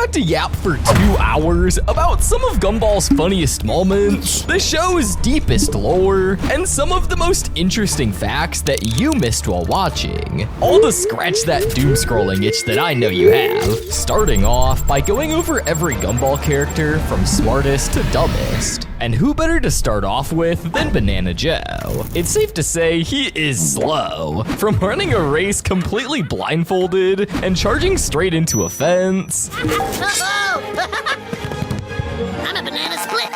about to yap for 2 hours about some of Gumball's funniest moments, the show's deepest lore, and some of the most interesting facts that you missed while watching, all to scratch that doom-scrolling itch that I know you have. Starting off by going over every Gumball character from smartest to dumbest. And who better to start off with than Banana Joe? It's safe to say he is slow. From running a race completely blindfolded and charging straight into a fence. I'm a banana split.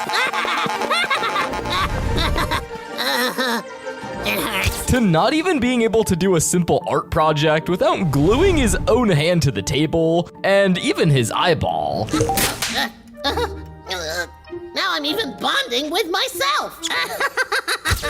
It hurts. To not even being able to do a simple art project without gluing his own hand to the table and even his eyeball. Now I'm even bonding with myself.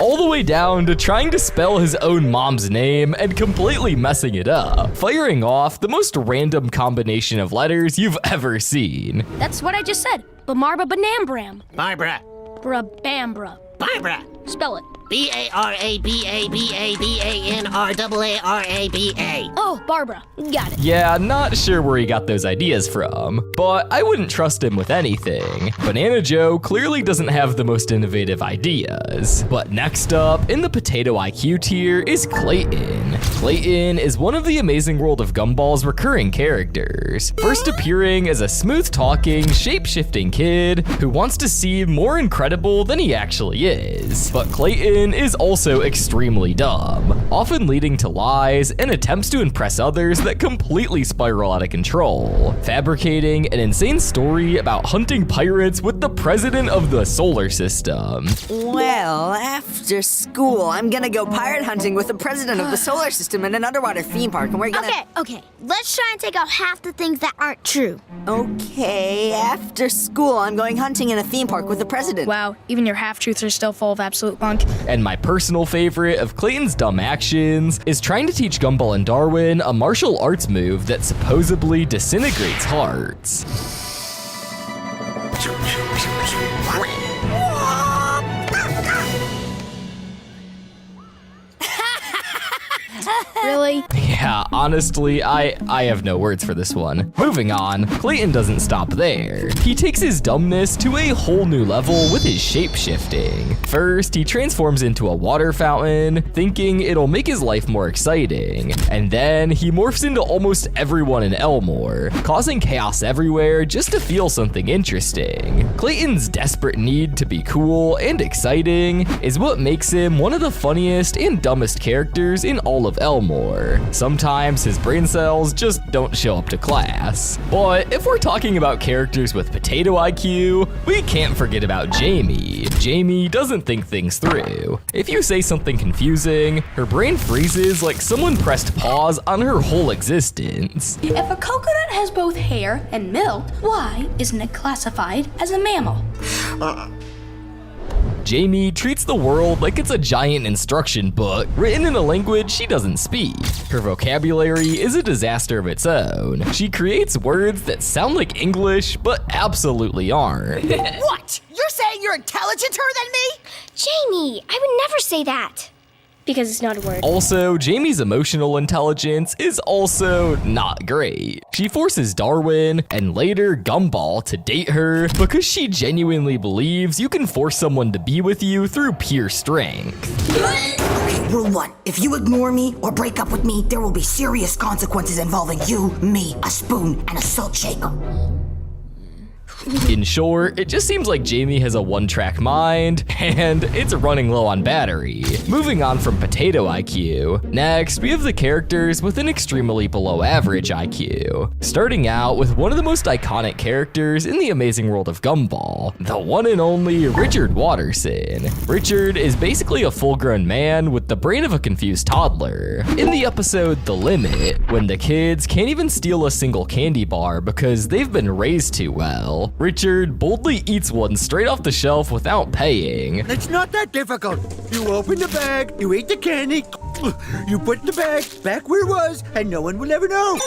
All the way down to trying to spell his own mom's name and completely messing it up, firing off the most random combination of letters you've ever seen. That's what I just said. Bamarba Banambram. Barbara. Brabambra. Barbara. Spell it. Barabbanaraba. Oh, Barbara. Got it. Yeah, not sure where he got those ideas from, but I wouldn't trust him with anything. Banana Joe clearly doesn't have the most innovative ideas. But next up, in the potato IQ tier, is Clayton. Clayton is one of the Amazing World of Gumball's recurring characters, first appearing as a smooth-talking, shape-shifting kid who wants to seem more incredible than he actually is. But Clayton is also extremely dumb, often leading to lies and attempts to impress others that completely spiral out of control, fabricating an insane story about hunting pirates with the president of the solar system. Well, after school, I'm gonna go pirate hunting with the president of the solar system in an underwater theme park, and we're gonna... Okay. Let's try and take out half the things that aren't true. Okay, after school, I'm going hunting in a theme park with the president. Wow, even your half-truths are still full of absolute bunk. And my personal favorite of Clayton's dumb actions is trying to teach Gumball and Darwin a martial arts move that supposedly disintegrates hearts. Really? Yeah, honestly, I have no words for this one. Moving on, Clayton doesn't stop there. He takes his dumbness to a whole new level with his shape-shifting. First, he transforms into a water fountain, thinking it'll make his life more exciting. And then he morphs into almost everyone in Elmore, causing chaos everywhere just to feel something interesting. Clayton's desperate need to be cool and exciting is what makes him one of the funniest and dumbest characters in all of Elmore. Sometimes his brain cells just don't show up to class. But if we're talking about characters with potato IQ, we can't forget about Jamie. Jamie doesn't think things through. If you say something confusing, her brain freezes like someone pressed pause on her whole existence. If a coconut has both hair and milk, why isn't it classified as a mammal? Jamie treats the world like it's a giant instruction book written in a language she doesn't speak. Her vocabulary is a disaster of its own. She creates words that sound like English, but absolutely aren't. What? You're saying you're intelligenter than me? Jamie, I would never say that. Because it's not a word. Also, Jamie's emotional intelligence is also not great. She forces Darwin and later Gumball to date her because she genuinely believes you can force someone to be with you through pure strength. Okay, rule 1. If you ignore me or break up with me, there will be serious consequences involving you, me, a spoon, and a salt shaker. In short, it just seems like Jamie has a one-track mind, and it's running low on battery. Moving on from potato IQ, next we have the characters with an extremely below average IQ. Starting out with one of the most iconic characters in the Amazing World of Gumball, the one and only Richard Watterson. Richard is basically a full-grown man with the brain of a confused toddler. In the episode The Limit, when the kids can't even steal a single candy bar because they've been raised too well, Richard boldly eats one straight off the shelf without paying. It's not that difficult. You open the bag, you eat the candy, you put the bag back where it was, and no one will ever know.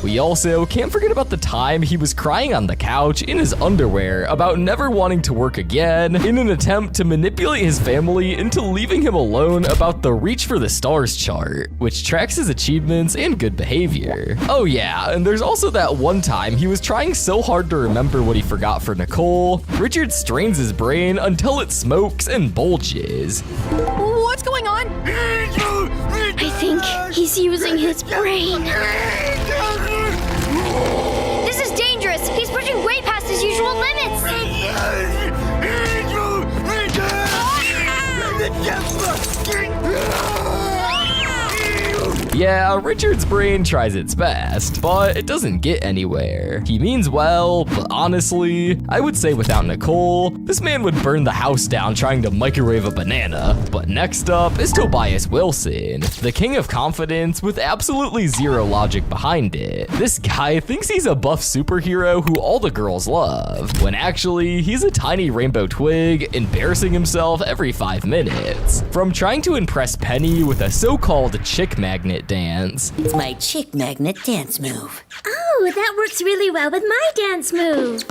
We also can't forget about the time he was crying on the couch in his underwear about never wanting to work again in an attempt to manipulate his family into leaving him alone about the Reach for the Stars chart, which tracks his achievements and good behavior. Oh yeah, and there's also that one time he was trying so hard to remember what he forgot for Nicole, Richard strains his brain until it smokes and bulges. What's going on? I think he's using his brain. This is dangerous. He's pushing way past his usual limits. Yeah, Richard's brain tries its best, but it doesn't get anywhere. He means well, but honestly, I would say without Nicole, this man would burn the house down trying to microwave a banana. But next up is Tobias Wilson, the king of confidence with absolutely zero logic behind it. This guy thinks he's a buff superhero who all the girls love, when actually he's a tiny rainbow twig embarrassing himself every 5 minutes. From trying to impress Penny with a so-called chick magnet dance. It's my chick magnet dance move. Oh, that works really well with my dance move.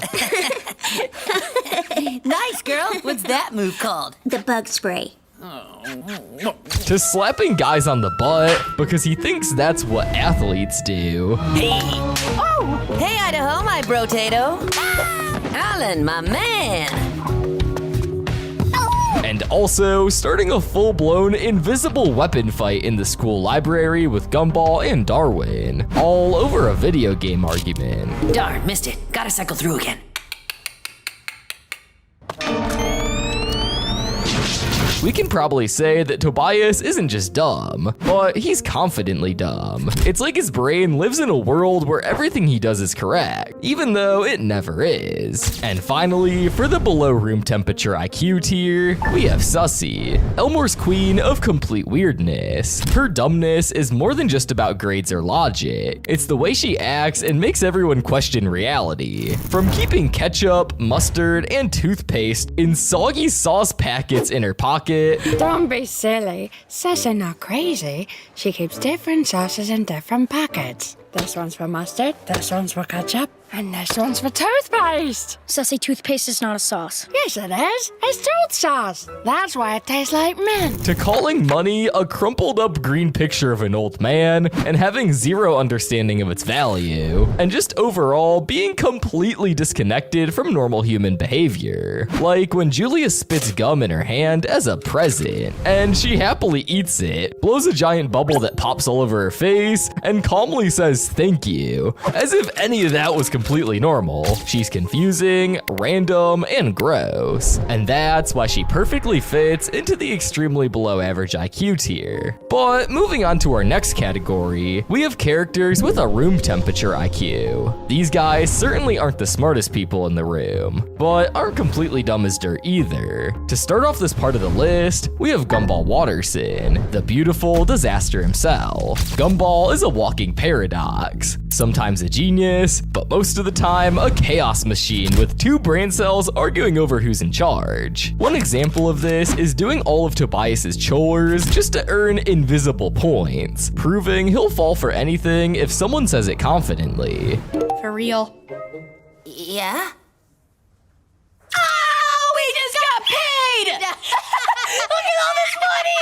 Nice, girl. What's that move called? The bug spray. To slapping guys on the butt because he thinks that's what athletes do. Hey. Oh, hey, Idaho, my brotato. Alan, my man. And also starting a full-blown invisible weapon fight in the school library with Gumball and Darwin, all over a video game argument. Darn, missed it. Gotta cycle through again. We can probably say that Tobias isn't just dumb, but he's confidently dumb. It's like his brain lives in a world where everything he does is correct, even though it never is. And finally, for the below room temperature IQ tier, we have Sussy, Elmore's queen of complete weirdness. Her dumbness is more than just about grades or logic. It's the way she acts and makes everyone question reality. From keeping ketchup, mustard, and toothpaste in soggy sauce packets in her pocket. Don't be silly. Sussy not crazy. She keeps different sauces in different packets. This one's for mustard, this one's for ketchup, and this one's for toothpaste. Sussy toothpaste is not a sauce. Yes, it is. It's tooth sauce. That's why it tastes like mint. To calling money a crumpled up green picture of an old man and having zero understanding of its value, and just overall being completely disconnected from normal human behavior. Like when Julia spits gum in her hand as a present, and she happily eats it, blows a giant bubble that pops all over her face, and calmly says thank you, as if any of that was completely normal. She's confusing, random, and gross. And that's why she perfectly fits into the extremely below average IQ tier. But moving on to our next category, we have characters with a room temperature IQ. These guys certainly aren't the smartest people in the room, but aren't completely dumb as dirt either. To start off this part of the list, we have Gumball Watterson, the beautiful disaster himself. Gumball is a walking paradox, sometimes a genius, but most of the time a chaos machine with 2 brain cells arguing over who's in charge. One example of this is doing all of Tobias's chores just to earn invisible points, proving he'll fall for anything if someone says it confidently. For real. Yeah? Oh, we just got paid! Look at all this money!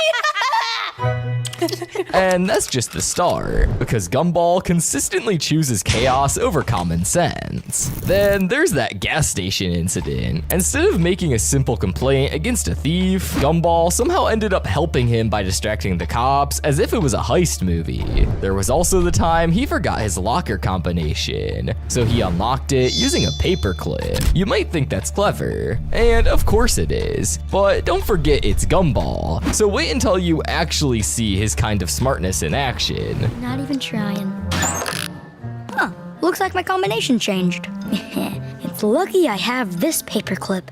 And that's just the start, because Gumball consistently chooses chaos over common sense. Then there's that gas station incident. Instead of making a simple complaint against a thief, Gumball somehow ended up helping him by distracting the cops as if it was a heist movie. There was also the time he forgot his locker combination, so he unlocked it using a paperclip. You might think that's clever, and of course it is, but don't forget it's Gumball, so wait until you actually see his kind of smartness in action. Not even trying. Huh, looks like my combination changed. It's lucky I have this paperclip.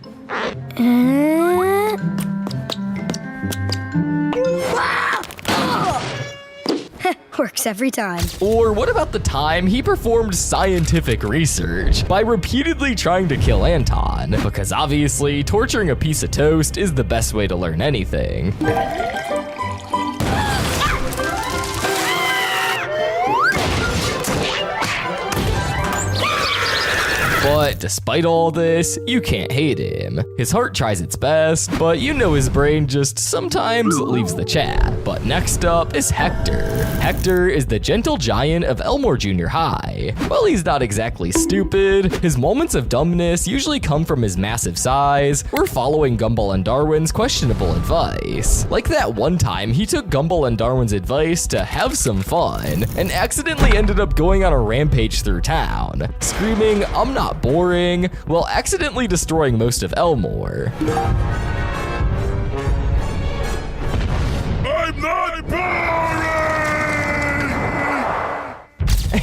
Works every time. Or what about the time he performed scientific research by repeatedly trying to kill Anton? Because obviously, torturing a piece of toast is the best way to learn anything. But despite all this, you can't hate him. His heart tries its best, but you know his brain just sometimes leaves the chat. But next up is Hector. Hector is the gentle giant of Elmore Junior High. While he's not exactly stupid, his moments of dumbness usually come from his massive size or following Gumball and Darwin's questionable advice. Like that one time he took Gumball and Darwin's advice to have some fun and accidentally ended up going on a rampage through town, screaming, "I'm not boring," while accidentally destroying most of Elmore. I'm not boring!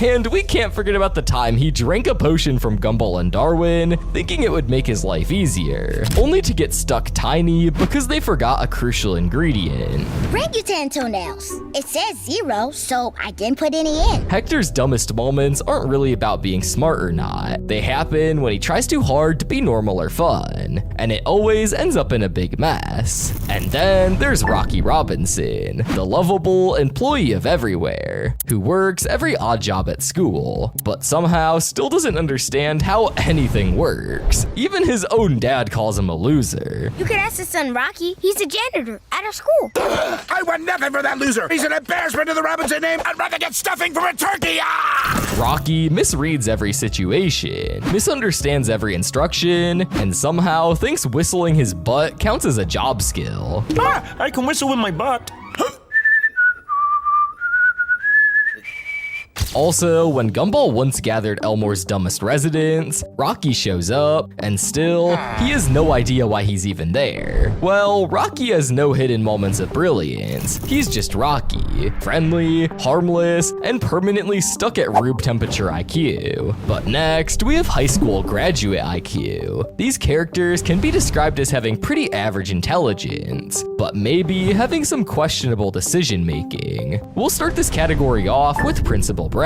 And we can't forget about the time he drank a potion from Gumball and Darwin, thinking it would make his life easier, only to get stuck tiny because they forgot a crucial ingredient. Orangutan toenails. It says 0, so I didn't put any in. Hector's dumbest moments aren't really about being smart or not. They happen when he tries too hard to be normal or fun, and it always ends up in a big mess. And then there's Rocky Robinson, the lovable employee of everywhere, who works every odd job at school, but somehow still doesn't understand how anything works. Even his own dad calls him a loser. You could ask his son Rocky. He's a janitor at our school. I want nothing for that loser! He's an embarrassment to the Robinson name! I'd rather get stuffing from a turkey! Ah! Rocky misreads every situation, misunderstands every instruction, and somehow thinks whistling his butt counts as a job skill. Ah! I can whistle with my butt. Also, when Gumball once gathered Elmore's dumbest residents, Rocky shows up, and still, he has no idea why he's even there. Well, Rocky has no hidden moments of brilliance. He's just Rocky, friendly, harmless, and permanently stuck at room temperature IQ. But next, we have high school graduate IQ. These characters can be described as having pretty average intelligence, but maybe having some questionable decision making. We'll start this category off with Principal Brown.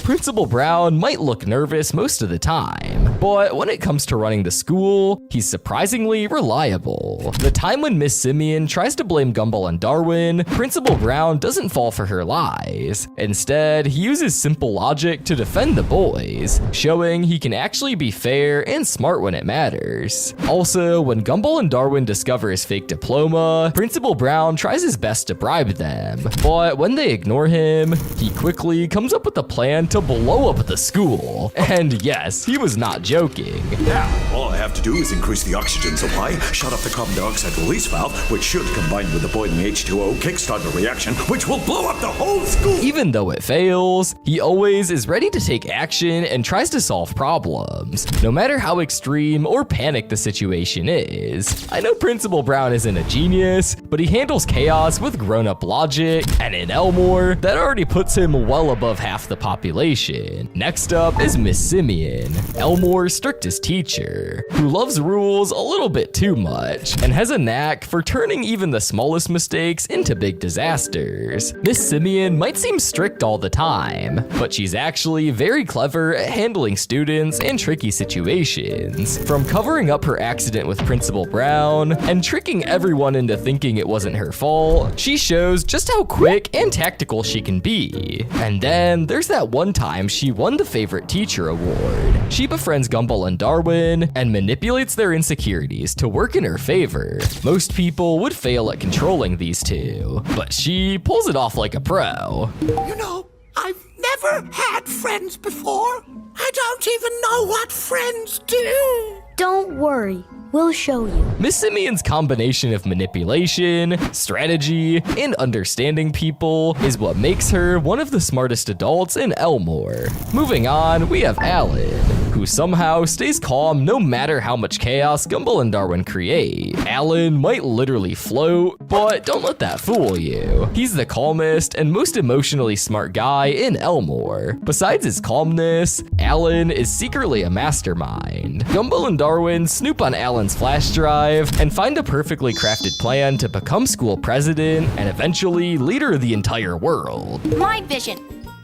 Principal Brown might look nervous most of the time, but when it comes to running the school, he's surprisingly reliable. The time when Miss Simeon tries to blame Gumball and Darwin, Principal Brown doesn't fall for her lies. Instead, he uses simple logic to defend the boys, showing he can actually be fair and smart when it matters. Also, when Gumball and Darwin discover his fake diploma, Principal Brown tries his best to bribe them, but when they ignore him, he quickly comes up with a plan to blow up the school. And yes, he was not joking. Now, all I have to do is increase the oxygen supply, shut off the carbon dioxide release valve, which should, combined with the boiling H2O, kickstart the reaction, which will blow up the whole school! Even though it fails, he always is ready to take action and tries to solve problems, no matter how extreme or panicked the situation is. I know Principal Brown isn't a genius, but he handles chaos with grown-up logic, and in Elmore, that already puts him well above half the population. Next up is Miss Simeon, Elmore's strictest teacher, who loves rules a little bit too much and has a knack for turning even the smallest mistakes into big disasters. Miss Simeon might seem strict all the time, but she's actually very clever at handling students and tricky situations. From covering up her accident with Principal Brown and tricking everyone into thinking it wasn't her fault, she shows just how quick and tactical she can be. And then there's that one time she won the Favorite Teacher Award. She befriends Gumball and Darwin and manipulates their insecurities to work in her favor. Most people would fail at controlling these two, but she pulls it off like a pro. You know, I've never had friends before. I don't even know what friends do. Don't worry, we'll show you. Miss Simeon's combination of manipulation, strategy, and understanding people is what makes her one of the smartest adults in Elmore. Moving on, we have Alan, who somehow stays calm no matter how much chaos Gumball and Darwin create. Alan might literally float, but don't let that fool you. He's the calmest and most emotionally smart guy in Elmore. Besides his calmness, Alan is secretly a mastermind. Gumball and Darwin snoop on Alan's flash drive and find a perfectly crafted plan to become school president and eventually leader of the entire world. My Vision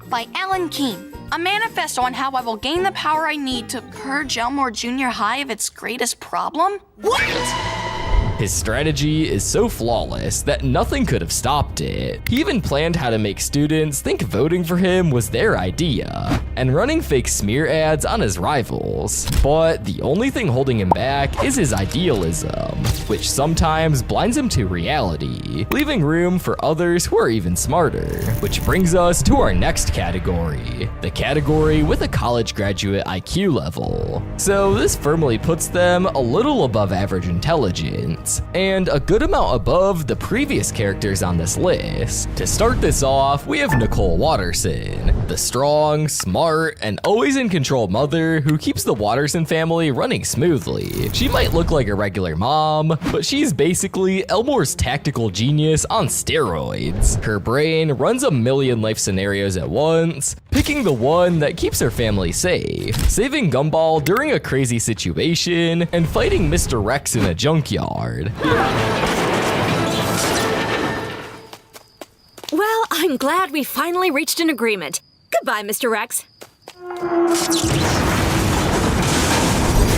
by Alan Keene. A manifesto on how I will gain the power I need to purge Elmore Junior High of its greatest problem? What? His strategy is so flawless that nothing could have stopped it. He even planned how to make students think voting for him was their idea, and running fake smear ads on his rivals. But the only thing holding him back is his idealism, which sometimes blinds him to reality, leaving room for others who are even smarter. Which brings us to our next category, the category with a college graduate IQ level. So this firmly puts them a little above average intelligence, and a good amount above the previous characters on this list. To start this off, we have Nicole Watterson, the strong, smart, and always in control mother who keeps the Watterson family running smoothly. She might look like a regular mom, but she's basically Elmore's tactical genius on steroids. Her brain runs a million life scenarios at once, picking the one that keeps her family safe, saving Gumball during a crazy situation, and fighting Mr. Rex in a junkyard. Well, I'm glad we finally reached an agreement. Goodbye, Mr. Rex.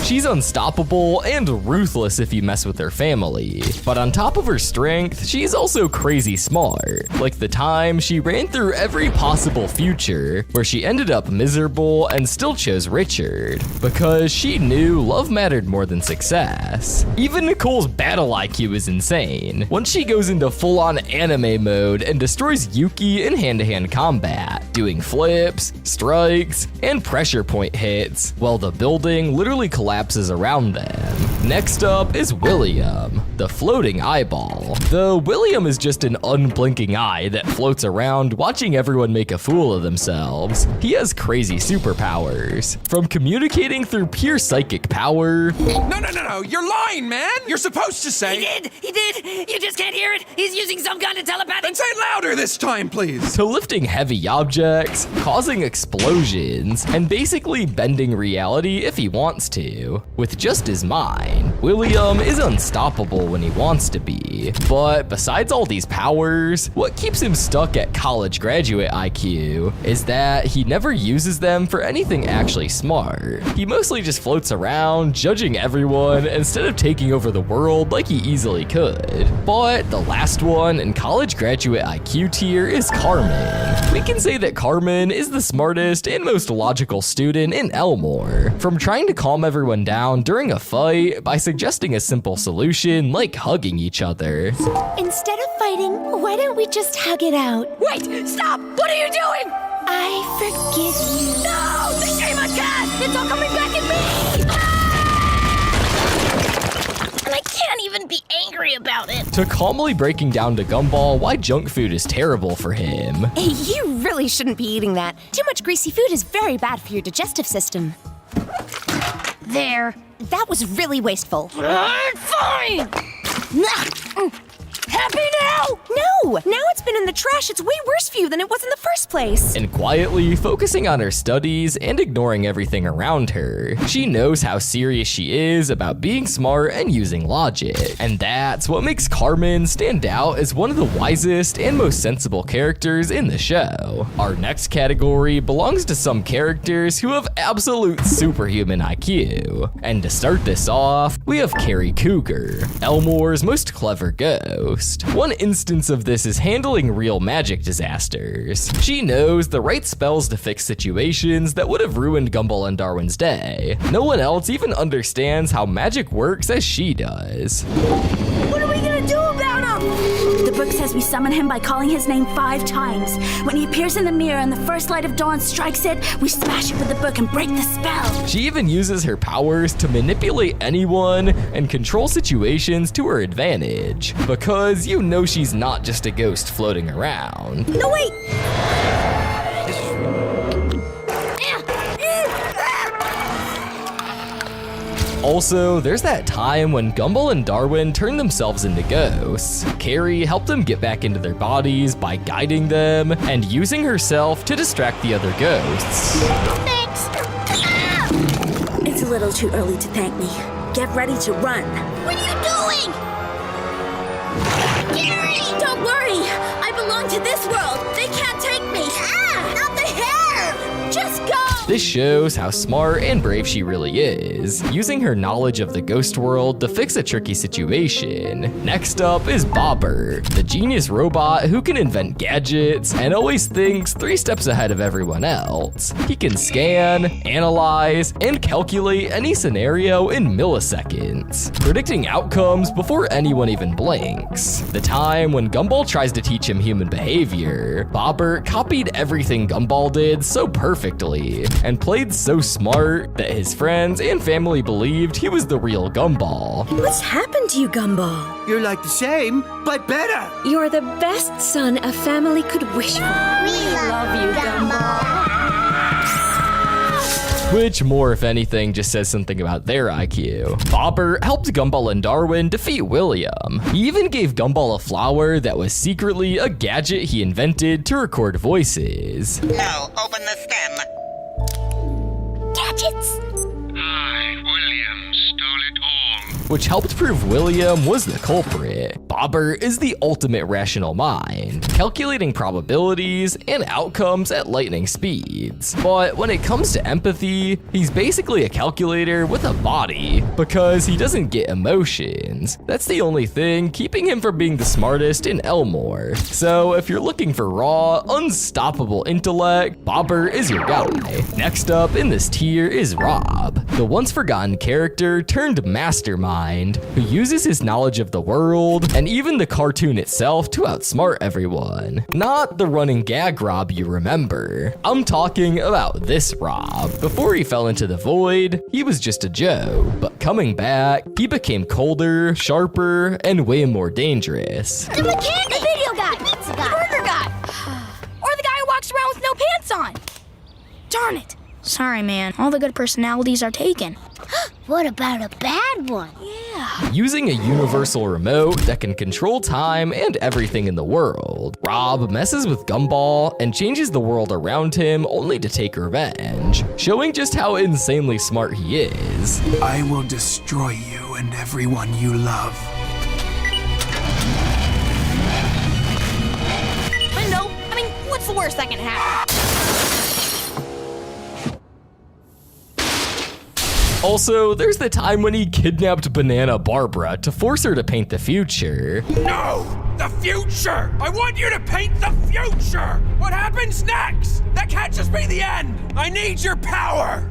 She's unstoppable and ruthless if you mess with her family. But on top of her strength, she's also crazy smart. Like the time she ran through every possible future, where she ended up miserable and still chose Richard, because she knew love mattered more than success. Even Nicole's battle IQ is insane. Once she goes into full-on anime mode and destroys Yuki in hand-to-hand combat, doing flips, strikes, and pressure point hits, while the building literally collapses around them. Next up is William, the floating eyeball. Though William is just an unblinking eye that floats around watching everyone make a fool of themselves. He has crazy superpowers, from communicating through pure psychic power. No, you're lying, man! You're supposed to say— He did! You just can't hear it! He's using some kind of telepathic— Then say it louder this time, please! To lifting heavy objects, causing explosions, and basically bending reality if he wants to. With just his mind, William is unstoppable when he wants to be. But besides all these powers, what keeps him stuck at college graduate IQ is that he never uses them for anything actually smart. He mostly just floats around, judging everyone instead of taking over the world like he easily could. But the last one in college graduate IQ tier is Carmen. We can say that Carmen is the smartest and most logical student in Elmore. From trying to calm everyone down during a fight by suggesting a simple solution like hugging each other. Instead of fighting, why don't we just hug it out? Wait! Stop! What are you doing? I forgive you. No! The shame on cat! It's all coming back at me! And I can't even be angry about it. To calmly breaking down to Gumball why junk food is terrible for him. Hey, you really shouldn't be eating that. Too much greasy food is very bad for your digestive system. There. That was really wasteful. Fine! Happy now? No! Now it's been in the trash. It's way worse for you than it was in the first place. And quietly focusing on her studies and ignoring everything around her. She knows how serious she is about being smart and using logic. And that's what makes Carmen stand out as one of the wisest and most sensible characters in the show. Our next category belongs to some characters who have absolute superhuman IQ. And to start this off, we have Carrie Cougar, Elmore's most clever ghost. One instance of this is handling real magic disasters. She knows the right spells to fix situations that would have ruined Gumball and Darwin's day. No one else even understands how magic works as she does. What are we gonna do about him? The book says we summon him by calling his name 5 times. When he appears in the mirror and the first light of dawn strikes it, we smash it with the book and break the spell. She even uses her powers to manipulate anyone and control situations to her advantage. Because you know she's not just a ghost floating around. No, wait! Also, there's that time when Gumball and Darwin turned themselves into ghosts. Carrie helped them get back into their bodies by guiding them and using herself to distract the other ghosts. Thanks! It's a little too early to thank me. Get ready to run. What are you doing? Gary! Don't worry! I belong to this world! They can't take me! Ah! Not the hair! Just go! This shows how smart and brave she really is, using her knowledge of the ghost world to fix a tricky situation. Next up is Bobber, the genius robot who can invent gadgets and always thinks 3 steps ahead of everyone else. He can scan, analyze, and calculate any scenario in milliseconds, predicting outcomes before anyone even blinks. The time when Gumball tries to teach him human behavior, Bobber copied everything Gumball did so perfectly and played so smart that his friends and family believed he was the real Gumball. What's happened to you, Gumball? You're like the same, but better. You're the best son a family could wish for. We love you, Gumball. Which more, if anything, just says something about their IQ. Bobber helped Gumball and Darwin defeat William. He even gave Gumball a flower that was secretly a gadget he invented to record voices. Now open the stem. Gadgets. Which helped prove William was the culprit. Bobber is the ultimate rational mind, calculating probabilities and outcomes at lightning speeds. But when it comes to empathy, he's basically a calculator with a body, because he doesn't get emotions. That's the only thing keeping him from being the smartest in Elmore. So if you're looking for raw, unstoppable intellect, Bobber is your guy. Next up in this tier is Rob, the once forgotten character turned mastermind who uses his knowledge of the world and even the cartoon itself to outsmart everyone. Not the running gag Rob you remember. I'm talking about this Rob. Before he fell into the void, he was just a Joe, but coming back, he became colder, sharper, and way more dangerous. The mechanic! The video guy! The pizza guy! The burger guy! Or the guy who walks around with no pants on! Darn it! Sorry, man. All the good personalities are taken. What about a bad one? Yeah. Using a universal remote that can control time and everything in the world, Rob messes with Gumball and changes the world around him only to take revenge, showing just how insanely smart he is. I will destroy you and everyone you love. Window? I mean, what's the worst that can happen? Also, there's the time when he kidnapped Banana Barbara to force her to paint the future. No! The future! I want you to paint the future! What happens next? That can't just be the end! I need your power!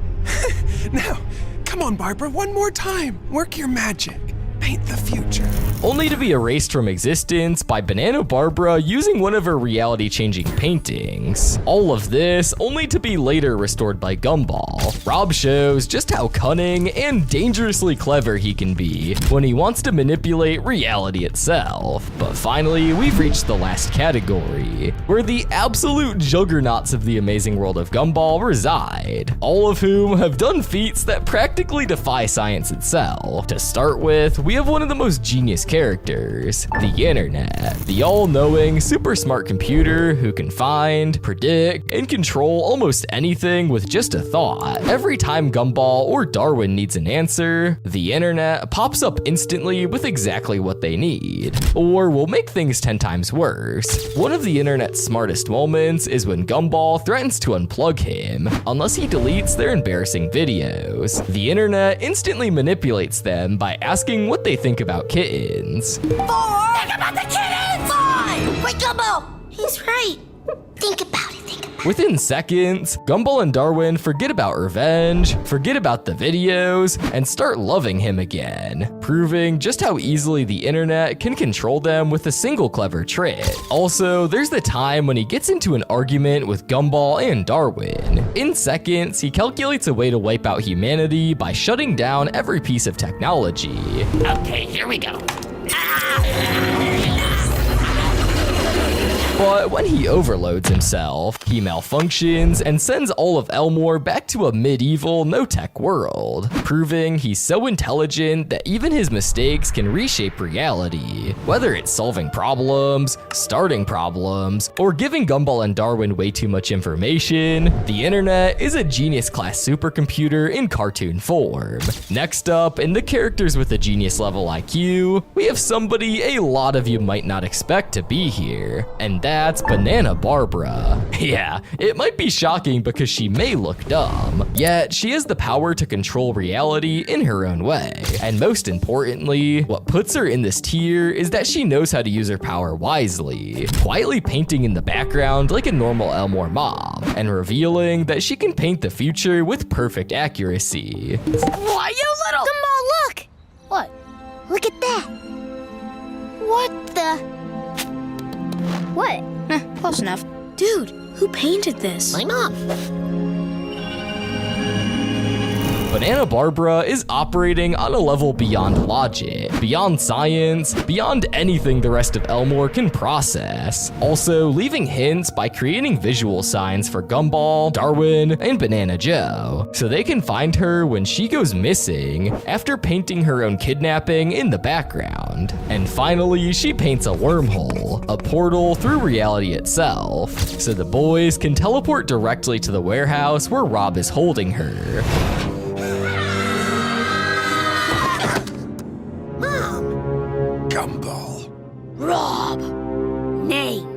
Now, come on, Barbara, one more time. Work your magic. Paint the future. Only to be erased from existence by Banana Barbara using one of her reality-changing paintings. All of this only to be later restored by Gumball. Rob shows just how cunning and dangerously clever he can be when he wants to manipulate reality itself. But finally, we've reached the last category, where the absolute juggernauts of the amazing world of Gumball reside, all of whom have done feats that practically defy science itself. To start with, we have one of the most genius characters, the internet, the all-knowing, super smart computer who can find, predict, and control almost anything with just a thought. Every time Gumball or Darwin needs an answer, the internet pops up instantly with exactly what they need, or will make things 10 times worse. One of the internet's smartest moments is when Gumball threatens to unplug him unless he deletes their embarrassing videos. The internet instantly manipulates them by asking what they think about kittens. 4! Think about the kittens! 5! Wait, Gumball! He's right. Think about it, Within seconds, Gumball and Darwin forget about revenge, forget about the videos, and start loving him again, proving just how easily the internet can control them with a single clever trick. Also, there's the time when he gets into an argument with Gumball and Darwin. In seconds, he calculates a way to wipe out humanity by shutting down every piece of technology. Okay, here we go. But when he overloads himself, he malfunctions and sends all of Elmore back to a medieval, no-tech world, proving he's so intelligent that even his mistakes can reshape reality. Whether it's solving problems, starting problems, or giving Gumball and Darwin way too much information, the internet is a genius-class supercomputer in cartoon form. Next up, in the characters with a genius-level IQ, we have somebody a lot of you might not expect to be here, and that's Banana Barbara. Yeah, it might be shocking because she may look dumb, yet she has the power to control reality in her own way. And most importantly, what puts her in this tier is that she knows how to use her power wisely, quietly painting in the background like a normal Elmore mom, and revealing that she can paint the future with perfect accuracy. Why, you little... Gumball, look! What? Look at that! What the... What? Close enough. Dude, who painted this? My mom. Banana Barbara is operating on a level beyond logic, beyond science, beyond anything the rest of Elmore can process. Also, leaving hints by creating visual signs for Gumball, Darwin, and Banana Joe, so they can find her when she goes missing after painting her own kidnapping in the background. And finally, she paints a wormhole, a portal through reality itself, so the boys can teleport directly to the warehouse where Rob is holding her. Gumball. Rob. Name.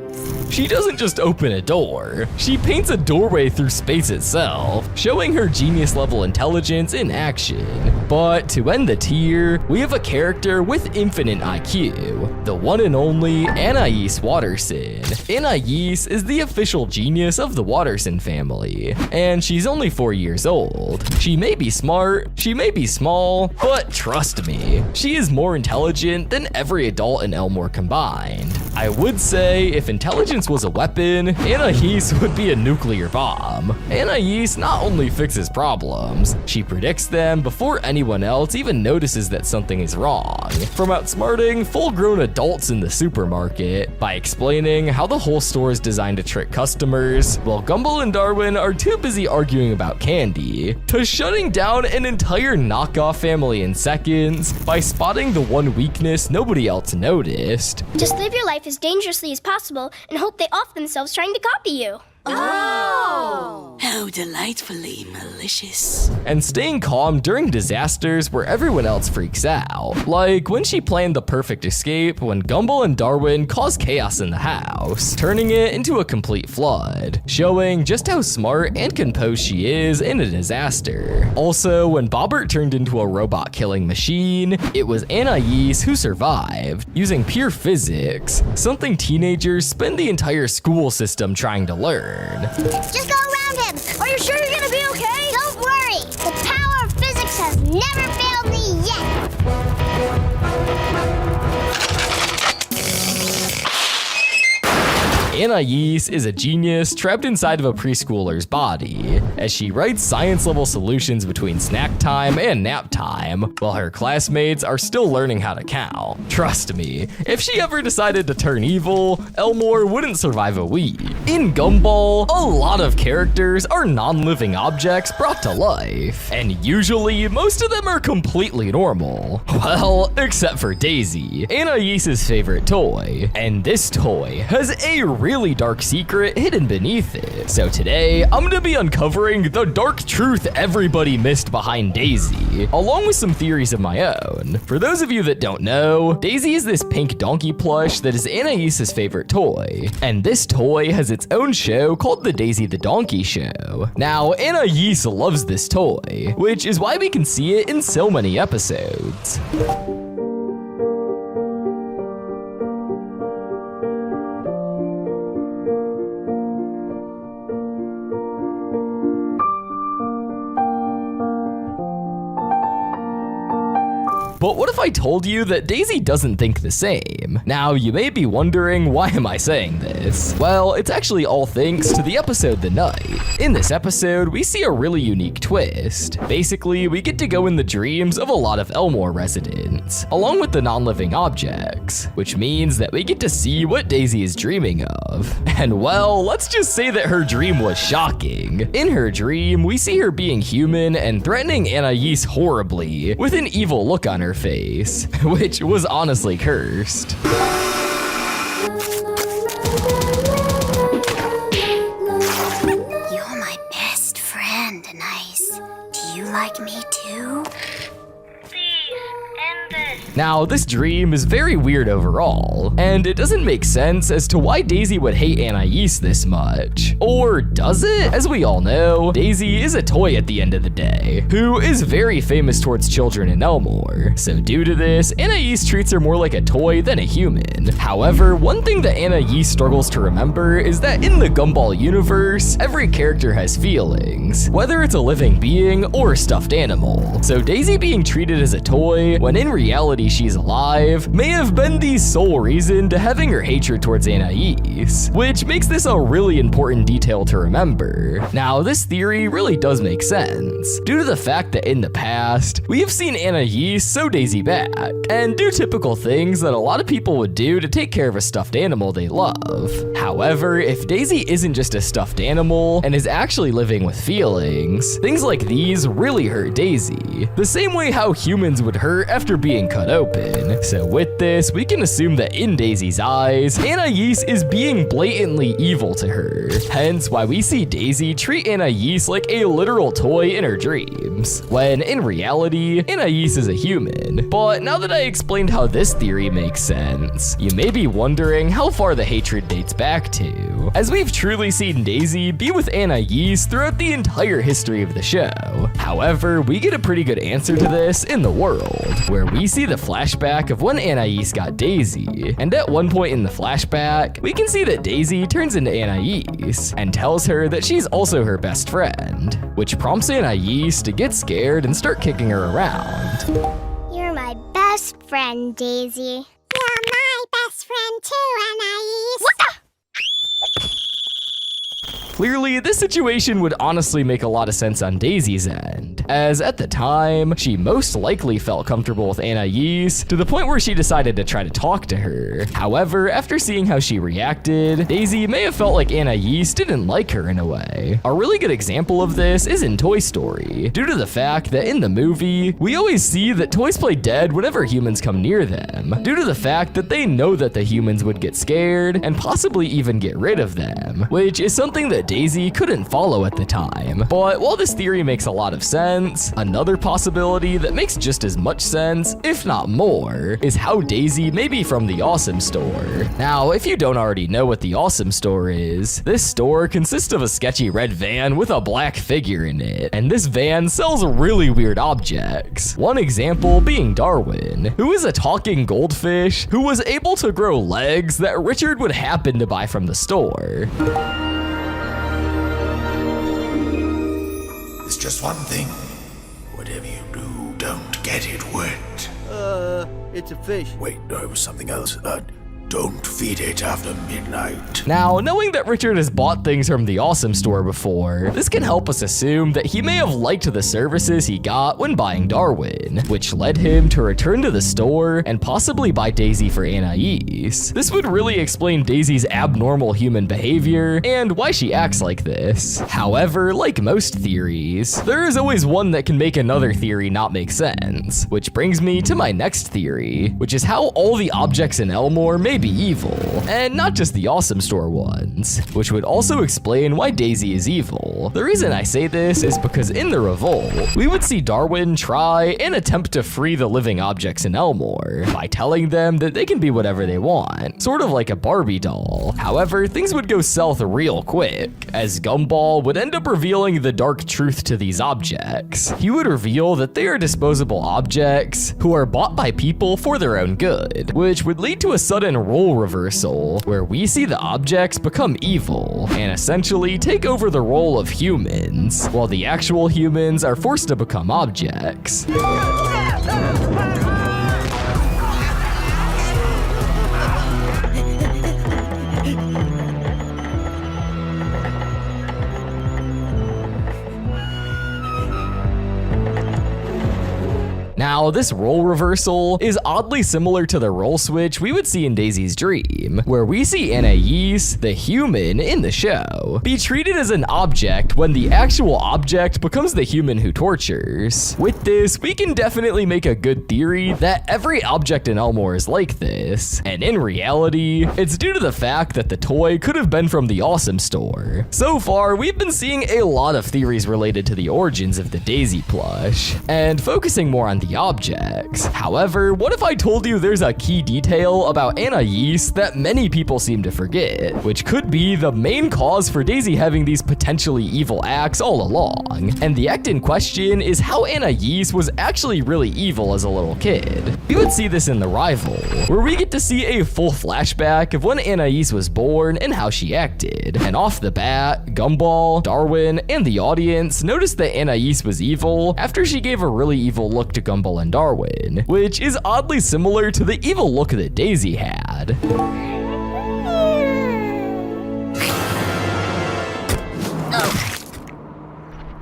She doesn't just open a door, she paints a doorway through space itself, showing her genius-level intelligence in action. But to end the tier, we have a character with infinite IQ, the one and only Anais Watterson. Anais is the official genius of the Watterson family, and she's only 4 years old. She may be smart, she may be small, but trust me, she is more intelligent than every adult in Elmore combined. I would say if intelligence was a weapon, Anais would be a nuclear bomb. Anais not only fixes problems, she predicts them before anyone else even notices that something is wrong. From outsmarting full-grown adults in the supermarket by explaining how the whole store is designed to trick customers, while Gumball and Darwin are too busy arguing about candy, to shutting down an entire knockoff family in seconds by spotting the one weakness nobody else noticed. Just live your life as dangerously as possible and hope they off themselves trying to copy you. Oh! How delightfully malicious. And staying calm during disasters where everyone else freaks out. Like when she planned the perfect escape when Gumball and Darwin caused chaos in the house, turning it into a complete flood, showing just how smart and composed she is in a disaster. Also, when Bobbert turned into a robot killing machine, it was Anais who survived, using pure physics, something teenagers spend the entire school system trying to learn. Just go around him! Are you sure you're gonna be okay? Don't worry! The power of physics has never failed me yet! Anais is a genius trapped inside of a preschooler's body, as she writes science-level solutions between snack time and nap time, while her classmates are still learning how to count. Trust me, if she ever decided to turn evil, Elmore wouldn't survive a week. In Gumball, a lot of characters are non-living objects brought to life, and usually most of them are completely normal. Well, except for Daisy, Anais' favorite toy, and this toy has a really dark secret hidden beneath it. So today, I'm gonna be uncovering the dark truth everybody missed behind Daisy, along with some theories of my own. For those of you that don't know, Daisy is this pink donkey plush that is Anais' favorite toy, and this toy has its own show called the Daisy the Donkey Show. Now, Anais loves this toy, which is why we can see it in so many episodes. But what if I told you that Daisy doesn't think the same? Now, you may be wondering, why am I saying this? Well, it's actually all thanks to the episode The Night. In this episode, we see a really unique twist. Basically, we get to go in the dreams of a lot of Elmore residents, along with the non-living objects, which means that we get to see what Daisy is dreaming of. And well, let's just say that her dream was shocking. In her dream, we see her being human and threatening Anais horribly, with an evil look on her face, which was honestly cursed. You're my best friend, Anais. Do you like me too? Please, end Now, this dream is very weird overall, and it doesn't make sense as to why Daisy would hate Anais this much. Or does it? As we all know, Daisy is a toy at the end of the day, who is very famous towards children in Elmore. So due to this, Anais treats her more like a toy than a human. However, one thing that Anais struggles to remember is that in the Gumball universe, every character has feelings, whether it's a living being or a stuffed animal. So Daisy being treated as a toy, when in reality she's alive, may have been the sole reason to having her hatred towards Anais, which makes this a really important detail to remember. Now, this theory really does make sense, due to the fact that in the past, we have seen Anais sew Daisy back, and do typical things that a lot of people would do to take care of a stuffed animal they love. However, if Daisy isn't just a stuffed animal, and is actually living with feelings, things like these really hurt Daisy, the same way how humans would hurt after being cut open. So with this, we can assume that in Daisy's eyes, Anais is being blatantly evil to her, hence why we see Daisy treat Anais like a literal toy in her dreams, when in reality, Anais is a human. But now that I explained how this theory makes sense, you may be wondering how far the hatred dates back to, as we've truly seen Daisy be with Anais throughout the entire history of the show. However, we get a pretty good answer to this in the world, where we see the flashback of when Anais got Daisy, and at one point in the flashback, we can see that Daisy turns into Anais and tells her that she's also her best friend, which prompts Anais to get scared and start kicking her around. You're my best friend, Daisy. You're my best friend too, Anais. What the? Clearly, this situation would honestly make a lot of sense on Daisy's end, as at the time, she most likely felt comfortable with Anais to the point where she decided to try to talk to her. However, after seeing how she reacted, Daisy may have felt like Anais didn't like her in a way. A really good example of this is in Toy Story, due to the fact that in the movie, we always see that toys play dead whenever humans come near them, due to the fact that they know that the humans would get scared and possibly even get rid of them, which is something that Daisy couldn't follow at the time. But while this theory makes a lot of sense, another possibility that makes just as much sense, if not more, is how Daisy may be from the Awesome Store. Now, if you don't already know what the Awesome Store is, this store consists of a sketchy red van with a black figure in it, and this van sells really weird objects. One example being Darwin, who is a talking goldfish who was able to grow legs that Richard would happen to buy from the store. There's just one thing. Whatever you do, don't get it wet. It's a fish. Wait, no, it was something else. Don't feed it after midnight. Now, knowing that Richard has bought things from the Awesome Store before, this can help us assume that he may have liked the services he got when buying Darwin, which led him to return to the store and possibly buy Daisy for Anais. This would really explain Daisy's abnormal human behavior and why she acts like this. However, like most theories, there is always one that can make another theory not make sense, which brings me to my next theory, which is how all the objects in Elmore may be evil, and not just the Awesome Store ones, which would also explain why Daisy is evil. The reason I say this is because in the revolt, we would see Darwin try and attempt to free the living objects in Elmore by telling them that they can be whatever they want, sort of like a Barbie doll. However, things would go south real quick, as Gumball would end up revealing the dark truth to these objects. He would reveal that they are disposable objects who are bought by people for their own good, which would lead to a sudden role reversal, where we see the objects become evil and essentially take over the role of humans, while the actual humans are forced to become objects. Now, this role reversal is oddly similar to the role switch we would see in Daisy's dream, where we see Anais, the human in the show, be treated as an object when the actual object becomes the human who tortures. With this, we can definitely make a good theory that every object in Elmore is like this, and in reality, it's due to the fact that the toy could have been from the Awesome Store. So far, we've been seeing a lot of theories related to the origins of the Daisy plush, and focusing more on the the objects. However, what if I told you there's a key detail about Anais that many people seem to forget, which could be the main cause for Daisy having these potentially evil acts all along? And the act in question is how Anais was actually really evil as a little kid. We would see this in The Rival, where we get to see a full flashback of when Anais was born and how she acted. And off the bat, Gumball, Darwin, and the audience noticed that Anais was evil after she gave a really evil look to Gumball and Darwin, which is oddly similar to the evil look that Daisy had.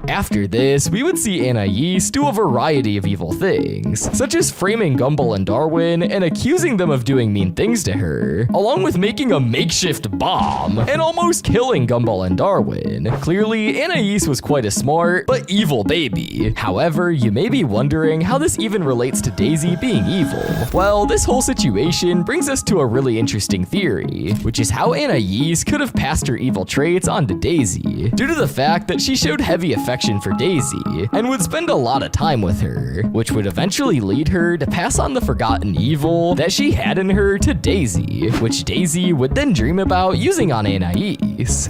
After this, we would see Anais do a variety of evil things, such as framing Gumball and Darwin and accusing them of doing mean things to her, along with making a makeshift bomb and almost killing Gumball and Darwin. Clearly, Anais was quite a smart, but evil baby. However, you may be wondering how this even relates to Daisy being evil. Well, this whole situation brings us to a really interesting theory, which is how Anais could have passed her evil traits onto Daisy, due to the fact that she showed heavy affection for Daisy and would spend a lot of time with her, which would eventually lead her to pass on the forgotten evil that she had in her to Daisy, which Daisy would then dream about using on Anais,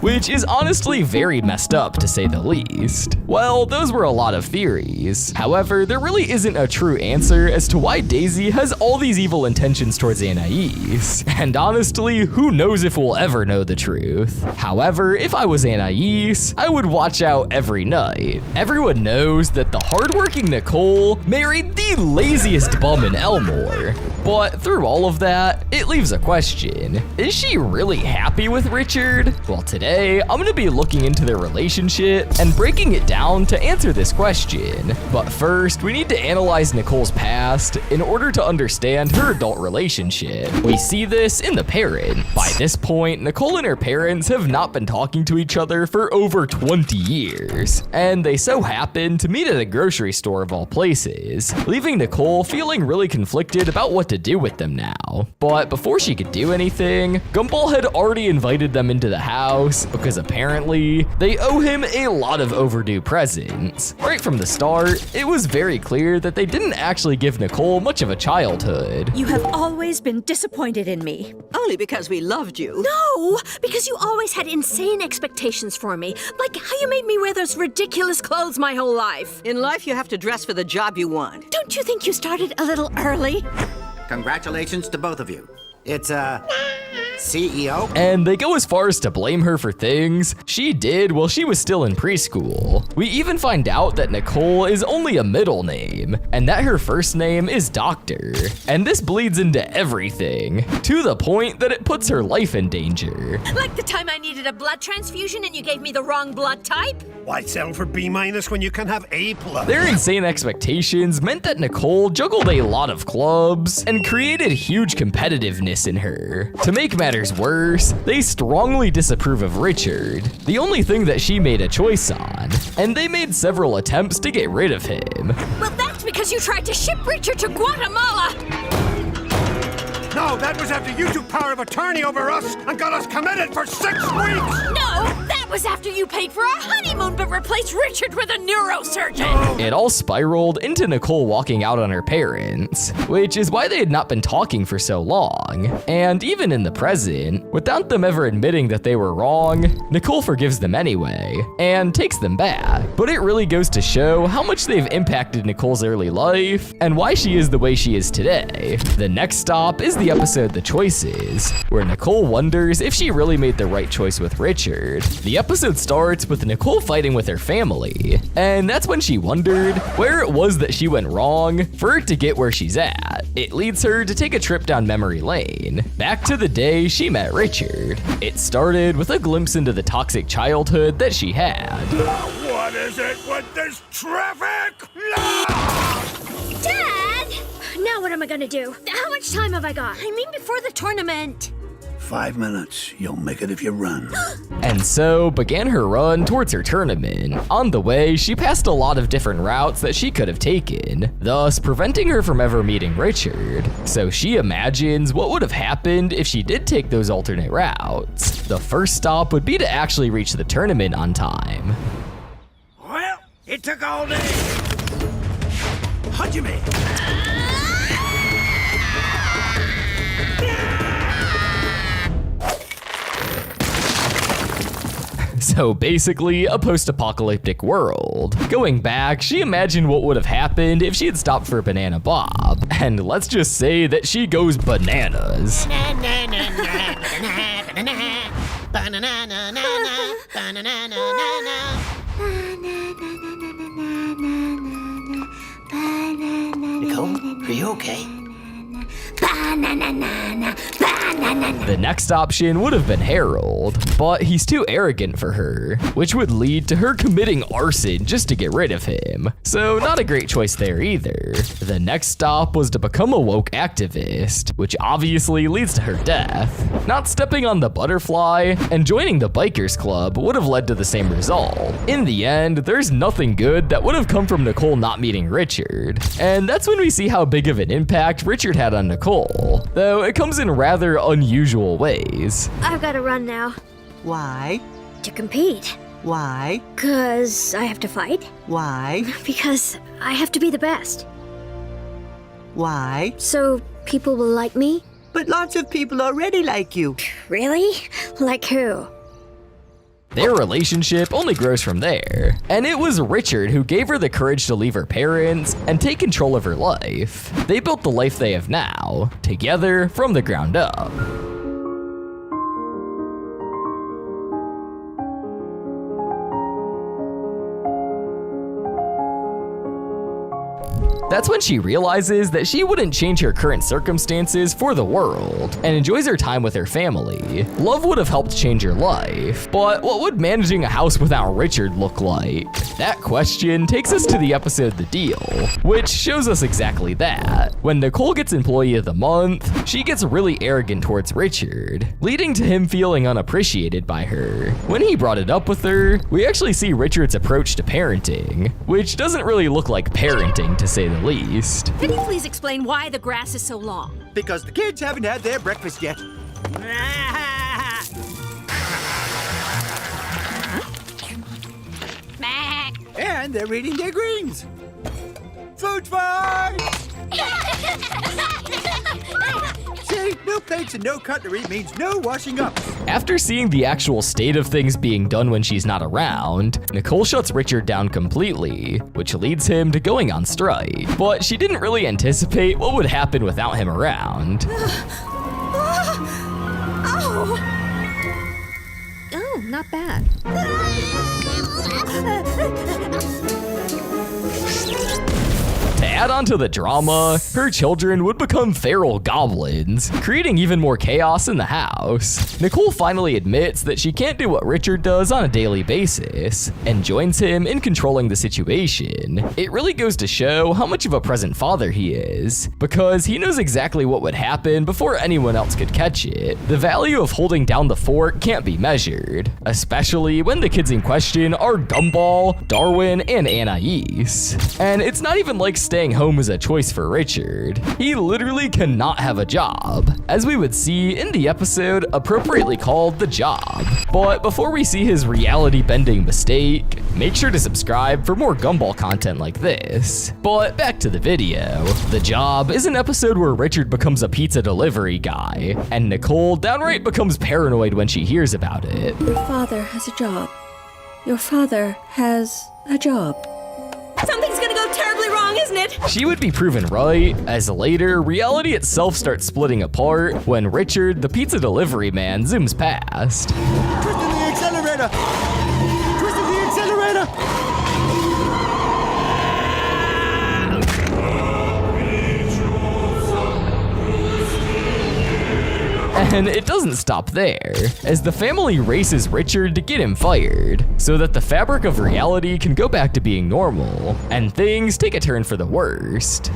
which is honestly very messed up to say the least. Well, those were a lot of theories. However, there really isn't a true answer as to why Daisy has all these evil intentions towards Anais, and honestly, who knows if we'll ever know the truth. However, if I was Anais, I would watch out every night. Everyone knows that the hardworking Nicole married the laziest bum in Elmore. But through all of that, it leaves a question. Is she really happy with Richard? Well, today, I'm gonna be looking into their relationship and breaking it down to answer this question. But first, we need to analyze Nicole's past in order to understand her adult relationship. We see this in the parents. By this point, Nicole and her parents have not been talking to each other for over 20 years. And they so happen to meet at a grocery store of all places, leaving Nicole feeling really conflicted about what to do with them now. But before she could do anything, Gumball had already invited them into the house because apparently they owe him a lot of overdue presents. Right from the start, it was very clear that they didn't actually give Nicole much of a childhood. You have always been disappointed in me. Only because we loved you. No, because you always had insane expectations for me, like how you made me wear those ridiculous clothes my whole life. In life, you have to dress for the job you want. Don't you think you started a little early? Congratulations to both of you. It's, CEO? And they go as far as to blame her for things she did while she was still in preschool. We even find out that Nicole is only a middle name, and that her first name is Doctor. And this bleeds into everything, to the point that it puts her life in danger. Like the time I needed a blood transfusion and you gave me the wrong blood type? Why settle for B- when you can have A+? Their insane expectations meant that Nicole juggled a lot of clubs and created huge competitiveness in her. To make matters worse, they strongly disapprove of Richard, the only thing that she made a choice on, and they made several attempts to get rid of him. Well, that's because you tried to ship Richard to Guatemala! No, that was after you took power of attorney over us and got us committed for 6 weeks! No, that was after you paid for our honeymoon but replaced Richard with a neurosurgeon! It all spiraled into Nicole walking out on her parents, which is why they had not been talking for so long. And even in the present, without them ever admitting that they were wrong, Nicole forgives them anyway, and takes them back. But it really goes to show how much they've impacted Nicole's early life, and why she is the way she is today. The next stop is the episode The Choices, where Nicole wonders if she really made the right choice with Richard. The episode starts with Nicole fighting with her family, and that's when she wondered where it was that she went wrong for her to get where she's at. It leads her to take a trip down memory lane, back to the day she met Richard. It started with a glimpse into the toxic childhood that she had. What is it with this traffic? Dad! Now what am I gonna do? How much time have I got? I mean before the tournament. 5 minutes. You'll make it if you run. And so began her run towards her tournament. On the way, she passed a lot of different routes that she could have taken, thus preventing her from ever meeting Richard. So she imagines what would have happened if she did take those alternate routes. The first stop would be to actually reach the tournament on time. Well, it took all day. Hajime! So basically, a post-apocalyptic world. Going back, she imagined what would have happened if she had stopped for Banana Bob. And let's just say that she goes bananas. Nicole, are you okay? The next option would have been Harold, but he's too arrogant for her, which would lead to her committing arson just to get rid of him. So not a great choice there either. The next stop was to become a woke activist, which obviously leads to her death. Not stepping on the butterfly and joining the bikers club would have led to the same result. In the end, there's nothing good that would have come from Nicole not meeting Richard. And that's when we see how big of an impact Richard had on Nicole, though it comes in rather unusual ways. I've got to run now. Why? To compete. Why? 'Cause I have to fight. Why? Because I have to be the best. Why? So people will like me? But lots of people already like you. Really? Like who? Their relationship only grows from there, and it was Richard who gave her the courage to leave her parents and take control of her life. They built the life they have now, together from the ground up. That's when she realizes that she wouldn't change her current circumstances for the world and enjoys her time with her family. Love would have helped change her life, but what would managing a house without Richard look like? That question takes us to the episode The Deal, which shows us exactly that. When Nicole gets Employee of the Month, she gets really arrogant towards Richard, leading to him feeling unappreciated by her. When he brought it up with her, we actually see Richard's approach to parenting, which doesn't really look like parenting to say the least. Can you please explain why the grass is so long? Because the kids haven't had their breakfast yet. And they're eating their greens. Food fight! See, no plates and no cutlery means no washing up. After seeing the actual state of things being done when she's not around, Nicole shuts Richard down completely, which leads him to going on strike. But she didn't really anticipate what would happen without him around. Oh, not bad. To add on to the drama, her children would become feral goblins, creating even more chaos in the house. Nicole finally admits that she can't do what Richard does on a daily basis, and joins him in controlling the situation. It really goes to show how much of a present father he is, because he knows exactly what would happen before anyone else could catch it. The value of holding down the fort can't be measured, especially when the kids in question are Gumball, Darwin, and Anais. And it's not even like staying home is a choice for Richard. He literally cannot have a job, as we would see in the episode appropriately called The Job. But before we see his reality-bending mistake, make sure to subscribe for more Gumball content like this. But back to the video. The Job is an episode where Richard becomes a pizza delivery guy, and Nicole downright becomes paranoid when she hears about it. Your father has a job. Your father has a job. Something's gonna go terribly wrong, isn't it? She would be proven right, as later, reality itself starts splitting apart when Richard, the pizza delivery man, zooms past. Twisting the accelerator! Twisting the accelerator! And it doesn't stop there, as the family races Richard to get him fired, so that the fabric of reality can go back to being normal, and things take a turn for the worst.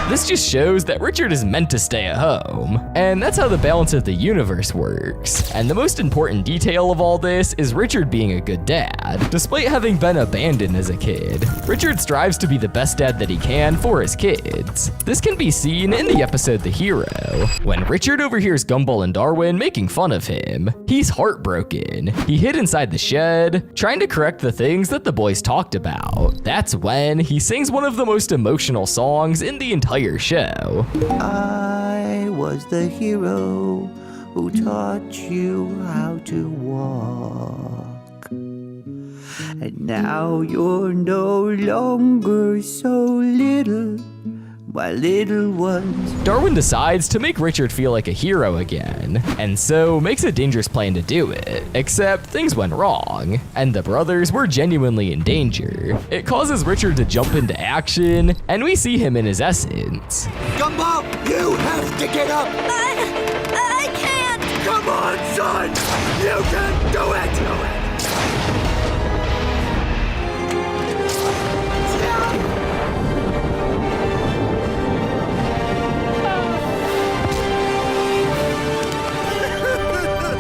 This just shows that Richard is meant to stay at home. And that's how the balance of the universe works. And the most important detail of all this is Richard being a good dad. Despite having been abandoned as a kid, Richard strives to be the best dad that he can for his kids. This can be seen in the episode The Hero. When Richard overhears Gumball and Darwin making fun of him, he's heartbroken. He hid inside the shed, trying to correct the things that the boys talked about. That's when he sings one of the most emotional songs in the entire show. I was the hero who taught you how to walk. And now you're no longer so little, my little ones. Darwin decides to make Richard feel like a hero again, and so makes a dangerous plan to do it, except things went wrong, and the brothers were genuinely in danger. It causes Richard to jump into action, and we see him in his essence. Gumball, you have to get up! I can't! Come on, son! You can do it!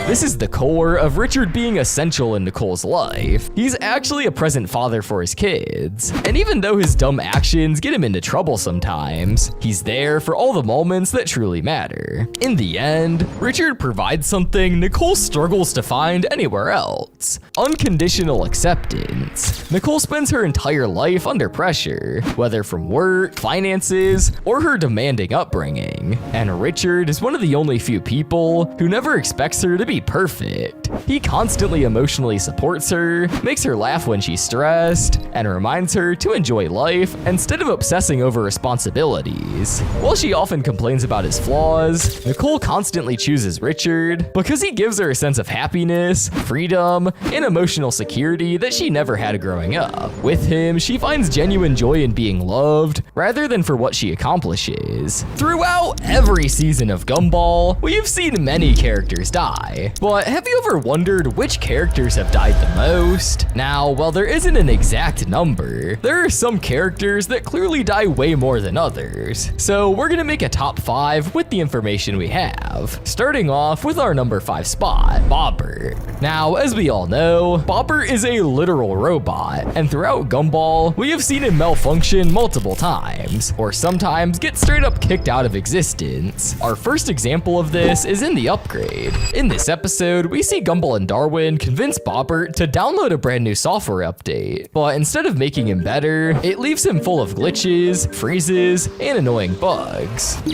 This is the core of Richard being essential in Nicole's life. He's actually a present father for his kids. And even though his dumb actions get him into trouble sometimes, he's there for all the moments that truly matter. In the end, Richard provides something Nicole struggles to find anywhere else: unconditional acceptance. Nicole spends her entire life under pressure, whether from work, finances, or her demanding upbringing. And Richard is one of the only few people who never expects her to be perfect. He constantly emotionally supports her, makes her laugh when she's stressed, and reminds her to enjoy life instead of obsessing over responsibilities. While she often complains about his flaws, Nicole constantly chooses Richard because he gives her a sense of happiness, freedom, and emotional security that she never had growing up. With him, she finds genuine joy in being loved rather than for what she accomplishes. Throughout every season of Gumball, we've seen many characters die. But have you ever wondered which characters have died the most? Now, while there isn't an exact number, there are some characters that clearly die way more than others. So we're gonna make a top 5 with the information we have, starting off with our number 5 spot, Bobbert. Now, as we all know, Bobbert is a literal robot, and throughout Gumball, we have seen him malfunction multiple times, or sometimes get straight up kicked out of existence. Our first example of this is in the upgrade. In this episode, we see Gumball and Darwin convince Bobbert to download a brand new software update, but instead of making him better, it leaves him full of glitches, freezes, and annoying bugs. How's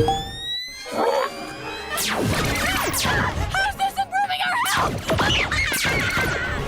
this improving our health?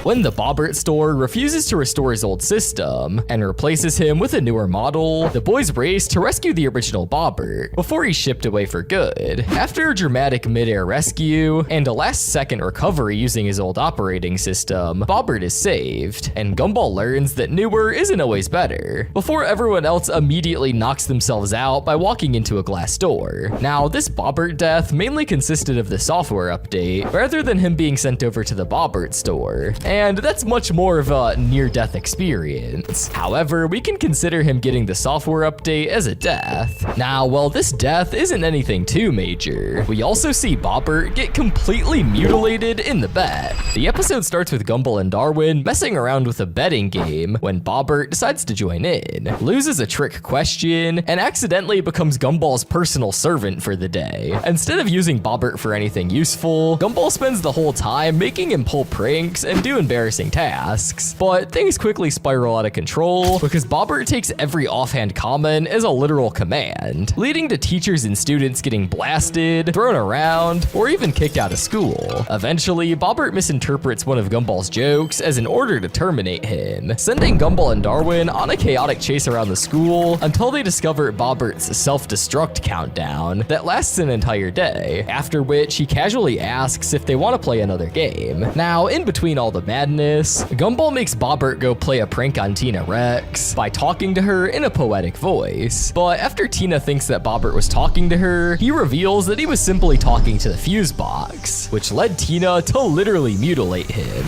When the Bobbert store refuses to restore his old system and replaces him with a newer model, the boys race to rescue the original Bobbert before he's shipped away for good. After a dramatic mid-air rescue and a last-second recovery using his old operating system, Bobbert is saved, and Gumball learns that newer isn't always better, before everyone else immediately knocks themselves out by walking into a glass door. Now, this Bobbert death mainly consisted of the software update, rather than him being sent over to the Bobbert store. And that's much more of a near-death experience. However, we can consider him getting the software update as a death. Now, while this death isn't anything too major, we also see Bobbert get completely mutilated in the bed. The episode starts with Gumball and Darwin messing around with a betting game when Bobbert decides to join in, loses a trick question, and accidentally becomes Gumball's personal servant for the day. Instead of using Bobbert for anything useful, Gumball spends the whole time making him pull pranks and do embarrassing tasks. But things quickly spiral out of control because Bobbert takes every offhand comment as a literal command, leading to teachers and students getting blasted, thrown around, or even kicked out of school. Eventually, Bobbert misinterprets one of Gumball's jokes as an order to terminate him, sending Gumball and Darwin on a chaotic chase around the school until they discover Bobbert's self-destruct countdown that lasts an entire day, after which he casually asks if they want to play another game. Now, in between all the madness, Gumball makes Bobbert go play a prank on Tina Rex by talking to her in a poetic voice. But after Tina thinks that Bobbert was talking to her, he reveals that he was simply talking to the fuse box, which led Tina to literally mutilate him.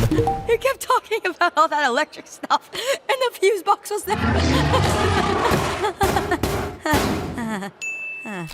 You kept talking about all that electric stuff, and the fuse box was there.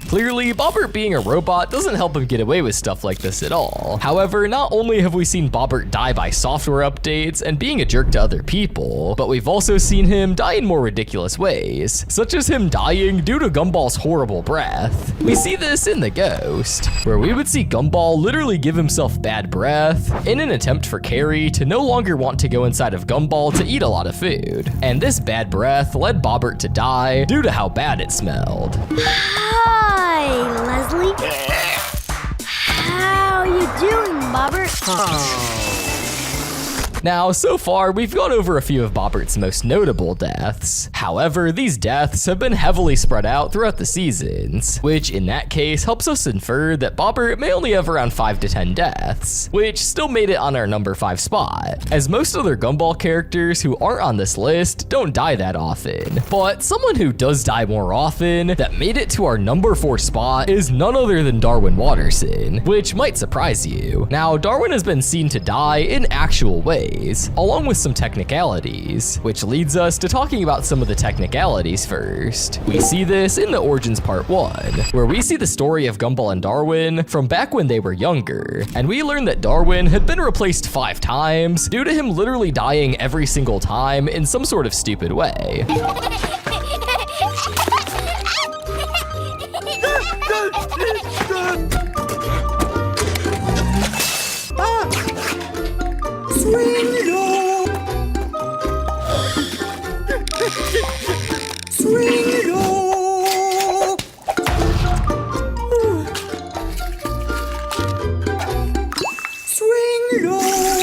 Clearly, Bobbert being a robot doesn't help him get away with stuff like this at all. However, not only have we seen Bobbert die by software updates and being a jerk to other people, but we've also seen him die in more ridiculous ways, such as him dying due to Gumball's horrible breath. We see this in The Ghost, where we would see Gumball literally give himself bad breath in an attempt for Carrie to no longer want to go inside of Gumball to eat a lot of food. And this bad breath led Bobbert to die due to how bad it smelled. Hi, Leslie. How you doing, Bobbert? Now, so far, we've gone over a few of Bobbert's most notable deaths. However, these deaths have been heavily spread out throughout the seasons, which in that case helps us infer that Bobbert may only have around 5 to 10 deaths, which still made it on our number 5 spot, as most other Gumball characters who aren't on this list don't die that often. But someone who does die more often that made it to our number 4 spot is none other than Darwin Watterson, which might surprise you. Now, Darwin has been seen to die in actual ways, along with some technicalities, which leads us to talking about some of the technicalities first. We see this in the Origins Part 1, where we see the story of Gumball and Darwin from back when they were younger, and we learn that Darwin had been replaced 5 times due to him literally dying every single time in some sort of stupid way.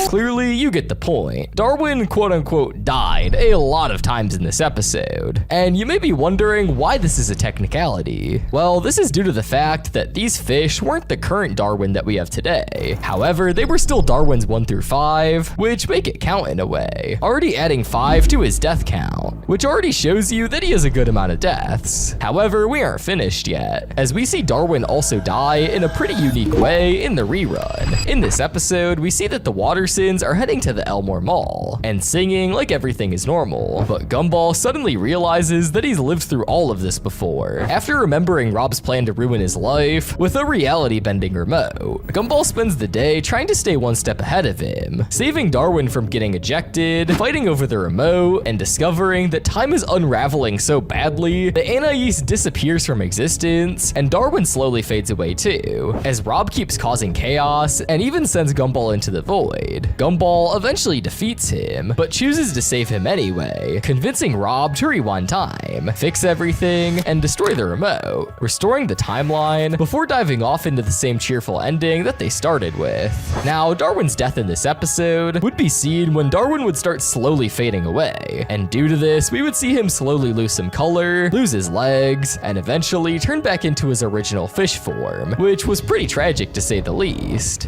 Clearly, you get the point. Darwin quote-unquote died a lot of times in this episode, and you may be wondering why this is a technicality. Well, this is due to the fact that these fish weren't the current Darwin that we have today. However, they were still Darwin's 1 through 5, which make it count in a way, already adding 5 to his death count, which already shows you that he has a good amount of deaths. However, we aren't finished yet, as we see Darwin also die in a pretty unique way in the rerun. In this episode, we see that the Wattersons are heading to the Elmore Mall and singing like everything is normal, but Gumball suddenly realizes that he's lived through all of this before. After remembering Rob's plan to ruin his life with a reality-bending remote, Gumball spends the day trying to stay one step ahead of him, saving Darwin from getting ejected, fighting over the remote, and discovering that time is unraveling so badly that Anais disappears from existence, and Darwin slowly fades away too, as Rob keeps causing chaos and even sends Gumball into the void. Gumball eventually defeats him, but chooses to save him anyway, convincing Rob to rewind time, fix everything, and destroy the remote, restoring the timeline before diving off into the same cheerful ending that they started with. Now, Darwin's death in this episode would be seen when Darwin would start slowly fading away, and due to this, we would see him slowly lose some color, lose his legs, and eventually turn back into his original fish form, which was pretty tragic to say the least.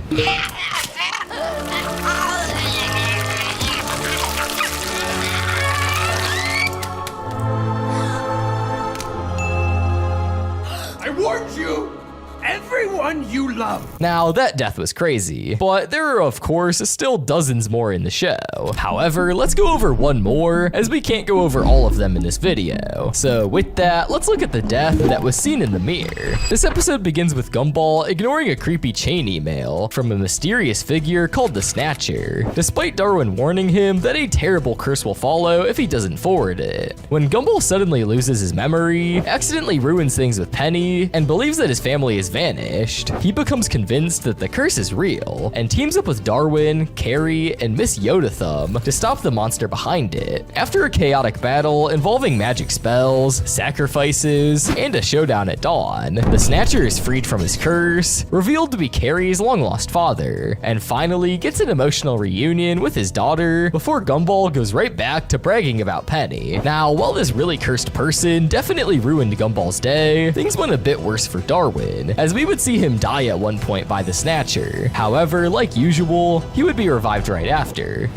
I warned you! Everyone you love! Now, that death was crazy, but there are of course still dozens more in the show. However, let's go over one more, as we can't go over all of them in this video. So with that, let's look at the death that was seen in the mirror. This episode begins with Gumball ignoring a creepy chain email from a mysterious figure called the Snatcher, despite Darwin warning him that a terrible curse will follow if he doesn't forward it. When Gumball suddenly loses his memory, accidentally ruins things with Penny, and believes that his family is vanished, he becomes convinced that the curse is real and teams up with Darwin, Carrie, and Miss Yoda Thumb to stop the monster behind it. After a chaotic battle involving magic spells, sacrifices, and a showdown at dawn, the Snatcher is freed from his curse, revealed to be Carrie's long-lost father, and finally gets an emotional reunion with his daughter before Gumball goes right back to bragging about Penny. Now, while this really cursed person definitely ruined Gumball's day, things went a bit worse for Darwin, as we would see him die at one point by the Snatcher. However, like usual, he would be revived right after.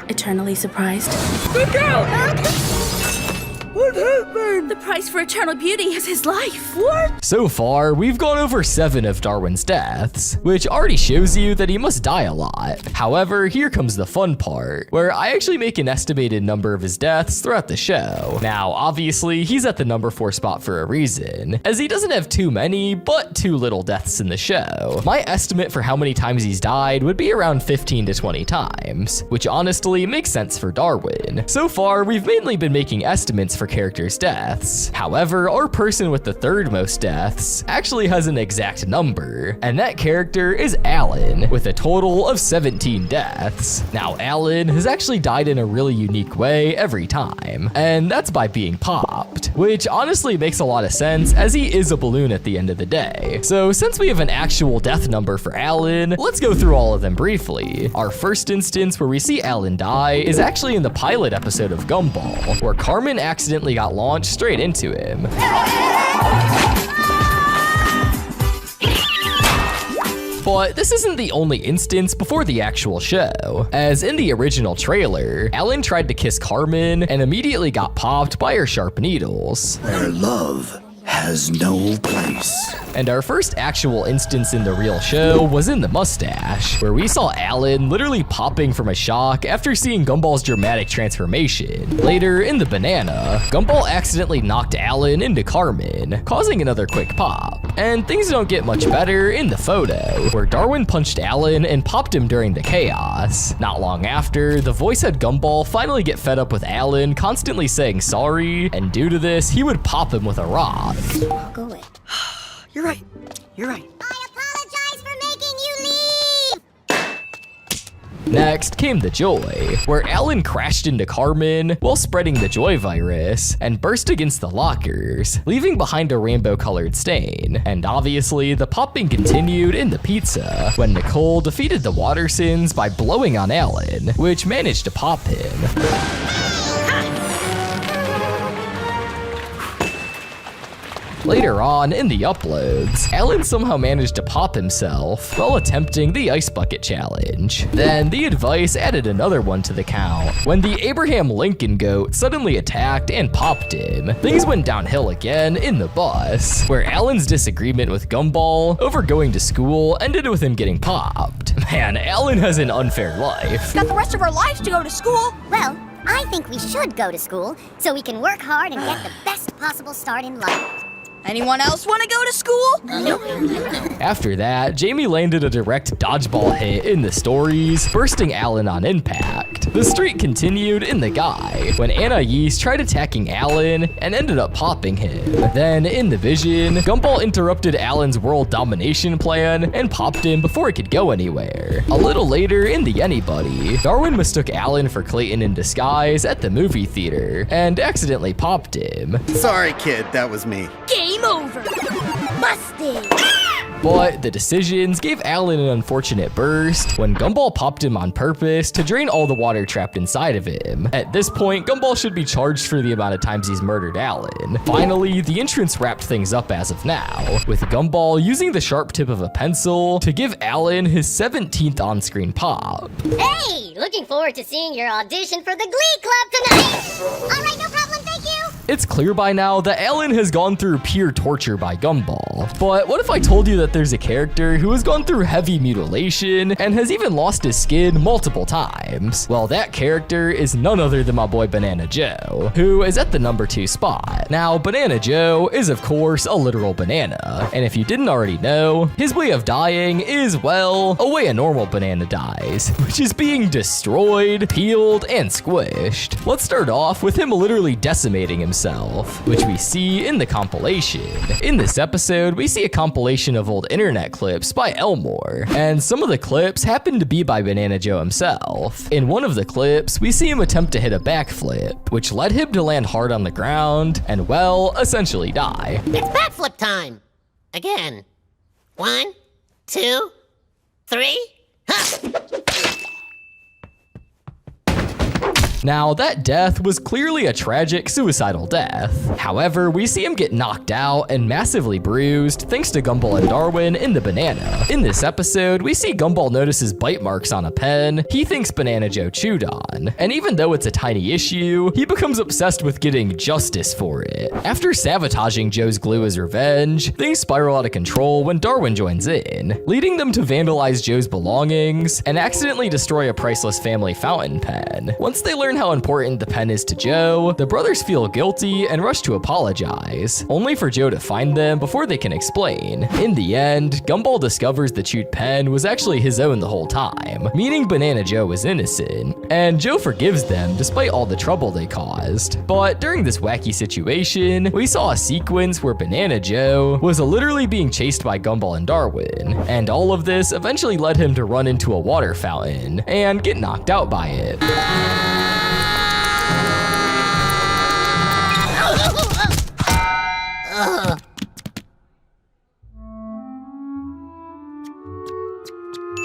Eternally surprised. Look out! What happened? The price for eternal beauty is his life. What? So far, we've gone over 7 of Darwin's deaths, which already shows you that he must die a lot. However, here comes the fun part, where I actually make an estimated number of his deaths throughout the show. Now, obviously, he's at the number 4 spot for a reason, as he doesn't have too many, but too little deaths in the show. My estimate for how many times he's died would be around 15 to 20 times, which honestly makes sense for Darwin. So far, we've mainly been making estimates for characters' deaths. However, our person with the 3rd most deaths actually has an exact number, and that character is Alan, with a total of 17 deaths. Now, Alan has actually died in a really unique way every time, and that's by being popped, which honestly makes a lot of sense as he is a balloon at the end of the day. So since we have an actual death number for Alan, let's go through all of them briefly. Our first instance where we see Alan die is actually in the pilot episode of Gumball, where Carmen accidentally got launched straight into him. But this isn't the only instance before the actual show, as in the original trailer, Alan tried to kiss Carmen and immediately got popped by her sharp needles. Where love has no place. And our first actual instance in the real show was in the mustache, where we saw Alan literally popping from a shock after seeing Gumball's dramatic transformation. Later, in the banana, Gumball accidentally knocked Alan into Carmen, causing another quick pop. And things don't get much better in the photo, where Darwin punched Alan and popped him during the chaos. Not long after, the voicehead Gumball finally get fed up with Alan constantly saying sorry, and due to this, he would pop him with a rock. I'll go away. You're right. You're right. I apologize for making you leave! Next came the Joy, where Alan crashed into Carmen while spreading the Joy virus and burst against the lockers, leaving behind a rainbow-colored stain. And obviously, the popping continued in the pizza, when Nicole defeated the Watersons by blowing on Alan, which managed to pop him. Later on, in the uploads, Alan somehow managed to pop himself while attempting the Ice Bucket Challenge. Then, the advice added another one to the count. When the Abraham Lincoln goat suddenly attacked and popped him, things went downhill again in the bus, where Alan's disagreement with Gumball over going to school ended with him getting popped. Man, Alan has an unfair life. Got the rest of our lives to go to school. Well, I think we should go to school so we can work hard and get the best possible start in life. Anyone else want to go to school? After that, Jamie landed a direct dodgeball hit in the stories, bursting Alan on impact. The streak continued in the guy, when Anais tried attacking Alan and ended up popping him. Then, in the vision, Gumball interrupted Alan's world domination plan and popped him before he could go anywhere. A little later, in the Anybody, Darwin mistook Alan for Clayton in disguise at the movie theater and accidentally popped him. Sorry, kid, that was me. Game over. Busted. But the decisions gave Alan an unfortunate burst when Gumball popped him on purpose to drain all the water trapped inside of him. At this point, Gumball should be charged for the amount of times he's murdered Alan. Finally, the entrance wrapped things up as of now, with Gumball using the sharp tip of a pencil to give Alan his 17th on-screen pop. Hey, looking forward to seeing your audition for the Glee Club tonight! All right, no problem, thank you! It's clear by now that Alan has gone through pure torture by Gumball. But what if I told you that there's a character who has gone through heavy mutilation and has even lost his skin multiple times? Well, that character is none other than my boy Banana Joe, who is at the number 2 spot. Now, Banana Joe is of course a literal banana, and if you didn't already know, his way of dying is, well, a way a normal banana dies, which is being destroyed, peeled, and squished. Let's start off with him literally decimating himself, which we see in the compilation. In this episode, we see a compilation of old internet clips by Elmore, and some of the clips happen to be by Banana Joe himself. In one of the clips, we see him attempt to hit a backflip, which led him to land hard on the ground and, well, essentially die. It's backflip time. Again. 1, 2, 3. Ha! Now, that death was clearly a tragic suicidal death. However, we see him get knocked out and massively bruised thanks to Gumball and Darwin in the banana. In this episode, we see Gumball notices bite marks on a pen he thinks Banana Joe chewed on. And even though it's a tiny issue, he becomes obsessed with getting justice for it. After sabotaging Joe's glue as revenge, things spiral out of control when Darwin joins in, leading them to vandalize Joe's belongings and accidentally destroy a priceless family fountain pen. Once they learn how important the pen is to Joe, the brothers feel guilty and rush to apologize, only for Joe to find them before they can explain. In the end, Gumball discovers the chewed pen was actually his own the whole time, meaning Banana Joe was innocent, and Joe forgives them despite all the trouble they caused. But during this wacky situation, we saw a sequence where Banana Joe was literally being chased by Gumball and Darwin, and all of this eventually led him to run into a water fountain and get knocked out by it.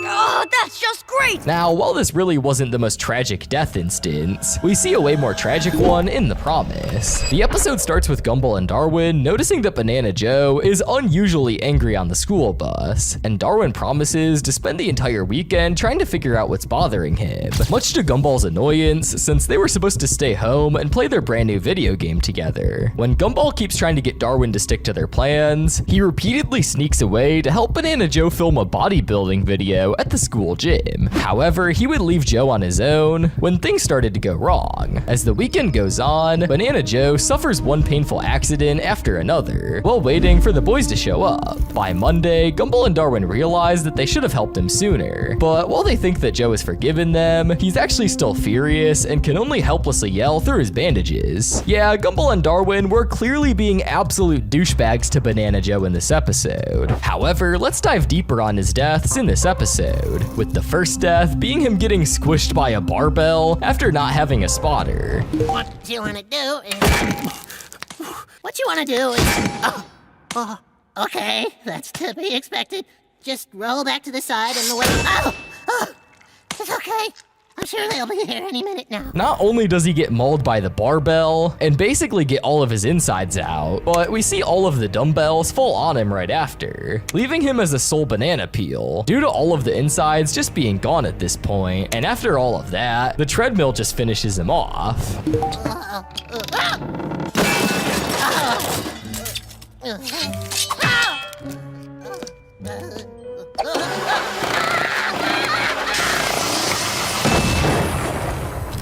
Oh, that's just great! Now, while this really wasn't the most tragic death instance, we see a way more tragic one in The Promise. The episode starts with Gumball and Darwin noticing that Banana Joe is unusually angry on the school bus, and Darwin promises to spend the entire weekend trying to figure out what's bothering him, much to Gumball's annoyance since they were supposed to stay home and play their brand new video game together. When Gumball keeps trying to get Darwin to stick to their plans, he repeatedly sneaks away to help Banana Joe film a bodybuilding video at the school gym. However, he would leave Joe on his own when things started to go wrong. As the weekend goes on, Banana Joe suffers one painful accident after another while waiting for the boys to show up. By Monday, Gumball and Darwin realize that they should have helped him sooner, but while they think that Joe has forgiven them, he's actually still furious and can only helplessly yell through his bandages. Yeah, Gumball and Darwin were clearly being absolute douchebags to Banana Joe in this episode. However, let's dive deeper on his deaths in this episode, with the first death being him getting squished by a barbell after not having a spotter. What you wanna do is... okay, that's to be expected. Just roll back to the side and the way... it's okay. I'm sure they'll be here any minute now. Not only does he get mauled by the barbell and basically get all of his insides out, but we see all of the dumbbells fall on him right after, leaving him as a sole banana peel, due to all of the insides just being gone at this point. And after all of that, the treadmill just finishes him off.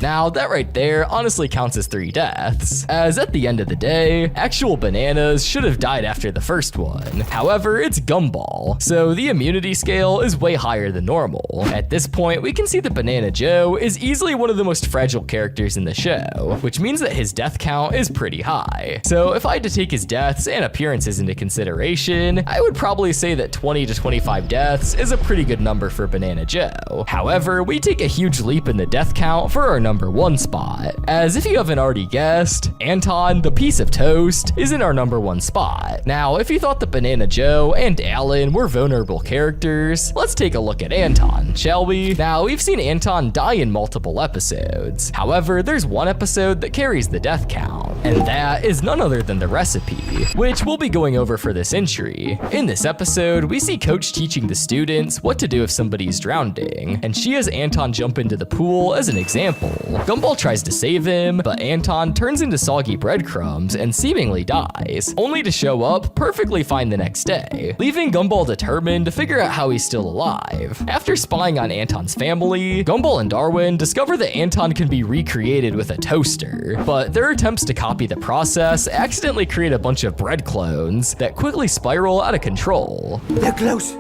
Now, that right there honestly counts as 3 deaths, as at the end of the day, actual bananas should have died after the first one. However, it's Gumball, so the immunity scale is way higher than normal. At this point, we can see that Banana Joe is easily one of the most fragile characters in the show, which means that his death count is pretty high. So if I had to take his deaths and appearances into consideration, I would probably say that 20 to 25 deaths is a pretty good number for Banana Joe. However, we take a huge leap in the death count for our number 1 spot, as if you haven't already guessed, Anton, the piece of toast, is in our number 1 spot. Now, if you thought that Banana Joe and Alan were vulnerable characters, let's take a look at Anton, shall we? Now, we've seen Anton die in multiple episodes. However, there's one episode that carries the death count, and that is none other than The Recipe, which we'll be going over for this entry. In this episode, we see Coach teaching the students what to do if somebody's drowning, and she has Anton jump into the pool as an example. Gumball tries to save him, but Anton turns into soggy breadcrumbs and seemingly dies, only to show up perfectly fine the next day, leaving Gumball determined to figure out how he's still alive. After spying on Anton's family, Gumball and Darwin discover that Anton can be recreated with a toaster, but their attempts to copy the process accidentally create a bunch of bread clones that quickly spiral out of control. They're close.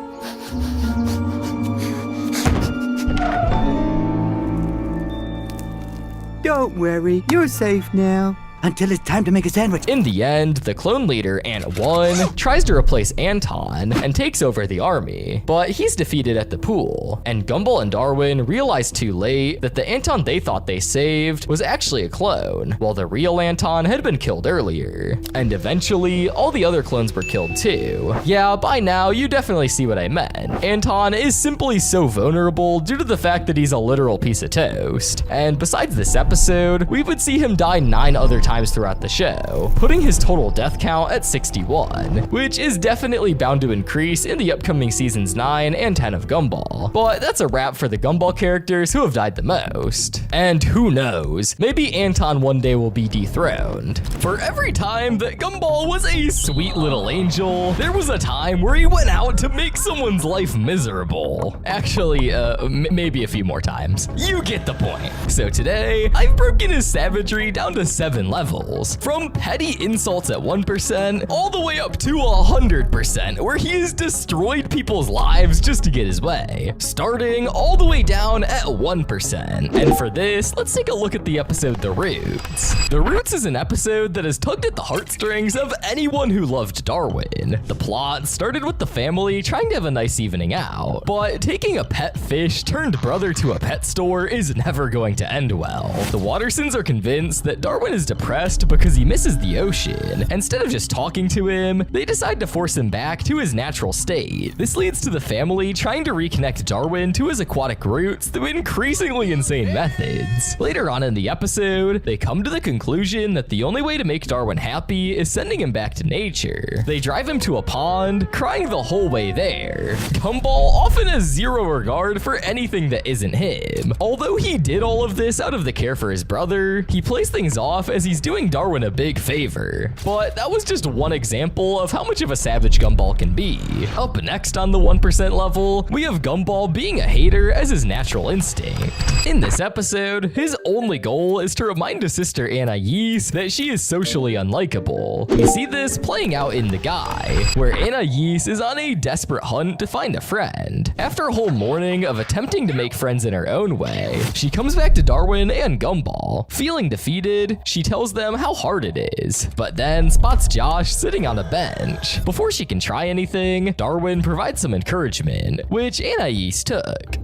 Don't worry, you're safe now. until it's time to make a sandwich. In the end, the clone leader, Ant 1, tries to replace Anton and takes over the army, but he's defeated at the pool, and Gumball and Darwin realize too late that the Anton they thought they saved was actually a clone, while the real Anton had been killed earlier. And eventually, all the other clones were killed too. Yeah, by now, you definitely see what I meant. Anton is simply so vulnerable due to the fact that he's a literal piece of toast. And besides this episode, we would see him die 9 other times throughout the show, putting his total death count at 61, which is definitely bound to increase in the upcoming seasons 9 and 10 of Gumball. But that's a wrap for the Gumball characters who have died the most. And who knows, maybe Anton one day will be dethroned. For every time that Gumball was a sweet little angel, there was a time where he went out to make someone's life miserable. Actually, maybe a few more times. You get the point. So today, I've broken his savagery down to 7 levels, from petty insults at 1% all the way up to 100%, where he has destroyed people's lives just to get his way, starting all the way down at 1%. And for this, let's take a look at the episode The Roots. The Roots is an episode that has tugged at the heartstrings of anyone who loved Darwin. The plot started with the family trying to have a nice evening out, but taking a pet fish turned brother to a pet store is never going to end well. The Wattersons are convinced that Darwin is depressed because he misses the ocean. Instead of just talking to him, they decide to force him back to his natural state. This leads to the family trying to reconnect Darwin to his aquatic roots through increasingly insane methods. Later on in the episode, they come to the conclusion that the only way to make Darwin happy is sending him back to nature. They drive him to a pond, crying the whole way there. Gumball often has zero regard for anything that isn't him. Although he did all of this out of the care for his brother, he plays things off as he's doing Darwin a big favor. But that was just one example of how much of a savage Gumball can be. Up next on the 1% level, we have Gumball being a hater as his natural instinct. In this episode, his only goal is to remind his sister Anais that she is socially unlikable. We see this playing out in The Guy, where Anais is on a desperate hunt to find a friend. After a whole morning of attempting to make friends in her own way, she comes back to Darwin and Gumball. Feeling defeated, she tells them how hard it is, but then spots Josh sitting on a bench. Before she can try anything, Darwin provides some encouragement, which Anais took.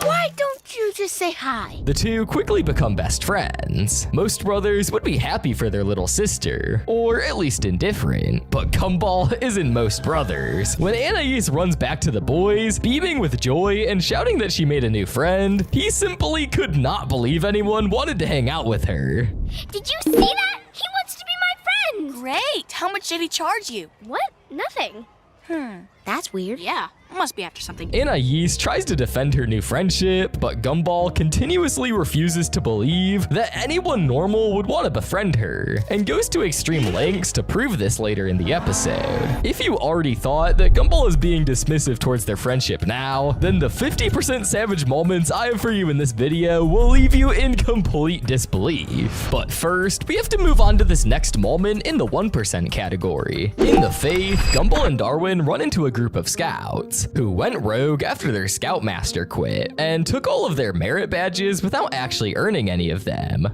Why don't you just say hi? The two quickly become best friends. Most brothers would be happy for their little sister, or at least indifferent, but Gumball isn't most brothers. When Anais runs back to the boys, beaming with joy and shouting that she made a new friend, he simply could not believe anyone wanted to hang out with her. Did you see that? He wants to be my friend! Great! How much did he charge you? What? Nothing. That's weird. Yeah, must be after something. Anais tries to defend her new friendship, but Gumball continuously refuses to believe that anyone normal would want to befriend her, and goes to extreme lengths to prove this later in the episode. If you already thought that Gumball is being dismissive towards their friendship now, then the 50% savage moments I have for you in this video will leave you in complete disbelief. But first, we have to move on to this next moment in the 1% category. In The Faith, Gumball and Darwin run into a group of scouts who went rogue after their scoutmaster quit and took all of their merit badges without actually earning any of them.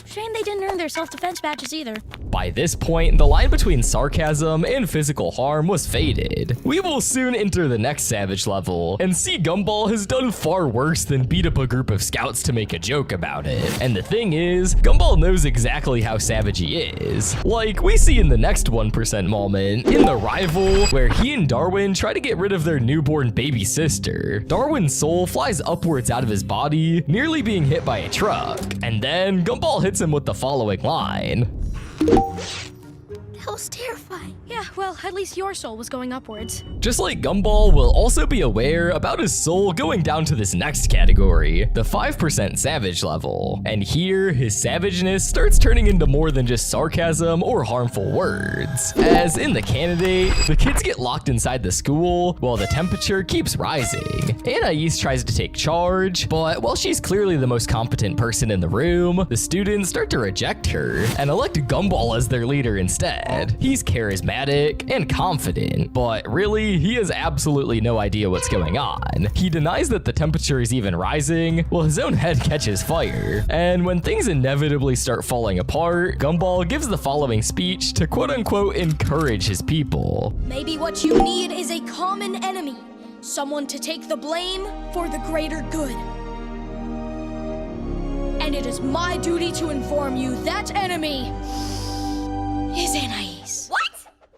Shame they didn't earn their self-defense badges either. By this point, the line between sarcasm and physical harm was faded. We will soon enter the next savage level and see Gumball has done far worse than beat up a group of scouts to make a joke about it. And the thing is, Gumball knows exactly how savage he is. Like we see in the next 1% moment, in The Rival, where he and Darwin try to get rid of their newborn baby sister. Darwin's soul flies upwards out of his body, nearly being hit by a truck. And then Gumball hits him with the following line. That was terrifying. Yeah, well, at least your soul was going upwards. Just like Gumball will also be aware about his soul going down to this next category, the 5% savage level. And here, his savageness starts turning into more than just sarcasm or harmful words. As in The Candidate, the kids get locked inside the school while the temperature keeps rising. Anais tries to take charge, but while she's clearly the most competent person in the room, the students start to reject her and elect Gumball as their leader instead. dad. He's charismatic and confident, but really, he has absolutely no idea what's going on. He denies that the temperature is even rising, while his own head catches fire. And when things inevitably start falling apart, Gumball gives the following speech to quote-unquote encourage his people. Maybe what you need is a common enemy. Someone to take the blame for the greater good. And it is my duty to inform you that enemy is Anais. What?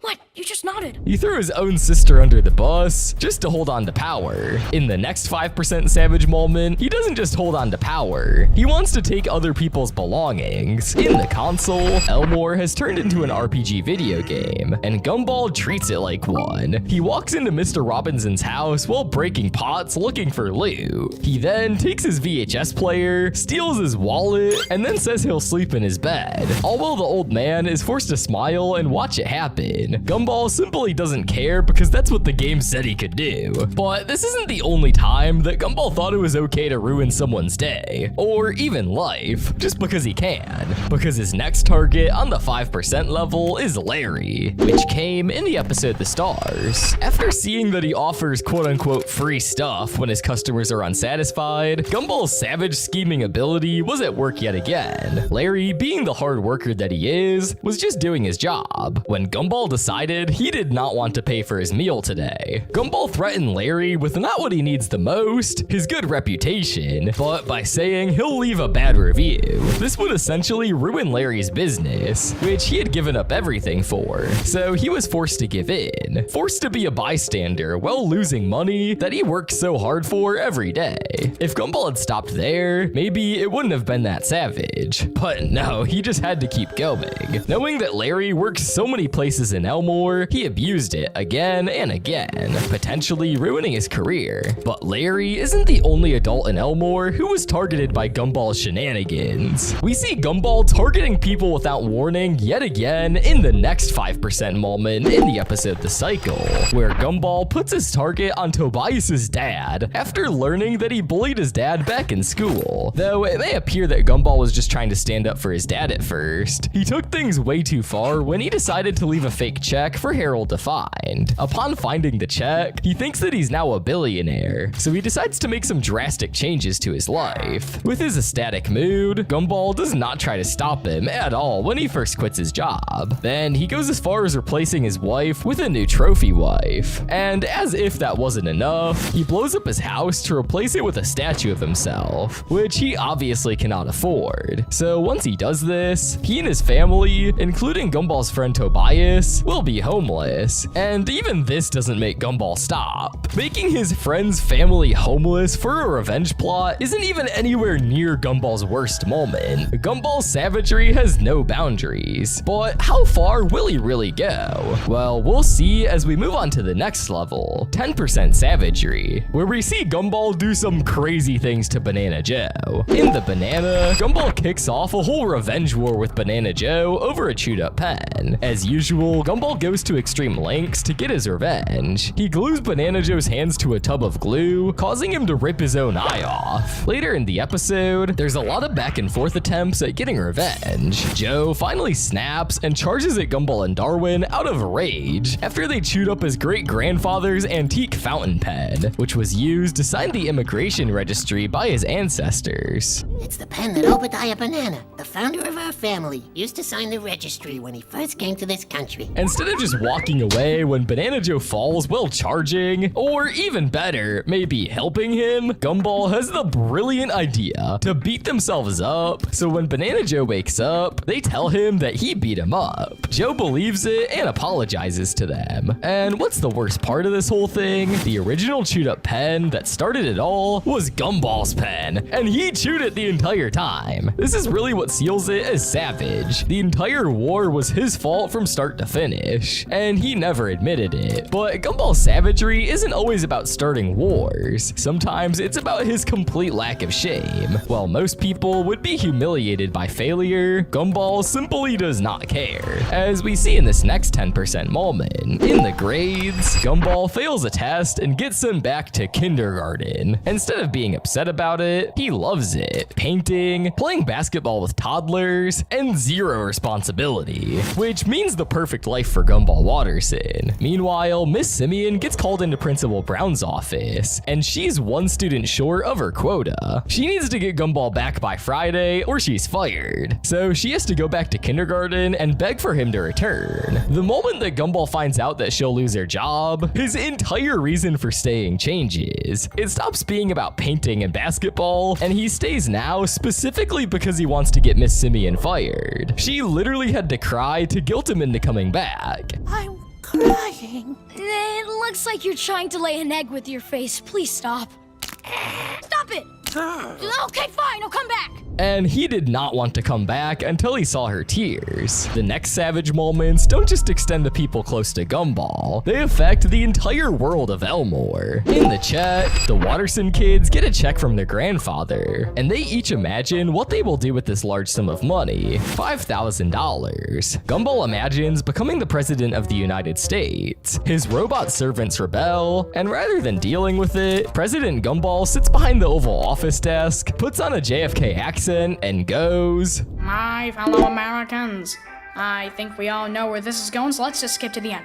What? You just nodded. He threw his own sister under the bus just to hold on to power. In the next 5% savage moment, he doesn't just hold on to power. He wants to take other people's belongings. In the console, Elmore has turned into an RPG video game, and Gumball treats it like one. He walks into Mr. Robinson's house while breaking pots looking for loot. He then takes his VHS player, steals his wallet, and then says he'll sleep in his bed, all while the old man is forced to smile and watch it happen. Gumball simply doesn't care because that's what the game said he could do. But this isn't the only time that Gumball thought it was okay to ruin someone's day, or even life, just because he can. Because his next target on the 5% level is Larry, which came in the episode The Stars. After seeing that he offers quote-unquote free stuff when his customers are unsatisfied, Gumball's savage scheming ability was at work yet again. Larry, being the hard worker that he is, was just doing his job. When Gumball decided he did not want to pay for his meal today, Gumball threatened Larry with not what he needs the most, his good reputation, but by saying he'll leave a bad review. This would essentially ruin Larry's business, which he had given up everything for, so he was forced to give in, forced to be a bystander while losing money that he works so hard for every day. If Gumball had stopped there, maybe it wouldn't have been that savage, but no, he just had to keep going. Knowing that Larry works so many places in Elmore, he abused it again and again, potentially ruining his career. But Larry isn't the only adult in Elmore who was targeted by Gumball's shenanigans. We see Gumball targeting people without warning yet again in the next 5% moment in the episode The Cycle, where Gumball puts his target on Tobias's dad after learning that he bullied his dad back in school. Though it may appear that Gumball was just trying to stand up for his dad at first, he took things way too far when he decided to leave a fake check for Harold to find. Upon finding the check, he thinks that he's now a billionaire, so he decides to make some drastic changes to his life. With his ecstatic mood, Gumball does not try to stop him at all when he first quits his job. Then he goes as far as replacing his wife with a new trophy wife. And as if that wasn't enough, he blows up his house to replace it with a statue of himself, which he obviously cannot afford. So once he does this, he and his family, including Gumball's friend Tobias, will be homeless. And even this doesn't make Gumball stop. Making his friend's family homeless for a revenge plot isn't even anywhere near Gumball's worst moment. Gumball's savagery has no boundaries. But how far will he really go? Well, we'll see as we move on to the next level, 10% savagery, where we see Gumball do some crazy things to Banana Joe. In the banana, Gumball kicks off a whole revenge war with Banana Joe over a chewed up pen. As usual, Gumball goes to extreme lengths to get his revenge. He glues Banana Joe's hands to a tub of glue, causing him to rip his own eye off. Later in the episode, there's a lot of back and forth attempts at getting revenge. Joe finally snaps and charges at Gumball and Darwin out of rage after they chewed up his great-grandfather's antique fountain pen, which was used to sign the immigration registry by his ancestors. It's the pen that Obadiah Banana, the founder of our family, used to sign the registry when he first came to this country. Instead of just walking away when Banana Joe falls while charging, or even better, maybe helping him, Gumball has the brilliant idea to beat themselves up, so when Banana Joe wakes up, they tell him that he beat him up. Joe believes it and apologizes to them. And what's the worst part of this whole thing? The original chewed up pen that started it all was Gumball's pen, and he chewed it the entire time. This is really what seals it as savage. The entire war was his fault from start to finish, and he never admitted it. But Gumball's savagery isn't always about starting wars. Sometimes it's about his complete lack of shame. While most people would be humiliated by failure, Gumball simply does not care, as we see in this next 10% moment. In the grades, Gumball fails a test and gets sent back to kindergarten. Instead of being upset about it, he loves it. Painting, playing basketball with toddlers, and zero responsibility, which means the perfect life for Gumball Watterson. Meanwhile, Miss Simeon gets called into Principal Brown's office, and she's one student short of her quota. She needs to get Gumball back by Friday or she's fired. So she has to go back to kindergarten and beg for him to return. The moment that Gumball finds out that she'll lose her job, his entire reason for staying changes. It stops being about painting and basketball, and he stays now specifically because he wants to get Miss Simeon fired. She literally had to cry to guilt him into coming back. I'm crying. It looks like you're trying to lay an egg with your face. Please stop. Stop it! Okay, fine, I'll come back. And he did not want to come back until he saw her tears. The next savage moments don't just extend to people close to Gumball, they affect the entire world of Elmore. In the chat, the Watterson kids get a check from their grandfather, and they each imagine what they will do with this large sum of money, $5,000. Gumball imagines becoming the president of the United States. His robot servants rebel, and rather than dealing with it, President Gumball sits behind the Oval Office desk, puts on a JFK accent, and goes, "My fellow Americans, I think we all know where this is going, so let's just skip to the end."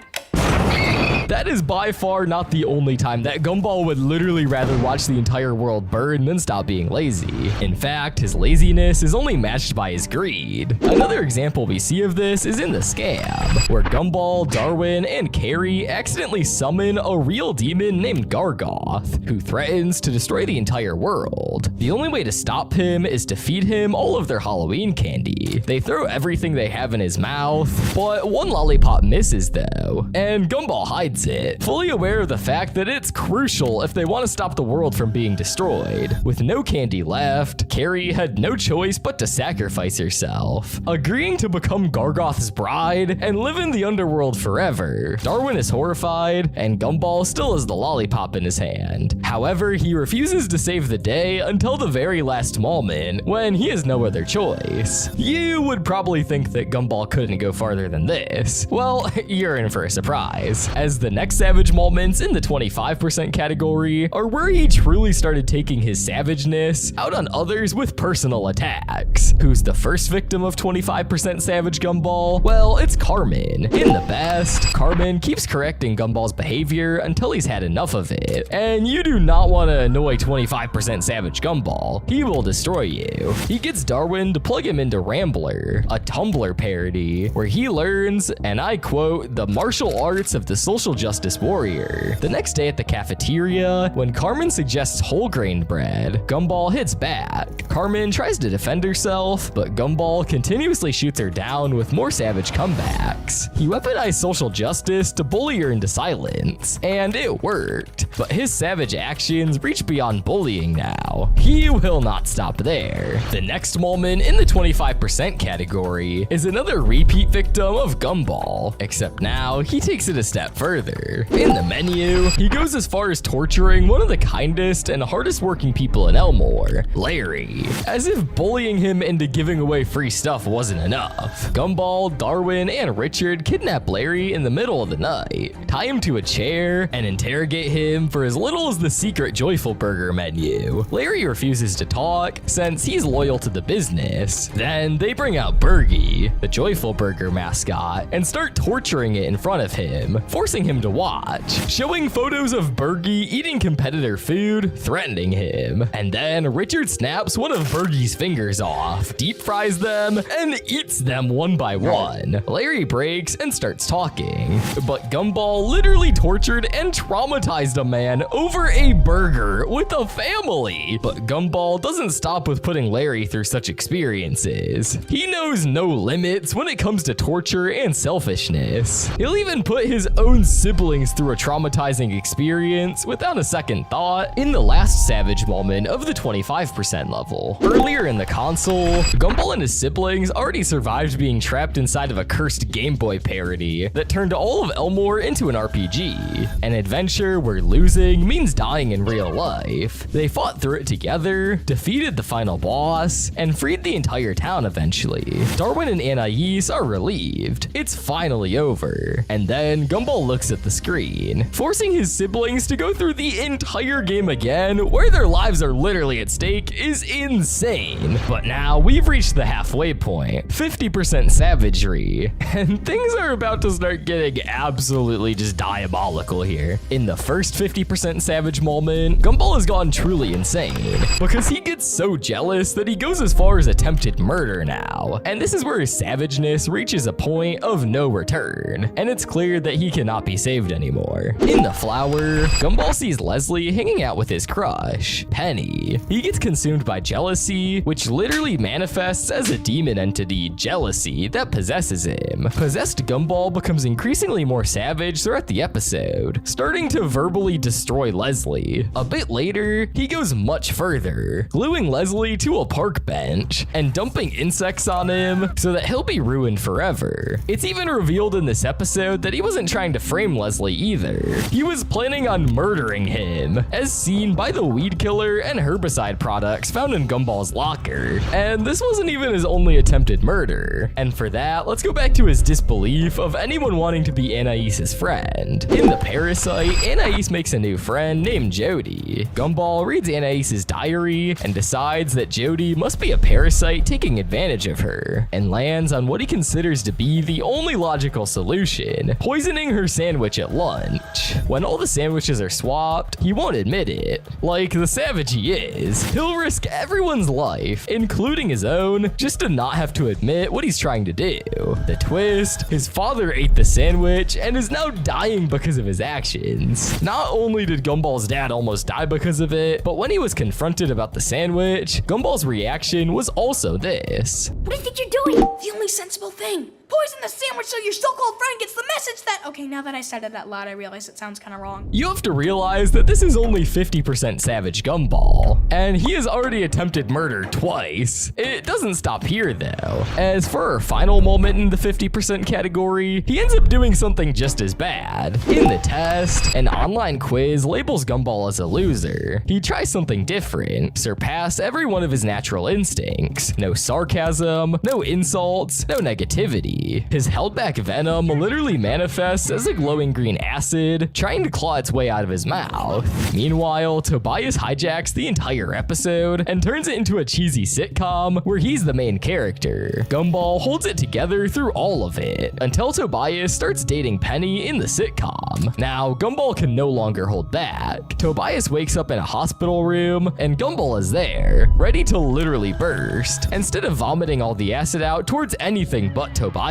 That is by far not the only time that Gumball would literally rather watch the entire world burn than stop being lazy. In fact, his laziness is only matched by his greed. Another example we see of this is in the Scab, where Gumball, Darwin, and Carrie accidentally summon a real demon named Gargoth, who threatens to destroy the entire world. The only way to stop him is to feed him all of their Halloween candy. They throw everything they have in his mouth, but one lollipop misses though, and Gumball hides it, fully aware of the fact that it's crucial if they want to stop the world from being destroyed. With no candy left, Carrie had no choice but to sacrifice herself, agreeing to become Gargoth's bride and live in the underworld forever. Darwin is horrified, and Gumball still has the lollipop in his hand. However, he refuses to save the day until the very last moment, when he has no other choice. You would probably think that Gumball couldn't go farther than this. Well, you're in for a surprise, as the next savage moments in the 25% category are where he truly started taking his savageness out on others with personal attacks. Who's the first victim of 25% savage Gumball? Well, it's Carmen. In the best, Carmen keeps correcting Gumball's behavior until he's had enough of it. And you do not want to annoy 25% savage Gumball. He will destroy you. He gets Darwin to plug him into Rambler, a Tumblr parody, where he learns, and I quote, the martial arts of the social justice warrior. The next day at the cafeteria, when Carmen suggests whole grain bread, Gumball hits back. Carmen tries to defend herself, but Gumball continuously shoots her down with more savage comebacks. He weaponized social justice to bully her into silence, and it worked. But his savage actions reach beyond bullying now. He will not stop there. The next moment in the 25% category is another repeat victim of Gumball, except now he takes it a step further. In the menu, he goes as far as torturing one of the kindest and hardest working people in Elmore, Larry, as if bullying him into giving away free stuff wasn't enough. Gumball, Darwin, and Richard kidnap Larry in the middle of the night, tie him to a chair, and interrogate him for as little as the secret Joyful Burger menu. Larry refuses to talk since he's loyal to the business. Then they bring out Bergie, the Joyful Burger mascot, and start torturing it in front of him, forcing him to watch, showing photos of Bergie eating competitor food, threatening him. And then Richard snaps one of Bergie's fingers off, deep fries them, and eats them one by one. Larry breaks and starts talking, but Gumball literally tortured and traumatized a man over a burger with a family. But Gumball doesn't stop with putting Larry through such experiences. He knows no limits when it comes to torture and selfishness. He'll even put his own siblings through a traumatizing experience without a second thought in the last savage moment of the 25% level. Earlier in the console, Gumball and his siblings already survived being trapped inside of a cursed Game Boy parody that turned all of Elmore into an RPG, an adventure where losing means dying in real life. They fought through it together, defeated the final boss, and freed the entire town eventually. Darwin and Anais are relieved. It's finally over. And then Gumball looks looks at the screen, forcing his siblings to go through the entire game again, where their lives are literally at stake, is insane. But now we've reached the halfway point, 50% savagery, and things are about to start getting absolutely just diabolical here. In the first 50% savage moment, Gumball has gone truly insane, because he gets so jealous that he goes as far as attempted murder now, and this is where his savageness reaches a point of no return, and it's clear that he cannot be saved anymore. In the flower, Gumball sees Leslie hanging out with his crush, Penny. He gets consumed by jealousy, which literally manifests as a demon entity, jealousy, that possesses him. Possessed Gumball becomes increasingly more savage throughout the episode, starting to verbally destroy Leslie. A bit later, he goes much further, gluing Leslie to a park bench and dumping insects on him so that he'll be ruined forever. It's even revealed in this episode that he wasn't trying to frame Leslie either. He was planning on murdering him, as seen by the weed killer and herbicide products found in Gumball's locker. And this wasn't even his only attempted murder. And for that, let's go back to his disbelief of anyone wanting to be Anais's friend. In the parasite, Anais makes a new friend named Jody. Gumball reads Anais's diary and decides that Jody must be a parasite taking advantage of her, and lands on what he considers to be the only logical solution, poisoning her sandwich at lunch. When all the sandwiches are swapped, he won't admit it. Like the savage he is, he'll risk everyone's life, including his own, just to not have to admit what he's trying to do. The twist, his father ate the sandwich and is now dying because of his actions. Not only did Gumball's dad almost die because of it, but when he was confronted about the sandwich, Gumball's reaction was also this. What do you think you're doing? The only sensible thing. Poison the sandwich so your so-called friend gets the message that... Okay, now that I said it out loud, I realize it sounds kind of wrong. You have to realize that this is only 50% savage Gumball, and he has already attempted murder twice. It doesn't stop here though. As for our final moment in the 50% category, he ends up doing something just as bad. In the test, an online quiz labels Gumball as a loser. He tries something different, surpass every one of his natural instincts. No sarcasm, no insults, no negativity. His held back venom literally manifests as a glowing green acid, trying to claw its way out of his mouth. Meanwhile, Tobias hijacks the entire episode and turns it into a cheesy sitcom where he's the main character. Gumball holds it together through all of it, until Tobias starts dating Penny in the sitcom. Now, Gumball can no longer hold back. Tobias wakes up in a hospital room, and Gumball is there, ready to literally burst. Instead of vomiting all the acid out towards anything but Tobias,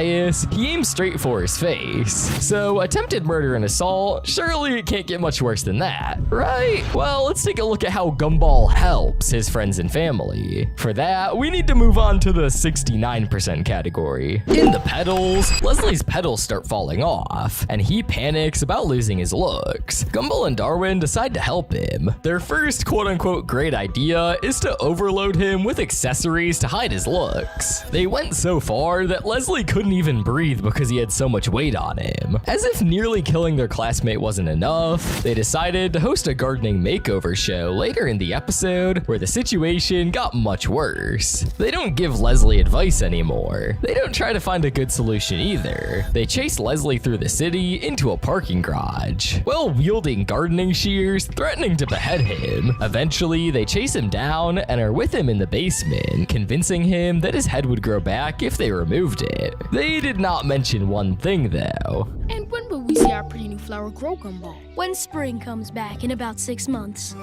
he aims straight for his face. So, attempted murder and assault, surely it can't get much worse than that, right? Well, let's take a look at how Gumball helps his friends and family. For that, we need to move on to the 69% category. In the petals, Leslie's petals start falling off, and he panics about losing his looks. Gumball and Darwin decide to help him. Their first quote-unquote great idea is to overload him with accessories to hide his looks. They went so far that Leslie couldn't even breathe because he had so much weight on him. As if nearly killing their classmate wasn't enough, they decided to host a gardening makeover show later in the episode where the situation got much worse. They don't give Leslie advice anymore. They don't try to find a good solution either. They chase Leslie through the city into a parking garage, while wielding gardening shears, threatening to behead him. Eventually, they chase him down and are with him in the basement, convincing him that his head would grow back if they removed it. They did not mention one thing though. And when will we see our pretty new flower grow, Gumball? When spring comes back in about 6 months.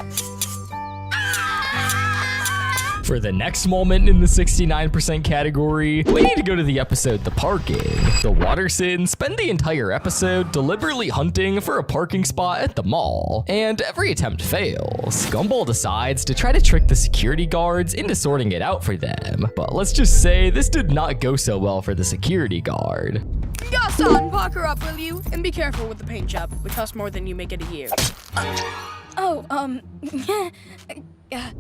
For the next moment in the 69% category, we need to go to the episode The Parking. The Watersons spend the entire episode deliberately hunting for a parking spot at the mall, and every attempt fails. Gumball decides to try to trick the security guards into sorting it out for them, but let's just say this did not go so well for the security guard. Yeah, son, park her up, will you? And be careful with the paint job. It costs more than you make it a year.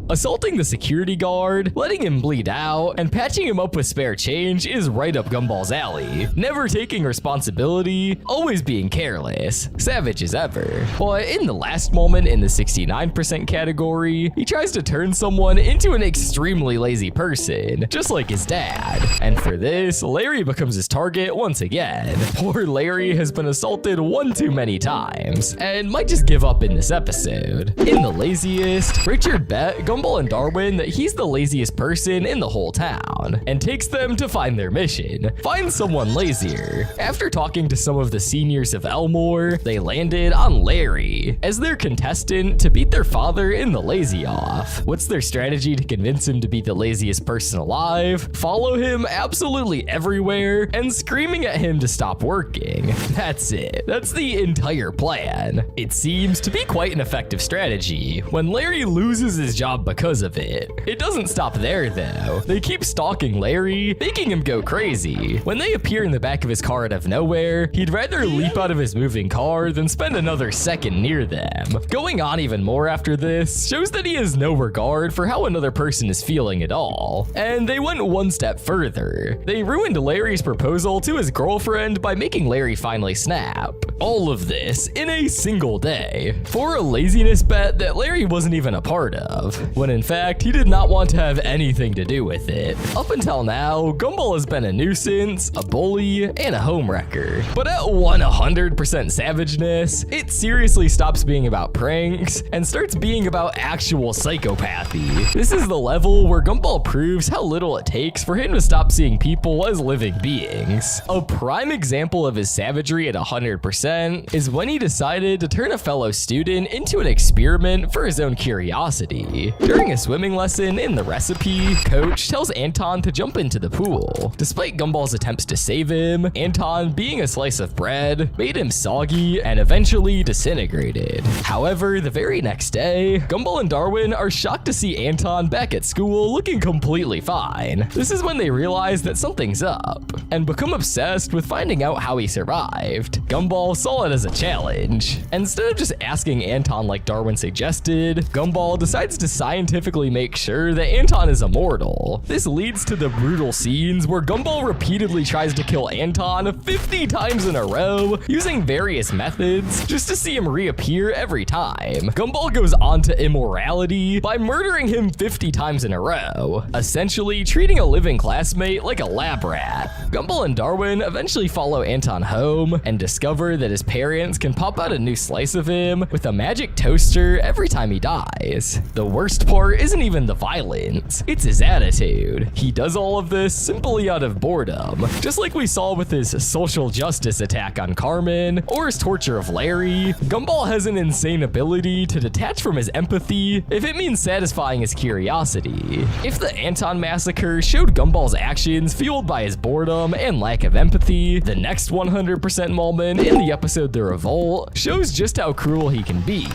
Assaulting the security guard, letting him bleed out, and patching him up with spare change is right up Gumball's alley. Never taking responsibility, always being careless, savage as ever. But in the last moment in the 69% category, he tries to turn someone into an extremely lazy person, just like his dad. And for this, Larry becomes his target once again. Poor Larry has been assaulted one too many times, and might just give up in this episode. In the laziest, Richard bet Gumball and Darwin that he's the laziest person in the whole town, and takes them to find their mission: find someone lazier. After talking to some of the seniors of Elmore, they landed on Larry as their contestant to beat their father in the lazy off. What's their strategy to convince him to be the laziest person alive? Follow him absolutely everywhere and screaming at him to stop working. That's it. That's the entire plan. It seems to be quite an effective strategy when Larry loses his job because of it. It doesn't stop there though. They keep stalking Larry, making him go crazy. When they appear in the back of his car out of nowhere, he'd rather leap out of his moving car than spend another second near them. Going on even more after this shows that he has no regard for how another person is feeling at all. And they went one step further. They ruined Larry's proposal to his girlfriend by making Larry finally snap. All of this in a single day, for a laziness bet that Larry wasn't even a part of, when in fact he did not want to have anything to do with it. Up until now, Gumball has been a nuisance, a bully, and a homewrecker. But at 100% savageness, it seriously stops being about pranks and starts being about actual psychopathy. This is the level where Gumball proves how little it takes for him to stop seeing people as living beings. A prime example of his savagery at 100% is when he decided to turn a fellow student into an experiment for his own curiosity. During a swimming lesson in the recipe, Coach tells Anton to jump into the pool. Despite Gumball's attempts to save him, Anton, being a slice of bread, made him soggy and eventually disintegrated. However, the very next day, Gumball and Darwin are shocked to see Anton back at school looking completely fine. This is when they realize that something's up, and become obsessed with finding out how he survived. Gumball saw it as a challenge. Instead of just asking Anton like Darwin suggested, Gumball decides to scientifically make sure that Anton is immortal. This leads to the brutal scenes where Gumball repeatedly tries to kill Anton 50 times in a row using various methods just to see him reappear every time. Gumball goes on to immorality by murdering him 50 times in a row, essentially treating a living classmate like a lab rat. Gumball and Darwin eventually follow Anton home and discover that his parents can pop out a new slice of him with a magic toaster every time he dies. The worst part isn't even the violence, it's his attitude. He does all of this simply out of boredom, just like we saw with his social justice attack on Carmen or his torture of Larry. Gumball has an insane ability to detach from his empathy if it means satisfying his curiosity. If the Anton massacre showed Gumball's actions fueled by his boredom and lack of empathy, the next 100% moment in the episode The Revolt shows just how cruel he can be.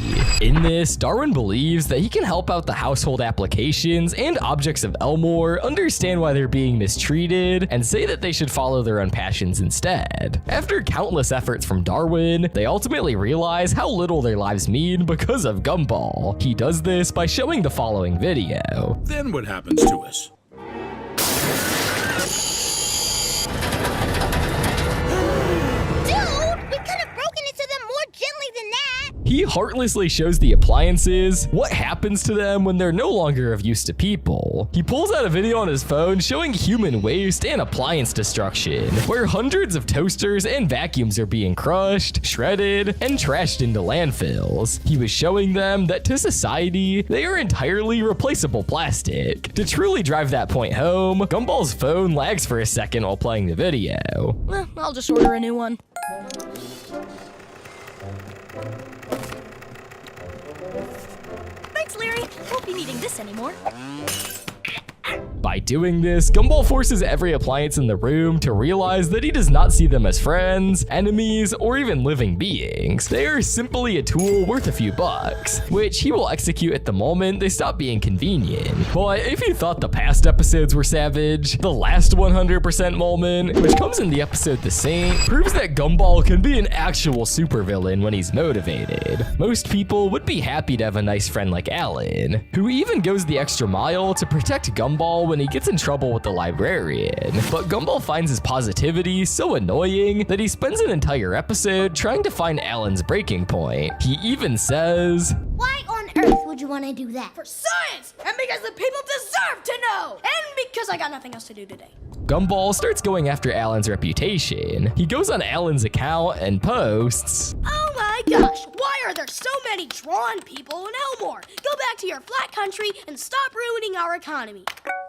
In this, Darwin believes that he can help out the household applications and objects of Elmore understand why they're being mistreated and say that they should follow their own passions instead. After countless efforts from Darwin, they ultimately realize how little their lives mean because of Gumball. He does this by showing the following video. Then what happens to us? Dude, we could have broken into them more gently than that. He heartlessly shows the appliances what happens to them when they're no longer of use to people. He pulls out a video on his phone showing human waste and appliance destruction, where hundreds of toasters and vacuums are being crushed, shredded, and trashed into landfills. He was showing them that to society, they are entirely replaceable plastic. To truly drive that point home, Gumball's phone lags for a second while playing the video. I'll just order a new one. Thanks, Larry. Won't be needing this anymore. By doing this, Gumball forces every appliance in the room to realize that he does not see them as friends, enemies, or even living beings. They are simply a tool worth a few bucks, which he will execute at the moment they stop being convenient. But if you thought the past episodes were savage, the last 100% moment, which comes in the episode The Saint, proves that Gumball can be an actual supervillain when he's motivated. Most people would be happy to have a nice friend like Alan, who even goes the extra mile to protect Gumball when he gets in trouble with the librarian. But Gumball finds his positivity so annoying that he spends an entire episode trying to find Alan's breaking point. He even says, Why on earth would you want to do that? For science! And because the people deserve to know! And because I got nothing else to do today. Gumball starts going after Alan's reputation. He goes on Alan's account and posts, Oh my gosh, why are there so many drawn people in Elmore? Go back to your flat country and stop ruining our economy.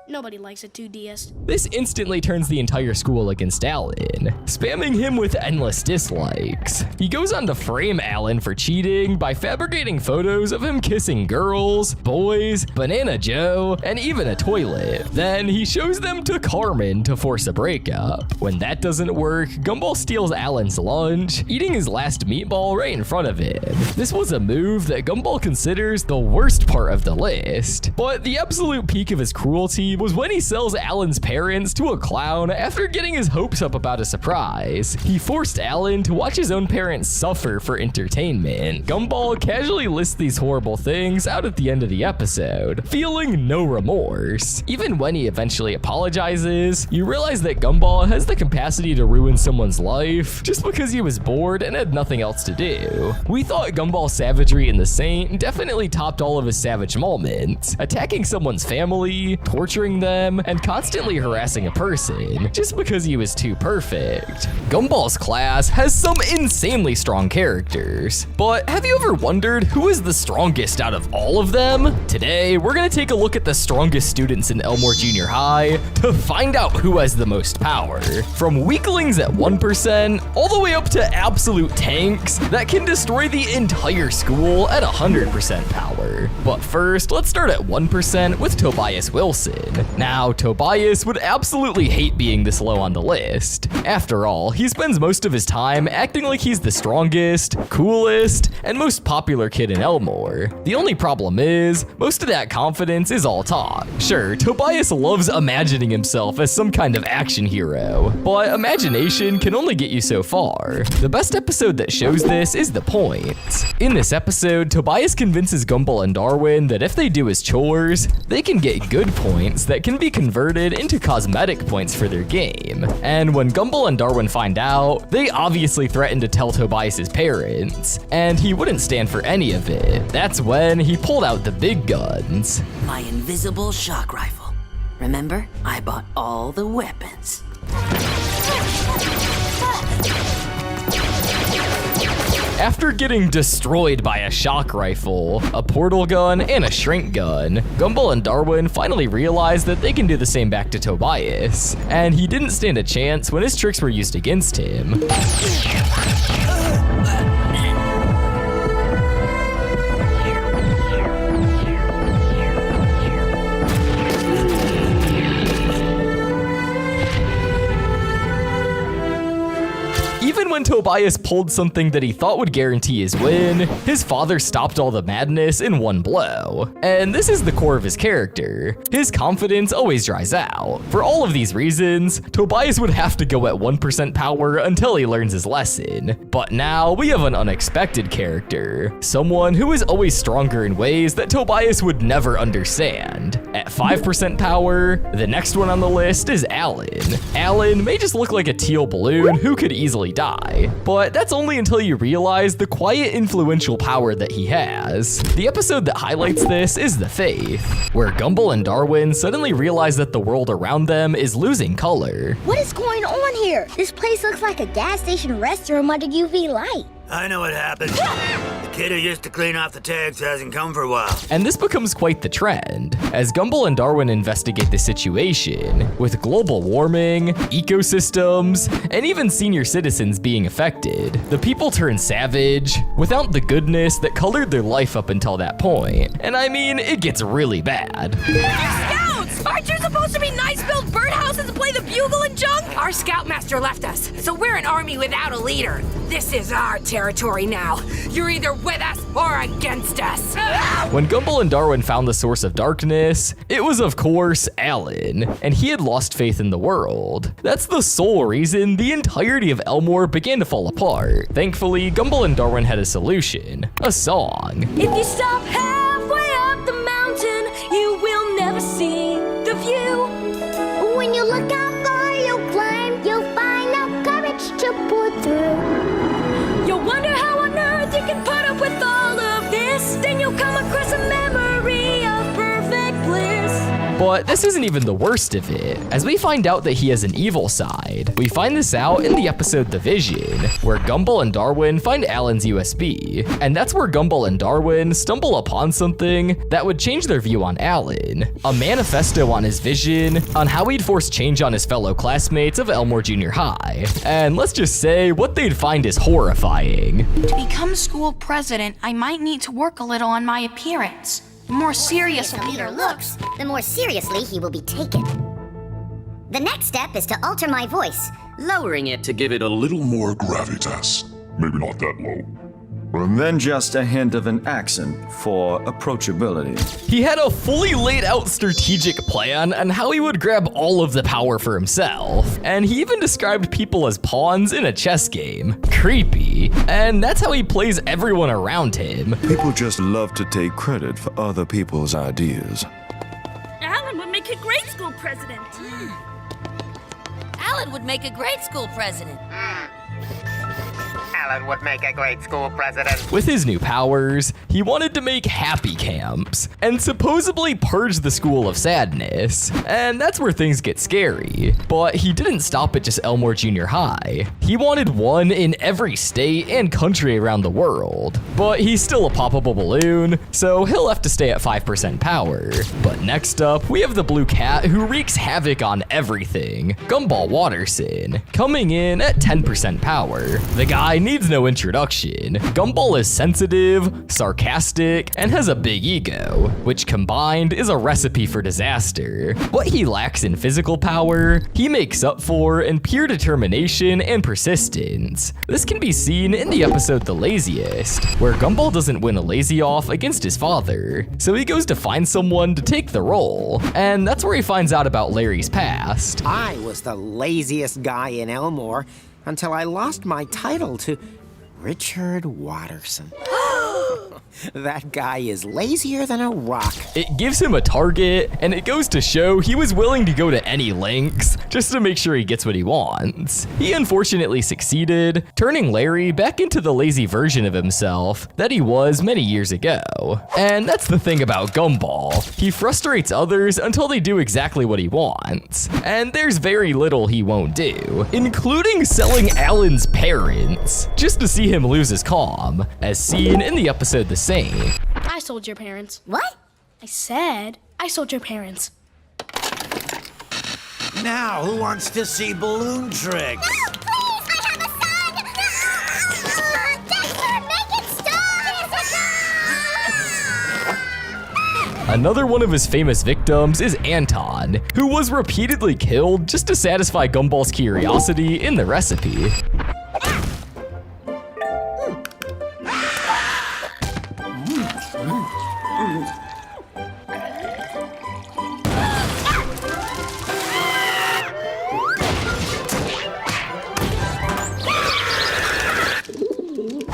Nobody likes it too, DS. This instantly turns the entire school against Alan, spamming him with endless dislikes. He goes on to frame Alan for cheating by fabricating photos of him kissing girls, boys, Banana Joe, and even a toilet. Then he shows them to Carmen to force a breakup. When that doesn't work, Gumball steals Alan's lunch, eating his last meatball right in front of him. This was a move that Gumball considers the worst part of the list, but the absolute peak of his cruelty was when he sells Alan's parents to a clown after getting his hopes up about a surprise. He forced Alan to watch his own parents suffer for entertainment. Gumball casually lists these horrible things out at the end of the episode, feeling no remorse. Even when he eventually apologizes, you realize that Gumball has the capacity to ruin someone's life just because he was bored and had nothing else to do. We thought Gumball's savagery in The Saint definitely topped all of his savage moments, attacking someone's family, torturing them, and constantly harassing a person just because he was too perfect. Gumball's class has some insanely strong characters, but have you ever wondered who is the strongest out of all of them? Today, we're gonna take a look at the strongest students in Elmore Junior High to find out who has the most power. From weaklings at 1%, all the way up to absolute tanks that can destroy the entire school at 100% power. But first, let's start at 1% with Tobias Wilson. Now, Tobias would absolutely hate being this low on the list. After all, he spends most of his time acting like he's the strongest, coolest, and most popular kid in Elmore. The only problem is, most of that confidence is all talk. Sure, Tobias loves imagining himself as some kind of action hero, but imagination can only get you so far. The best episode that shows this is The Point. In this episode, Tobias convinces Gumball and Darwin that if they do his chores, they can get good points that can be converted into cosmetic points for their game. And when Gumball and Darwin find out, they obviously threaten to tell Tobias's parents, and he wouldn't stand for any of it. That's when he pulled out the big guns. My invisible shock rifle. Remember, I bought all the weapons. After getting destroyed by a shock rifle, a portal gun, and a shrink gun, Gumball and Darwin finally realized that they can do the same back to Tobias, and he didn't stand a chance when his tricks were used against him. Even when Tobias pulled something that he thought would guarantee his win, his father stopped all the madness in one blow. And this is the core of his character. His confidence always dries out. For all of these reasons, Tobias would have to go at 1% power until he learns his lesson. But now we have an unexpected character, someone who is always stronger in ways that Tobias would never understand. At 5% power, the next one on the list is Alan. Alan may just look like a teal balloon who could easily die, but that's only until you realize the quiet influential power that he has. The episode that highlights this is The Faith, where Gumball and Darwin suddenly realize that the world around them is losing color. What is going on here? This place looks like a gas station restroom under UV light. I know what happened. The kid who used to clean off the tags hasn't come for a while. And this becomes quite the trend, as Gumball and Darwin investigate the situation, with global warming, ecosystems, and even senior citizens being affected. The people turn savage, without the goodness that colored their life up until that point. And I mean, it gets really bad. Scouts! Aren't you supposed to be nice, build birdhouses and play the bugle and junk? Our scoutmaster left us, so we're an army without a leader. This is our territory now. You're either with us or against us. When Gumball and Darwin found the source of darkness, it was of course Alan, and he had lost faith in the world. That's the sole reason the entirety of Elmore began to fall apart. Thankfully, Gumball and Darwin had a solution: a song. If you stop halfway up the mountain, you will never see the view. When you look how far you'll climb, you'll find the courage to pull through. You'll wonder how on earth you can put up with all of this. Then you'll come across a memory of perfect bliss. But this isn't even the worst of it, as we find out that he has an evil side. We find this out in the episode The Vision, where Gumball and Darwin find Alan's USB, and that's where Gumball and Darwin stumble upon something that would change their view on Alan, a manifesto on his vision, on how he'd force change on his fellow classmates of Elmore Junior High. And let's just say, what they'd find is horrifying. To become school president, I might need to work a little on my appearance. The more serious a leader looks, the more seriously he will be taken. The next step is to alter my voice, lowering it to give it a little more gravitas. Maybe not that low. And then just a hint of an accent for approachability. He had a fully laid out strategic plan on how he would grab all of the power for himself, and he even described people as pawns in a chess game. Creepy. And that's how he plays everyone around him. People just love to take credit for other people's ideas. Alan would make a great school president. Alan would make a great school president. Alan would make a great school president. With his new powers, he wanted to make happy camps and supposedly purge the school of sadness. And that's where things get scary. But he didn't stop at just Elmore Junior High. He wanted one in every state and country around the world. But he's still a poppable balloon, so he'll have to stay at 5% power. But next up, we have the blue cat who wreaks havoc on everything, Gumball Watterson, coming in at 10% power. The guy needs no introduction. Gumball is sensitive, sarcastic, and has a big ego, which combined is a recipe for disaster. What he lacks in physical power, he makes up for in pure determination and persistence. This can be seen in the episode The Laziest, where Gumball doesn't win a lazy-off against his father, so he goes to find someone to take the role, and that's where he finds out about Larry's past. I was the laziest guy in Elmore until I lost my title to Richard Watterson. That guy is lazier than a rock. It gives him a target, and it goes to show he was willing to go to any lengths just to make sure he gets what he wants. He unfortunately succeeded, turning Larry back into the lazy version of himself that he was many years ago. And that's the thing about Gumball. He frustrates others until they do exactly what he wants. And there's very little he won't do, including selling Alan's parents, just to see him lose his calm, as seen in the episode The Saint. I sold your parents. What? I said I sold your parents. Now, who wants to see balloon tricks? No, please! I have a son! Dexter, make it stop! Another one of his famous victims is Anton, who was repeatedly killed just to satisfy Gumball's curiosity in the recipe.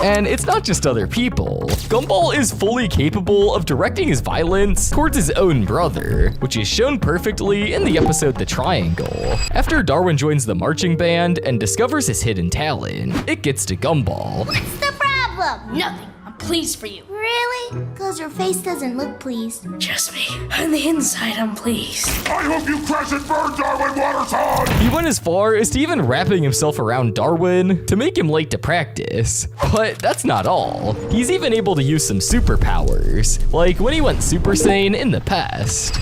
And it's not just other people. Gumball is fully capable of directing his violence towards his own brother, which is shown perfectly in the episode The Triangle. After Darwin joins the marching band and discovers his hidden talent, it gets to Gumball. What's the problem? Nothing. I'm pleased for you. Really? Because your face doesn't look pleased. Trust me, on the inside, I'm pleased. I hope you crash and burn, Darwin Watterson! He went as far as to even wrapping himself around Darwin to make him late to practice. But that's not all. He's even able to use some superpowers, like when he went Super Saiyan in The Pest.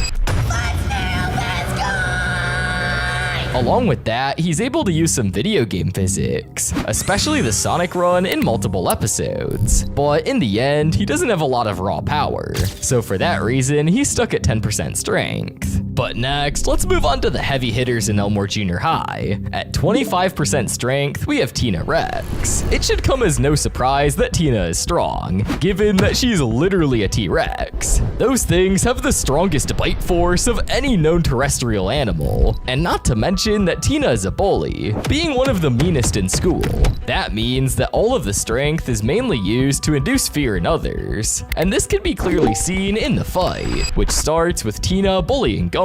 Along with that, he's able to use some video game physics, especially the Sonic run in multiple episodes. But in the end, he doesn't have a lot of raw power, so for that reason, he's stuck at 10% strength. But next, let's move on to the heavy hitters in Elmore Junior High. At 25% strength, we have Tina Rex. It should come as no surprise that Tina is strong, given that she's literally a T-Rex. Those things have the strongest bite force of any known terrestrial animal, and not to mention that Tina is a bully, being one of the meanest in school. That means that all of the strength is mainly used to induce fear in others, and this can be clearly seen in the fight, which starts with Tina bullying Gumball.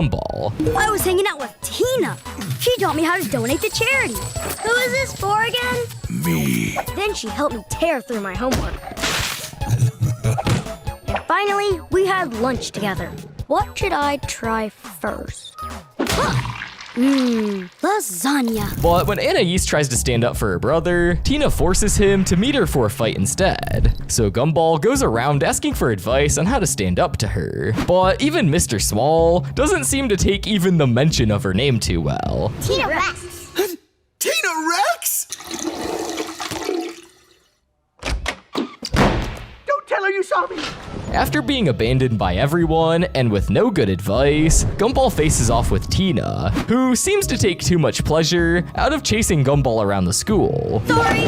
I was hanging out with Tina. She taught me how to donate to charity. Who is this for again? Me. Then she helped me tear through my homework. And finally, we had lunch together. What should I try first? Lasagna. But when Anais tries to stand up for her brother, Tina forces him to meet her for a fight instead. So Gumball goes around asking for advice on how to stand up to her. But even Mr. Small doesn't seem to take even the mention of her name too well. Tina Rex. Tina Rex? Don't tell her you saw me. After being abandoned by everyone and with no good advice, Gumball faces off with Tina, who seems to take too much pleasure out of chasing Gumball around the school. Sorry.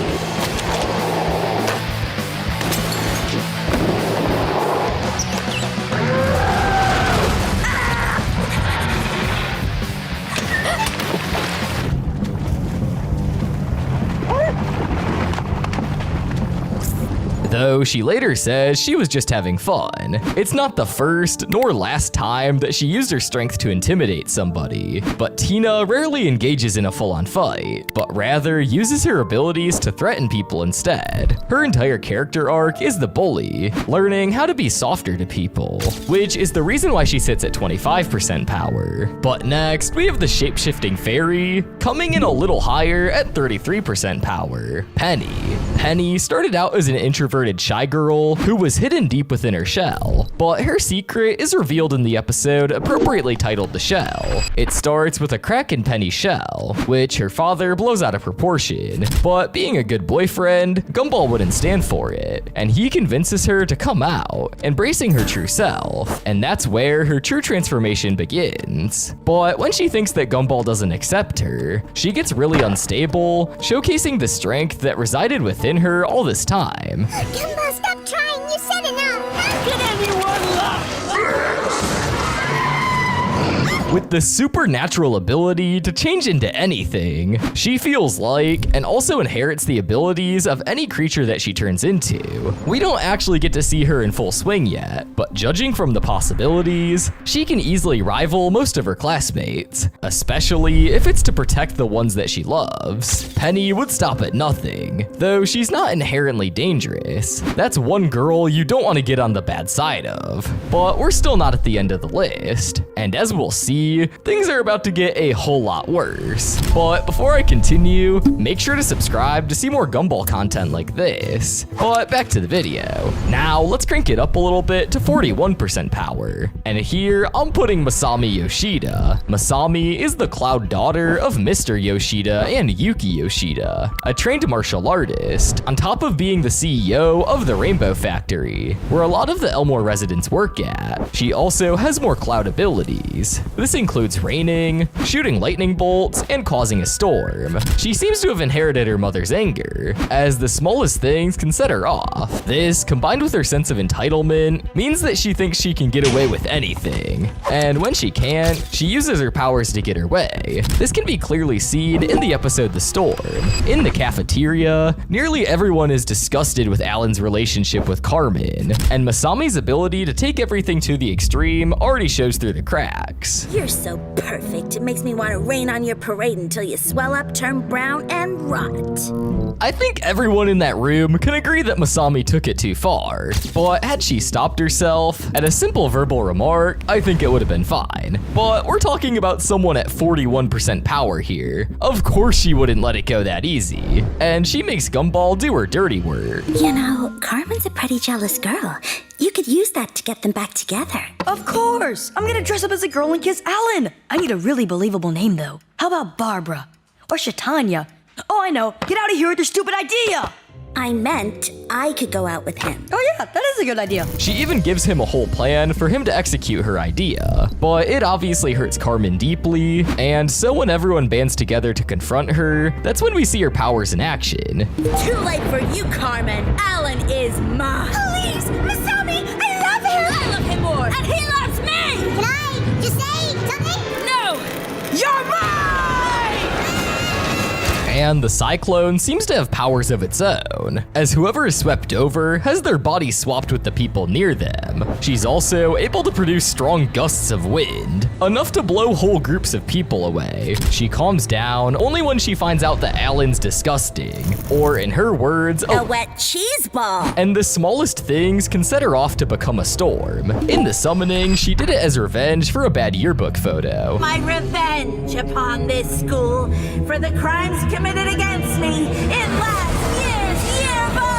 Though she later says she was just having fun. It's not the first nor last time that she used her strength to intimidate somebody, but Tina rarely engages in a full-on fight, but rather uses her abilities to threaten people instead. Her entire character arc is the bully, learning how to be softer to people, which is the reason why she sits at 25% power. But next, we have the shape-shifting fairy, coming in a little higher at 33% power, Penny. Penny started out as an introverted shy girl who was hidden deep within her shell, but her secret is revealed in the episode appropriately titled The Shell. It starts with a crack in Penny's shell, which her father blows out of proportion, but being a good boyfriend, Gumball wouldn't stand for it, and he convinces her to come out, embracing her true self, and that's where her true transformation begins. But when she thinks that Gumball doesn't accept her, she gets really unstable, showcasing the strength that resided within her all this time. Gumball, stop trying. You said enough. Can anyone laugh? With the supernatural ability to change into anything, she feels like, and also inherits the abilities of any creature that she turns into. We don't actually get to see her in full swing yet, but judging from the possibilities, she can easily rival most of her classmates, especially if it's to protect the ones that she loves. Penny would stop at nothing, though she's not inherently dangerous. That's one girl you don't want to get on the bad side of. But we're still not at the end of the list, and as we'll see, things are about to get a whole lot worse. But before I continue, make sure to subscribe to see more Gumball content like this. But back to the video. Now let's crank it up a little bit to 41% power. And here I'm putting Masami Yoshida. Masami is the cloud daughter of Mr. Yoshida and Yuki Yoshida, a trained martial artist, on top of being the CEO of the Rainbow Factory, where a lot of the Elmore residents work at. She also has more cloud abilities. This includes raining, shooting lightning bolts, and causing a storm. She seems to have inherited her mother's anger, as the smallest things can set her off. This, combined with her sense of entitlement, means that she thinks she can get away with anything. And when she can't, she uses her powers to get her way. This can be clearly seen in the episode The Storm. In the cafeteria, nearly everyone is disgusted with Alan's relationship with Carmen, and Masami's ability to take everything to the extreme already shows through the cracks. You're so perfect. It makes me want to rain on your parade until you swell up, turn brown, and rot. I think everyone in that room can agree that Masami took it too far, but had she stopped herself at a simple verbal remark, I think it would have been fine. But we're talking about someone at 41% power here. Of course she wouldn't let it go that easy, and she makes Gumball do her dirty work. You know, Carmen's a pretty jealous girl. You could use that to get them back together. Of course! I'm gonna dress up as a girl and kiss Alan! I need a really believable name, though. How about Barbara? Or Shatanya? Oh, I know. Get out of here with your stupid idea! I meant I could go out with him. Oh yeah, that is a good idea. She even gives him a whole plan for him to execute her idea, but it obviously hurts Carmen deeply, and so when everyone bands together to confront her, that's when we see her powers in action. Too late for you, Carmen. Alan is mine. Please, Masami, I love him. I love him more. And he loves me. Can I just say something? No! You're mine! And the Cyclone seems to have powers of its own, as whoever is swept over has their body swapped with the people near them. She's also able to produce strong gusts of wind, enough to blow whole groups of people away. She calms down only when she finds out that Alan's disgusting, or in her words, a wet cheese ball. And the smallest things can set her off to become a storm. In the summoning, she did it as revenge for a bad yearbook photo. My revenge upon this school for the crimes committed against me in last year's yearbook!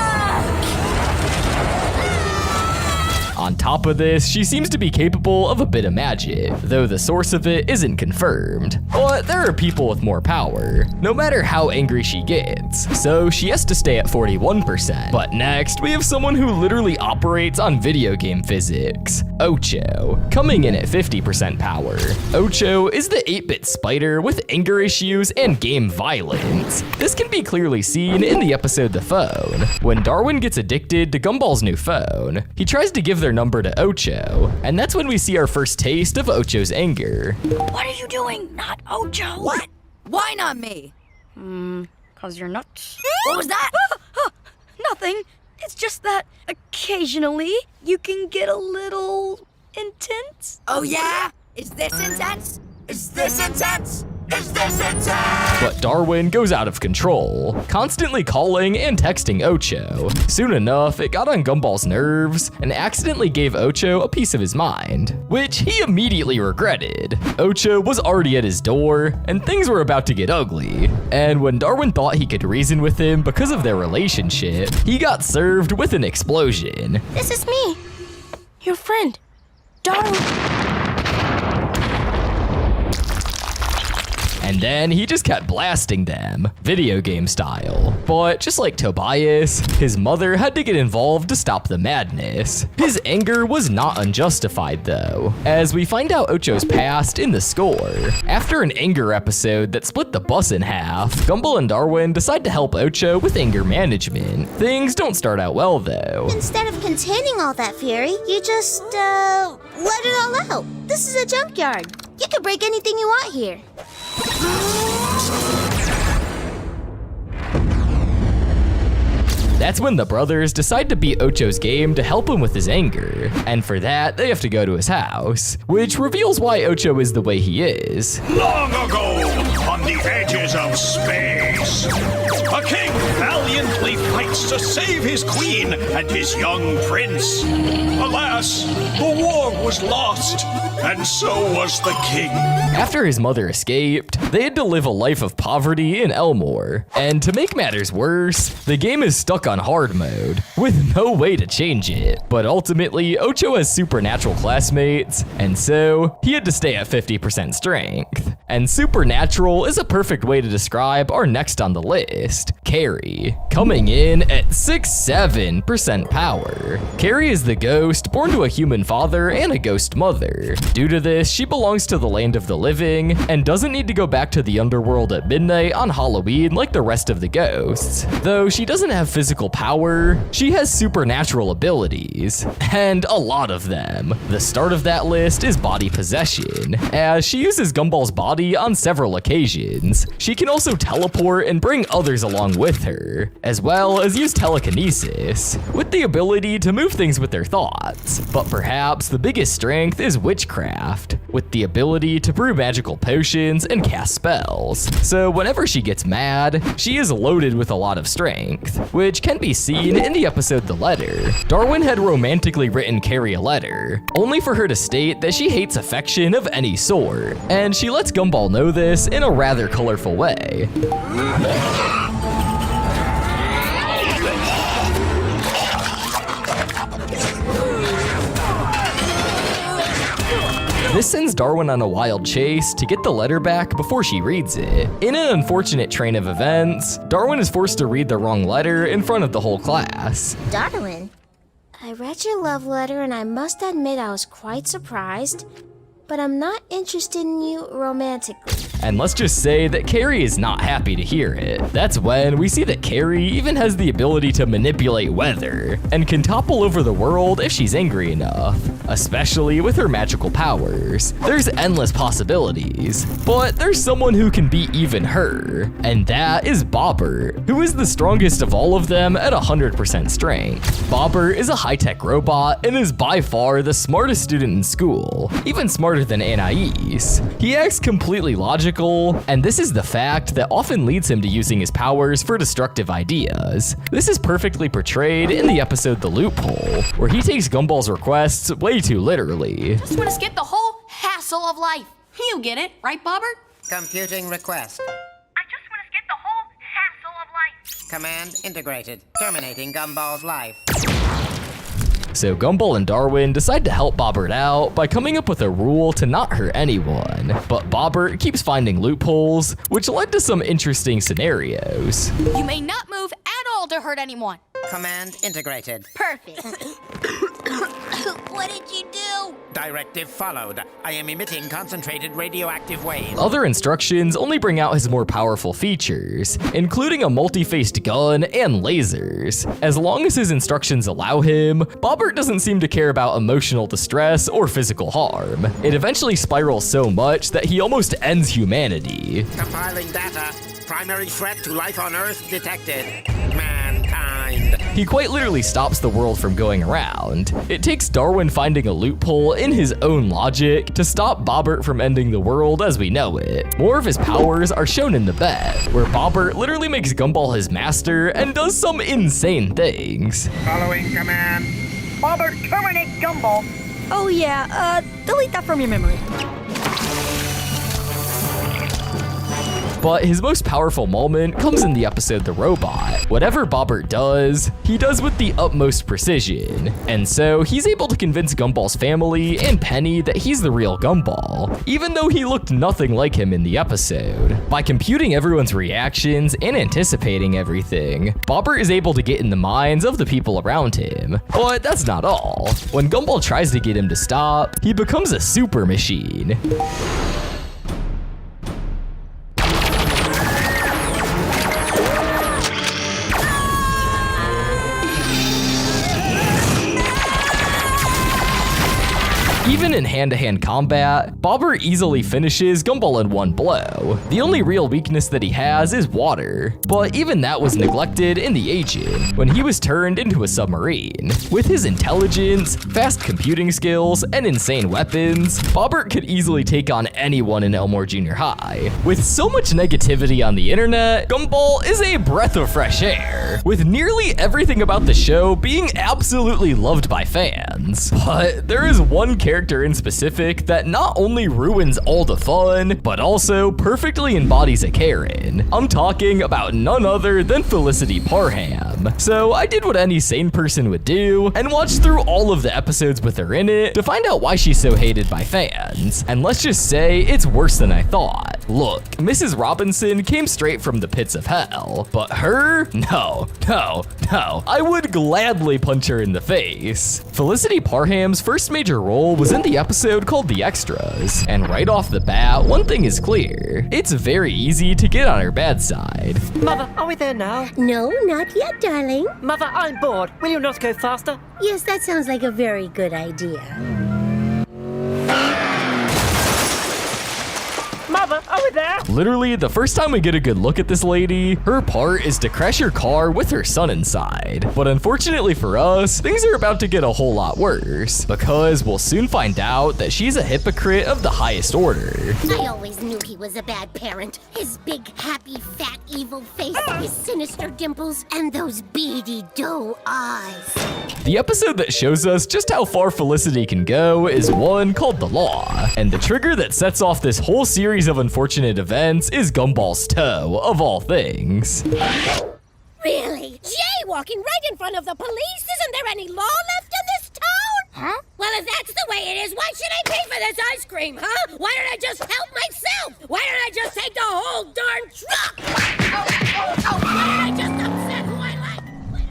On top of this, she seems to be capable of a bit of magic, though the source of it isn't confirmed. But there are people with more power, no matter how angry she gets, so she has to stay at 41%. But next, we have someone who literally operates on video game physics, Ocho, coming in at 50% power. Ocho is the 8-bit spider with anger issues and game violence. This can be clearly seen in the episode The Phone. When Darwin gets addicted to Gumball's new phone, he tries to give their number to Ocho, and that's when we see our first taste of Ocho's anger. What are you doing? Not Ocho. What? Why not me? 'Cause you're nuts. What was that? Nothing. It's just that occasionally you can get a little intense. Oh yeah? Is this intense? Is this intense? Is this intense? But Darwin goes out of control, constantly calling and texting Ocho. Soon enough, it got on Gumball's nerves and accidentally gave Ocho a piece of his mind, which he immediately regretted. Ocho was already at his door, and things were about to get ugly. And when Darwin thought he could reason with him because of their relationship, he got served with an explosion. This is me, your friend, Darwin. And then he just kept blasting them, video game style. But just like Tobias, his mother had to get involved to stop the madness. His anger was not unjustified though, as we find out Ocho's past in the score. After an anger episode that split the bus in half, Gumball and Darwin decide to help Ocho with anger management. Things don't start out well though. Instead of containing all that fury, you just, let it all out. This is a junkyard. You can break anything you want here. That's when the brothers decide to beat Ocho's game to help him with his anger. And for that, they have to go to his house, which reveals why Ocho is the way he is. Long ago, on the edges of space, a king valiantly fights to save his queen and his young prince. Alas, the war was lost, and so was the king. After his mother escaped, they had to live a life of poverty in Elmore. And to make matters worse, the game is stuck on hard mode, with no way to change it. But ultimately, Ocho has supernatural classmates, and so he had to stay at 50% strength. And supernatural is a perfect way to describe our next on the list, Carrie, coming in at 67% power. Carrie is the ghost born to a human father and a ghost mother. Due to this, she belongs to the land of the living and doesn't need to go back to the underworld at midnight on Halloween like the rest of the ghosts. Though she doesn't have physical power, she has supernatural abilities, and a lot of them. The start of that list is body possession, as she uses Gumball's body on several occasions. She can also teleport and bring others along with her, as well as use telekinesis, with the ability to move things with their thoughts. But perhaps the biggest strength is witchcraft, with the ability to brew magical potions and cast spells. So whenever she gets mad, she is loaded with a lot of strength, which can be seen in the episode The Letter. Darwin had romantically written Carrie a letter, only for her to state that she hates affection of any sort, and she lets Gumball know this in a rather colorful way. This sends Darwin on a wild chase to get the letter back before she reads it. In an unfortunate train of events, Darwin is forced to read the wrong letter in front of the whole class. Darwin, I read your love letter and I must admit I was quite surprised, but I'm not interested in you romantically. And let's just say that Carrie is not happy to hear it. That's when we see that Carrie even has the ability to manipulate weather and can topple over the world if she's angry enough, especially with her magical powers. There's endless possibilities, but there's someone who can beat even her, and that is Bobbert, who is the strongest of all of them at 100% strength. Bobbert is a high-tech robot and is by far the smartest student in school, even smarter than Anais. He acts completely logical, and this is the fact that often leads him to using his powers for destructive ideas. This is perfectly portrayed in the episode The Loophole, where he takes Gumball's requests way too literally. Just want to skip the whole hassle of life. You get it, right, Bobbert? Computing request. I just want to skip the whole hassle of life. Command integrated. Terminating Gumball's life. So Gumball and Darwin decide to help Bobbert out by coming up with a rule to not hurt anyone. But Bobbert keeps finding loopholes, which led to some interesting scenarios. You may not move at all to hurt anyone. Command integrated. Perfect. What did you do? Directive followed. I am emitting concentrated radioactive waves. Other instructions only bring out his more powerful features, including a multi-faced gun and lasers. As long as his instructions allow him, Bobbert doesn't seem to care about emotional distress or physical harm. It eventually spirals so much that he almost ends humanity. Compiling data. Primary threat to life on Earth detected. Mankind. He quite literally stops the world from going around. It takes Darwin finding a loophole in his own logic to stop Bobbert from ending the world as we know it. More of his powers are shown in the bet, where Bobbert literally makes Gumball his master and does some insane things. Following command. Bobbert, terminate Gumball. Oh yeah, delete that from your memory. But his most powerful moment comes in the episode The Robot. Whatever Bobbert does, he does with the utmost precision. And so he's able to convince Gumball's family and Penny that he's the real Gumball, even though he looked nothing like him in the episode. By computing everyone's reactions and anticipating everything, Bobbert is able to get in the minds of the people around him. But that's not all. When Gumball tries to get him to stop, he becomes a super machine. Even in hand-to-hand combat, Bobbert easily finishes Gumball in one blow. The only real weakness that he has is water, but even that was neglected in the Agent when he was turned into a submarine. With his intelligence, fast computing skills, and insane weapons, Bobbert could easily take on anyone in Elmore Junior High. With so much negativity on the internet, Gumball is a breath of fresh air, with nearly everything about the show being absolutely loved by fans. But there is one character in specific that not only ruins all the fun, but also perfectly embodies a Karen. I'm talking about none other than Felicity Parham. So I did what any sane person would do and watched through all of the episodes with her in it to find out why she's so hated by fans. And let's just say it's worse than I thought. Look, Mrs. Robinson came straight from the pits of hell, but her? No. I would gladly punch her in the face. Felicity Parham's first major role was in the episode called The Extras, and right off the bat, one thing is clear. It's very easy to get on her bad side. Mother, are we there now? No, not yet, darling. Mother, I'm bored. Will you not go faster? Yes, that sounds like a very good idea. Mother, are we there? Literally, the first time we get a good look at this lady, her part is to crash her car with her son inside. But unfortunately for us, things are about to get a whole lot worse, because we'll soon find out that she's a hypocrite of the highest order. I always knew he was a bad parent. His big, happy, fat, evil face, his sinister dimples, and those beady doe eyes. The episode that shows us just how far Felicity can go is one called The Law, and the trigger that sets off this whole series of unfortunate events is Gumball's toe, of all things. Really? Jaywalking right in front of the police? Isn't there any law left in this town? Huh? Well, if that's the way it is. Why should I pay for this ice cream, huh? Why don't I just help myself? Why don't I just take the whole darn truck? Why don't I just upset who I like?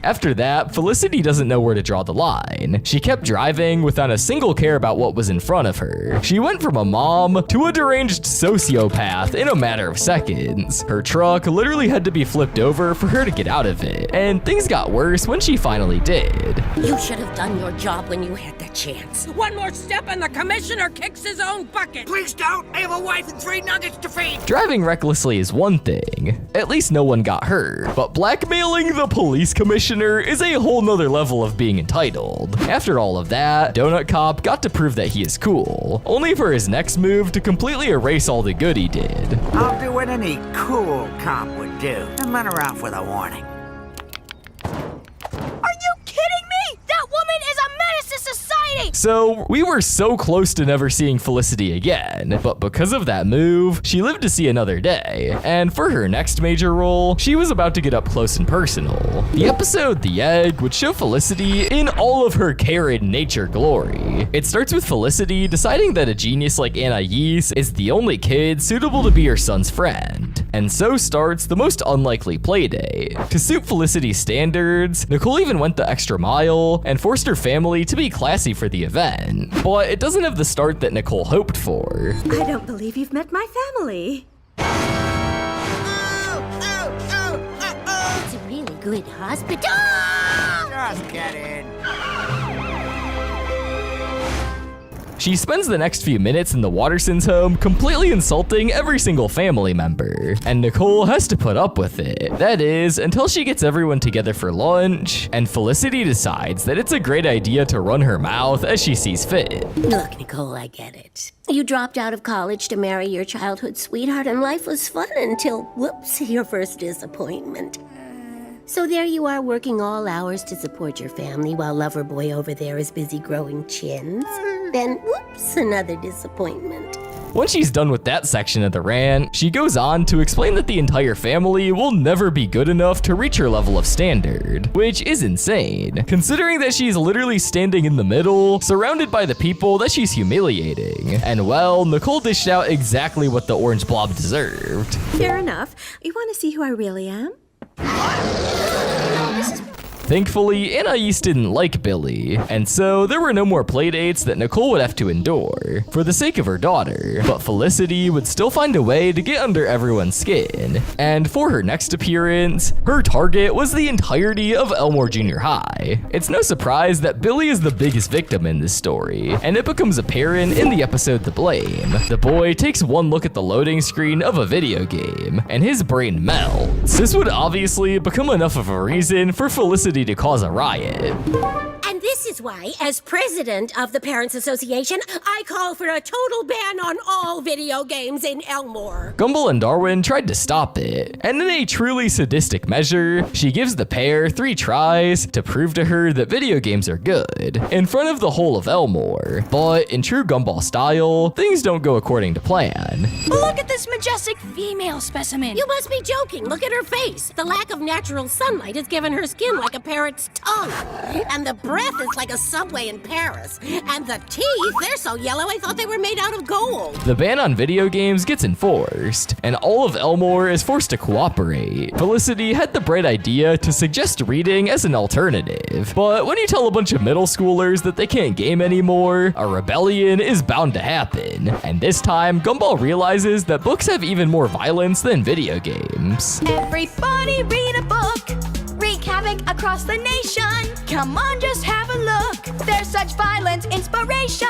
After that, Felicity doesn't know where to draw the line. She kept driving without a single care about what was in front of her. She went from a mom to a deranged sociopath in a matter of seconds. Her truck literally had to be flipped over for her to get out of it, and things got worse when she finally did. You should have done your job when you had the chance. One more step and the commissioner kicks his own bucket. Please don't. I have a wife and 3 nuggets to feed. Driving recklessly is one thing. At least no one got hurt. But blackmailing the police commissioner is a whole nother level of being entitled. After all of that, Donut Cop got to prove that he is cool, only for his next move to completely erase all the good he did. I'll do what any cool cop would do and let her off with a warning. Are you kidding me? That woman is a menace to society! So, we were so close to never seeing Felicity again, but because of that move, she lived to see another day, and for her next major role, she was about to get up close and personal. The episode The Egg would show Felicity in all of her Karen nature glory. It starts with Felicity deciding that a genius like Anais is the only kid suitable to be her son's friend, and so starts the most unlikely playdate. To suit Felicity's standards, Nicole even went the extra mile and forced her family to be classy for the event, but it doesn't have the start that Nicole hoped for. I don't believe you've met my family. It's a really good hospital. Just get in. She spends the next few minutes in the Wattersons' home completely insulting every single family member, and Nicole has to put up with it. That is, until she gets everyone together for lunch, and Felicity decides that it's a great idea to run her mouth as she sees fit. Look, Nicole, I get it. You dropped out of college to marry your childhood sweetheart, and life was fun until, whoops, your first disappointment. So there you are working all hours to support your family while lover boy over there is busy growing chins. Then, whoops, another disappointment. Once she's done with that section of the rant, she goes on to explain that the entire family will never be good enough to reach her level of standard, which is insane, considering that she's literally standing in the middle, surrounded by the people that she's humiliating. And well, Nicole dished out exactly what the orange blob deserved. Fair enough. You want to see who I really am? Thankfully, Anais didn't like Billy, and so there were no more playdates that Nicole would have to endure, for the sake of her daughter, but Felicity would still find a way to get under everyone's skin. And for her next appearance, her target was the entirety of Elmore Junior High. It's no surprise that Billy is the biggest victim in this story, and it becomes apparent in the episode The Blame. The boy takes one look at the loading screen of a video game, and his brain melts. This would obviously become enough of a reason for Felicity to cause a riot. And this is why, as president of the Parents Association, I call for a total ban on all video games in Elmore. Gumball and Darwin tried to stop it, and in a truly sadistic measure, she gives the pair 3 tries to prove to her that video games are good, in front of the whole of Elmore. But in true Gumball style, things don't go according to plan. Look at this majestic female specimen. You must be joking. Look at her face. The lack of natural sunlight has given her skin like a parrot's tongue. And the breath is like a subway in Paris. And the teeth, they're so yellow I thought they were made out of gold. The ban on video games gets enforced, and all of Elmore is forced to cooperate. Felicity had the bright idea to suggest reading as an alternative, but when you tell a bunch of middle schoolers that they can't game anymore, a rebellion is bound to happen. And this time, Gumball realizes that books have even more violence than video games. Everybody read a book. Wreak havoc across the nation. Come on, just have a look. There's such violent inspiration.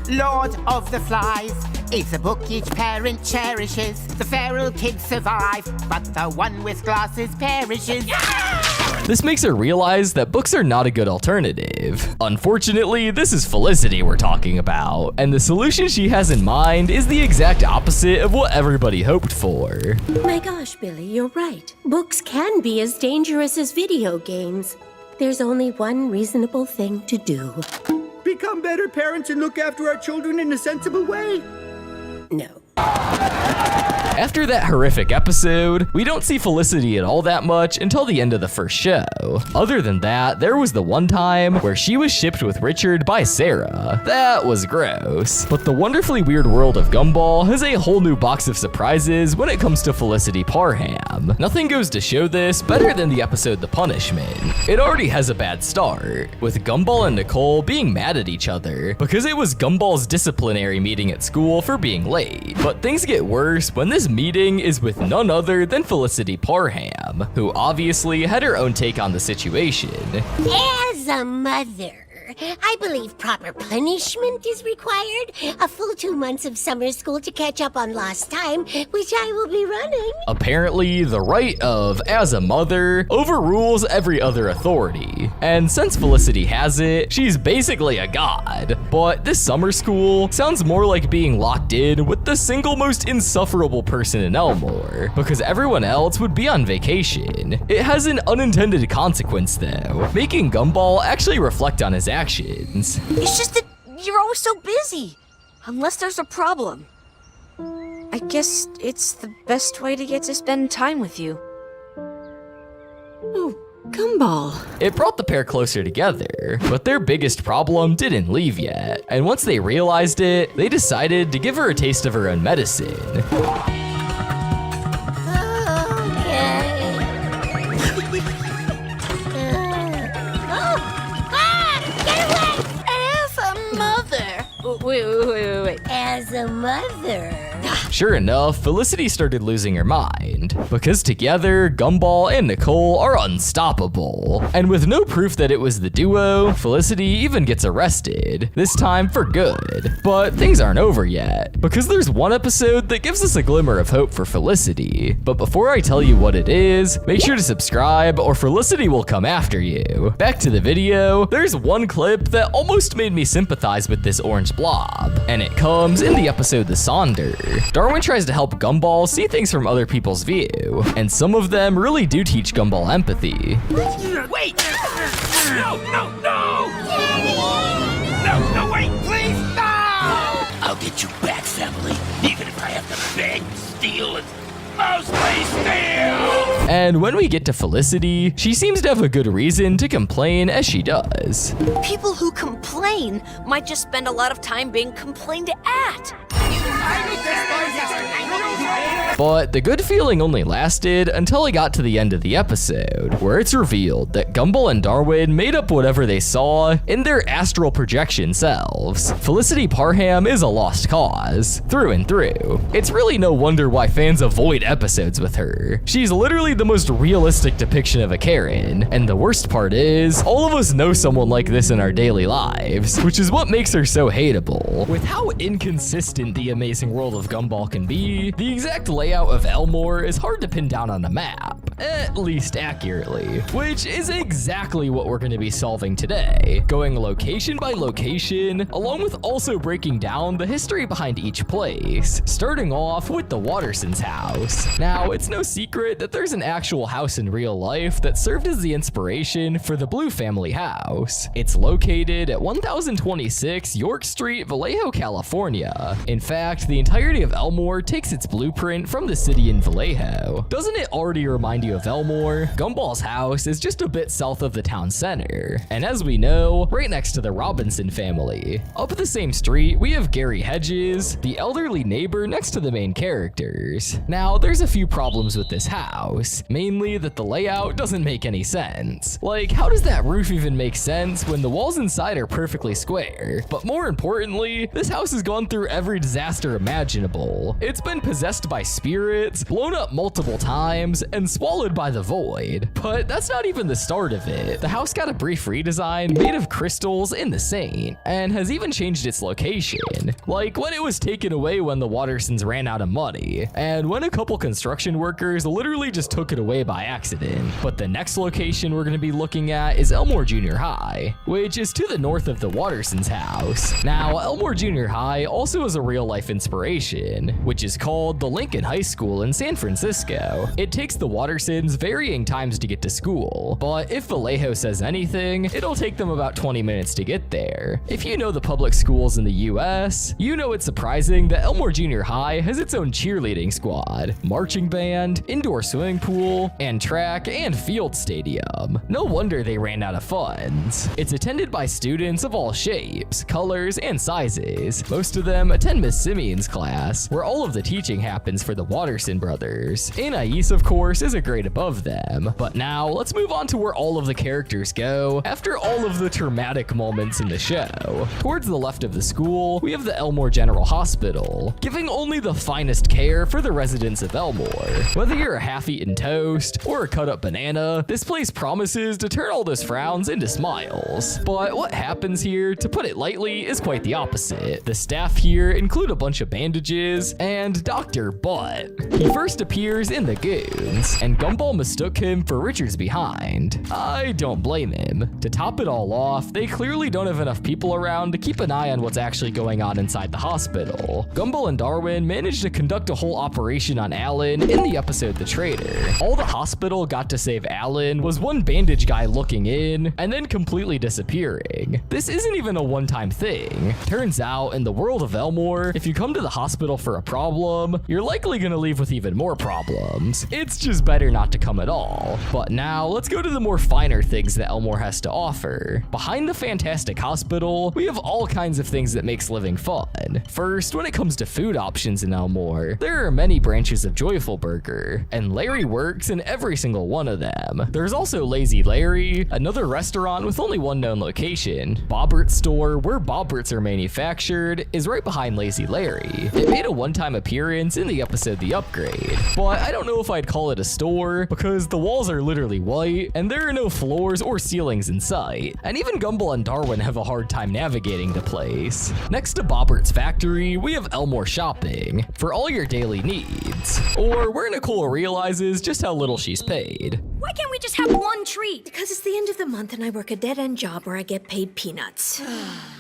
Lord of the Flies is a book each parent cherishes. The feral kids survive, but the one with glasses perishes. This makes her realize that books are not a good alternative. Unfortunately, this is Felicity we're talking about, and the solution she has in mind is the exact opposite of what everybody hoped for. My gosh, Billy, you're right. Books can be as dangerous as video games. There's only one reasonable thing to do. Become better parents and look after our children in a sensible way. No. After that horrific episode, we don't see Felicity at all that much until the end of the first show. Other than that, there was the one time where she was shipped with Richard by Sarah. That was gross. But the wonderfully weird world of Gumball has a whole new box of surprises when it comes to Felicity Parham. Nothing goes to show this better than the episode The Punishment. It already has a bad start, with Gumball and Nicole being mad at each other because it was Gumball's disciplinary meeting at school for being late. But things get worse when this meeting is with none other than Felicity Parham, who obviously had her own take on the situation. As a mother, I believe proper punishment is required. A full 2 months of summer school to catch up on lost time, which I will be running. Apparently, the right of as a mother overrules every other authority. And since Felicity has it, she's basically a god. But this summer school sounds more like being locked in with the single most insufferable person in Elmore, because everyone else would be on vacation. It has an unintended consequence though, making Gumball actually reflect on his actions. It's just that you're always so busy. Unless there's a problem. I guess it's the best way to get to spend time with you. Oh, Gumball. It brought the pair closer together, but their biggest problem didn't leave yet. And once they realized it, they decided to give her a taste of her own medicine. Wait. As a mother. Sure enough, Felicity started losing her mind, because together, Gumball and Nicole are unstoppable. And with no proof that it was the duo, Felicity even gets arrested, this time for good. But things aren't over yet, because there's one episode that gives us a glimmer of hope for Felicity. But before I tell you what it is, make sure to subscribe or Felicity will come after you. Back to the video, there's one clip that almost made me sympathize with this orange blob, and it comes in the episode The Sonder. Darwin tries to help Gumball see things from other people's view, and some of them really do teach Gumball empathy. Wait! No, wait, please, no! I'll get you back, family, even if I have to beg, steal, and mostly steal! And when we get to Felicity, she seems to have a good reason to complain as she does. People who complain might just spend a lot of time being complained at. But the good feeling only lasted until I got to the end of the episode, where it's revealed that Gumball and Darwin made up whatever they saw in their astral projection selves. Felicity Parham is a lost cause, through and through. It's really no wonder why fans avoid episodes with her. She's literally the most realistic depiction of a Karen, and the worst part is, all of us know someone like this in our daily lives, which is what makes her so hateable. With how inconsistent the amazing world of Gumball can be, the exact layout of Elmore is hard to pin down on a map, at least accurately, which is exactly what we're going to be solving today, going location by location, along with also breaking down the history behind each place, starting off with the Wattersons' house. Now, it's no secret that there's an actual house in real life that served as the inspiration for the Blue family house. It's located at 1026 York Street, Vallejo, California. In fact, the entirety of Elmore takes its blueprint from the city in Vallejo. Doesn't it already remind you of Elmore? Gumball's house is just a bit south of the town center, and as we know, right next to the Robinson family. Up the same street, we have Gary Hedges, the elderly neighbor next to the main characters. Now, there's a few problems with this house, mainly that the layout doesn't make any sense. Like, how does that roof even make sense when the walls inside are perfectly square? But more importantly, this house has gone through every disaster imaginable. It's been possessed by spirits, blown up multiple times, and swallowed by the void. But that's not even the start of it. The house got a brief redesign made of crystals in the Saint, and has even changed its location. Like when it was taken away when the Wattersons ran out of money, and when a couple construction workers literally just took it away by accident. But the next location we're gonna be looking at is Elmore Junior High, which is to the north of the Wattersons' house. Now, Elmore Junior High also has a real-life inspiration, which is called the Lincoln High School in San Francisco. It takes the Wattersons Watersons varying times to get to school, but if Vallejo says anything, it'll take them about 20 minutes to get there. If you know the public schools in the US, you know it's surprising that Elmore Junior High has its own cheerleading squad, marching band, indoor swimming pool, and track and field stadium. No wonder they ran out of funds. It's attended by students of all shapes, colors, and sizes. Most of them attend Miss Simeon's class, where all of the teaching happens for the Watterson brothers. Anais, of course, is a grade above them. But now, let's move on to where all of the characters go after all of the traumatic moments in the show. Towards the left of the school, we have the Elmore General Hospital, giving only the finest care for the residents of Elmore. Whether you're a half-eaten toast or a cut-up banana, this place promises to turn all those frowns into smiles. But what happens here, to put it lightly, is quite the opposite. The staff here include a bunch of bandages and Dr. Butt. He first appears in the Goons, and Gumball mistook him for Richard's behind. I don't blame him. To top it all off, they clearly don't have enough people around to keep an eye on what's actually going on inside the hospital. Gumball and Darwin managed to conduct a whole operation on Alan in the episode The Traitor. All the hospital got to save Alan was one bandage guy looking in and then completely disappearing. This isn't even a one-time thing. Turns out, in the world of Elmore, if you come to the hospital for a problem, you're likely gonna leave with even more problems. It's just better not to come at all. But now, let's go to the more finer things that Elmore has to offer. Behind the fantastic hospital, we have all kinds of things that makes living fun. First, when it comes to food options in Elmore, there are many branches of Joyful Burger, and Larry works in every single one of them. There's also Lazy Larry, another restaurant with only one known location. Bobbert's store, where Bobberts are manufactured, is right behind Lazy Larry. It made a one-time appearance in the episode The Upgrade, but I don't know if I'd call it a store because the walls are literally white and there are no floors or ceilings in sight, and even Gumball and Darwin have a hard time navigating the place. Next to Bobbert's factory, we have Elmore Shopping for all your daily needs, or where Nicole realizes just how little she's paid. Why can't we just have one treat? Because it's the end of the month and I work a dead-end job where I get paid peanuts.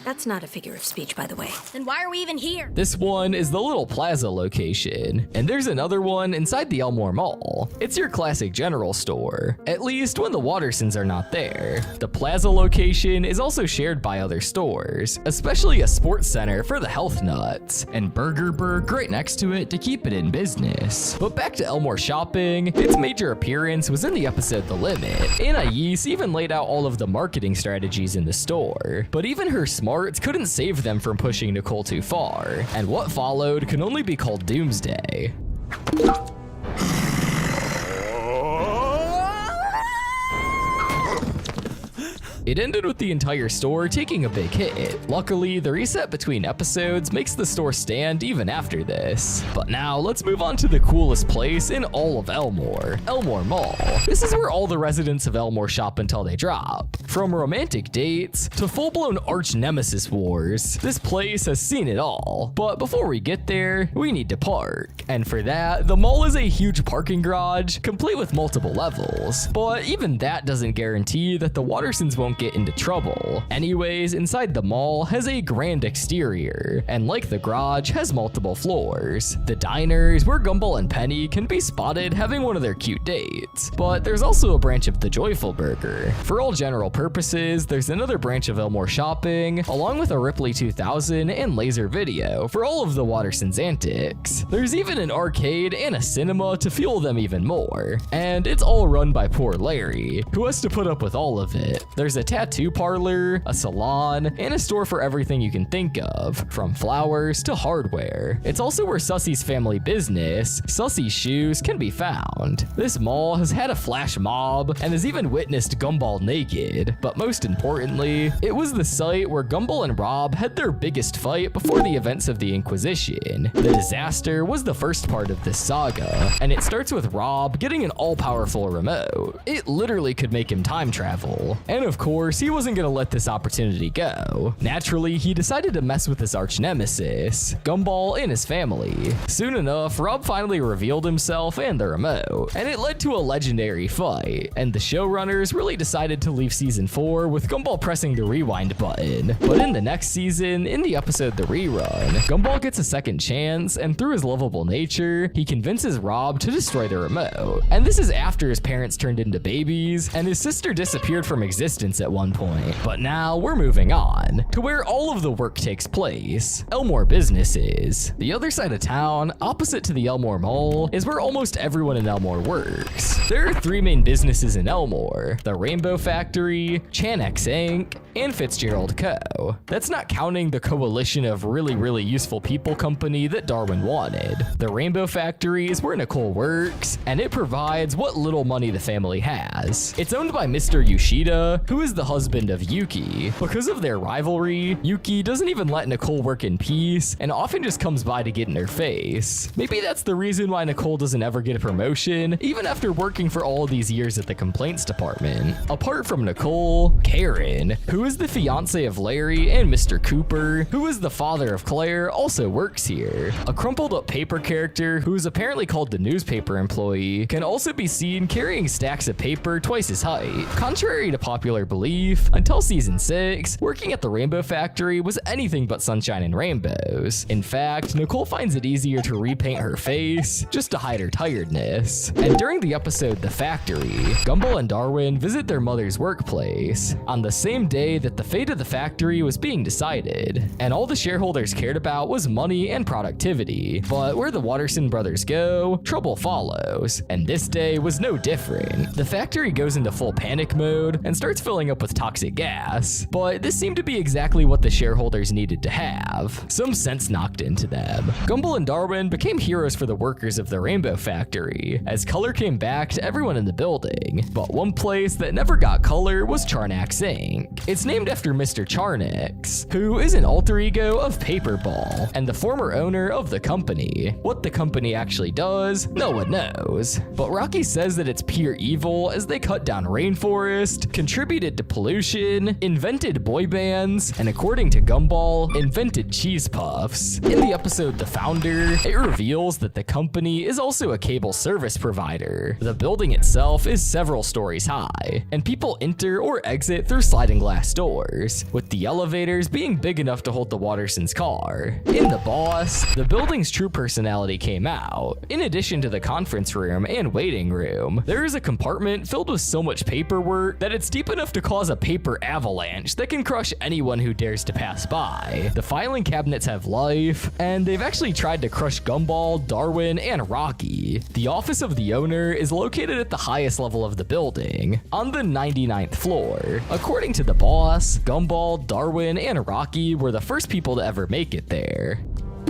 That's not a figure of speech, by the way. Then why are we even here? This one is the Little Plaza location, and there's another one inside the Elmore Mall. It's your classic general store, at least when the Wattersons are not there. The Plaza location is also shared by other stores, especially a sports center for the health nuts, and Burger Burg right next to it to keep it in business. But back to Elmore Shopping, its major appearance was in the episode The Limit. Anais even laid out all of the marketing strategies in the store, but even her smarts couldn't save them from pushing Nicole too far, and what followed can only be called doomsday. It ended with the entire store taking a big hit. Luckily, the reset between episodes makes the store stand even after this. But now, let's move on to the coolest place in all of Elmore, Elmore Mall. This is where all the residents of Elmore shop until they drop. From romantic dates to full-blown arch-nemesis wars, this place has seen it all. But before we get there, we need to park. And for that, the mall is a huge parking garage, complete with multiple levels. But even that doesn't guarantee that the Wattersons won't get into trouble. Anyways, inside the mall has a grand exterior, and like the garage, has multiple floors. The diners, where Gumball and Penny can be spotted having one of their cute dates. But there's also a branch of the Joyful Burger. For all general purposes, there's another branch of Elmore Shopping, along with a Ripley 2000 and Laser Video for all of the Wattersons' antics. There's even an arcade and a cinema to fuel them even more. And it's all run by poor Larry, who has to put up with all of it. There's a tattoo parlor, a salon, and a store for everything you can think of, from flowers to hardware. It's also where Sussie's family business, Sussie's Shoes, can be found. This mall has had a flash mob and has even witnessed Gumball naked, but most importantly, it was the site where Gumball and Rob had their biggest fight before the events of the Inquisition. The disaster was the first part of this saga, and it starts with Rob getting an all-powerful remote. It literally could make him time travel. And of course, course, he wasn't gonna let this opportunity go. Naturally, he decided to mess with his arch nemesis, Gumball, and his family. Soon enough, Rob finally revealed himself and the remote, and it led to a legendary fight, and the showrunners really decided to leave season 4 with Gumball pressing the rewind button. But in the next season, in the episode The Rerun, Gumball gets a second chance, and through his lovable nature, he convinces Rob to destroy the remote. And this is after his parents turned into babies, and his sister disappeared from existence at one point. But now we're moving on to where all of the work takes place, Elmore businesses. The other side of town, opposite to the Elmore Mall, is where almost everyone in Elmore works. There are 3 main businesses in Elmore: the Rainbow Factory, Chanex Inc., and Fitzgerald Co. That's not counting the coalition of really useful people company that Darwin wanted. The Rainbow Factory is where Nicole works, and it provides what little money the family has. It's owned by Mr. Yoshida, who is the husband of Yuki. Because of their rivalry, Yuki doesn't even let Nicole work in peace, and often just comes by to get in her face. Maybe that's the reason why Nicole doesn't ever get a promotion, even after working for all these years at the complaints department. Apart from Nicole, Karen, who is the fiance of Larry, and Mr. Cooper, who is the father of Claire, also works here. A crumpled up paper character, who is apparently called the newspaper employee, can also be seen carrying stacks of paper twice his height. Contrary to popular belief, until season 6, working at the Rainbow Factory was anything but sunshine and rainbows. In fact, Nicole finds it easier to repaint her face just to hide her tiredness. And during the episode The Factory, Gumball and Darwin visit their mother's workplace on the same day that the fate of the factory was being decided, and all the shareholders cared about was money and productivity. But where the Watterson brothers go, trouble follows, and this day was no different. The factory goes into full panic mode and starts filling up with toxic gas, but this seemed to be exactly what the shareholders needed to have. Some sense knocked into them. Gumball and Darwin became heroes for the workers of the Rainbow Factory, as color came back to everyone in the building. But one place that never got color was Charnax Inc. It's named after Mr. Charnax, who is an alter ego of Paperball, and the former owner of the company. What the company actually does, no one knows. But Rocky says that it's pure evil, as they cut down rainforest, contributed to pollution, invented boy bands, and according to Gumball, invented cheese puffs. In the episode The Founder, it reveals that the company is also a cable service provider. The building itself is several stories high, and people enter or exit through sliding glass doors, with the elevators being big enough to hold the Wattersons' car. In The Boss, the building's true personality came out. In addition to the conference room and waiting room, there is a compartment filled with so much paperwork that it's deep enough to cause a paper avalanche that can crush anyone who dares to pass by. The filing cabinets have life, and they've actually tried to crush Gumball, Darwin, and Rocky. The office of the owner is located at the highest level of the building, on the 99th floor. According to The Boss, Gumball, Darwin, and Rocky were the first people to ever make it there.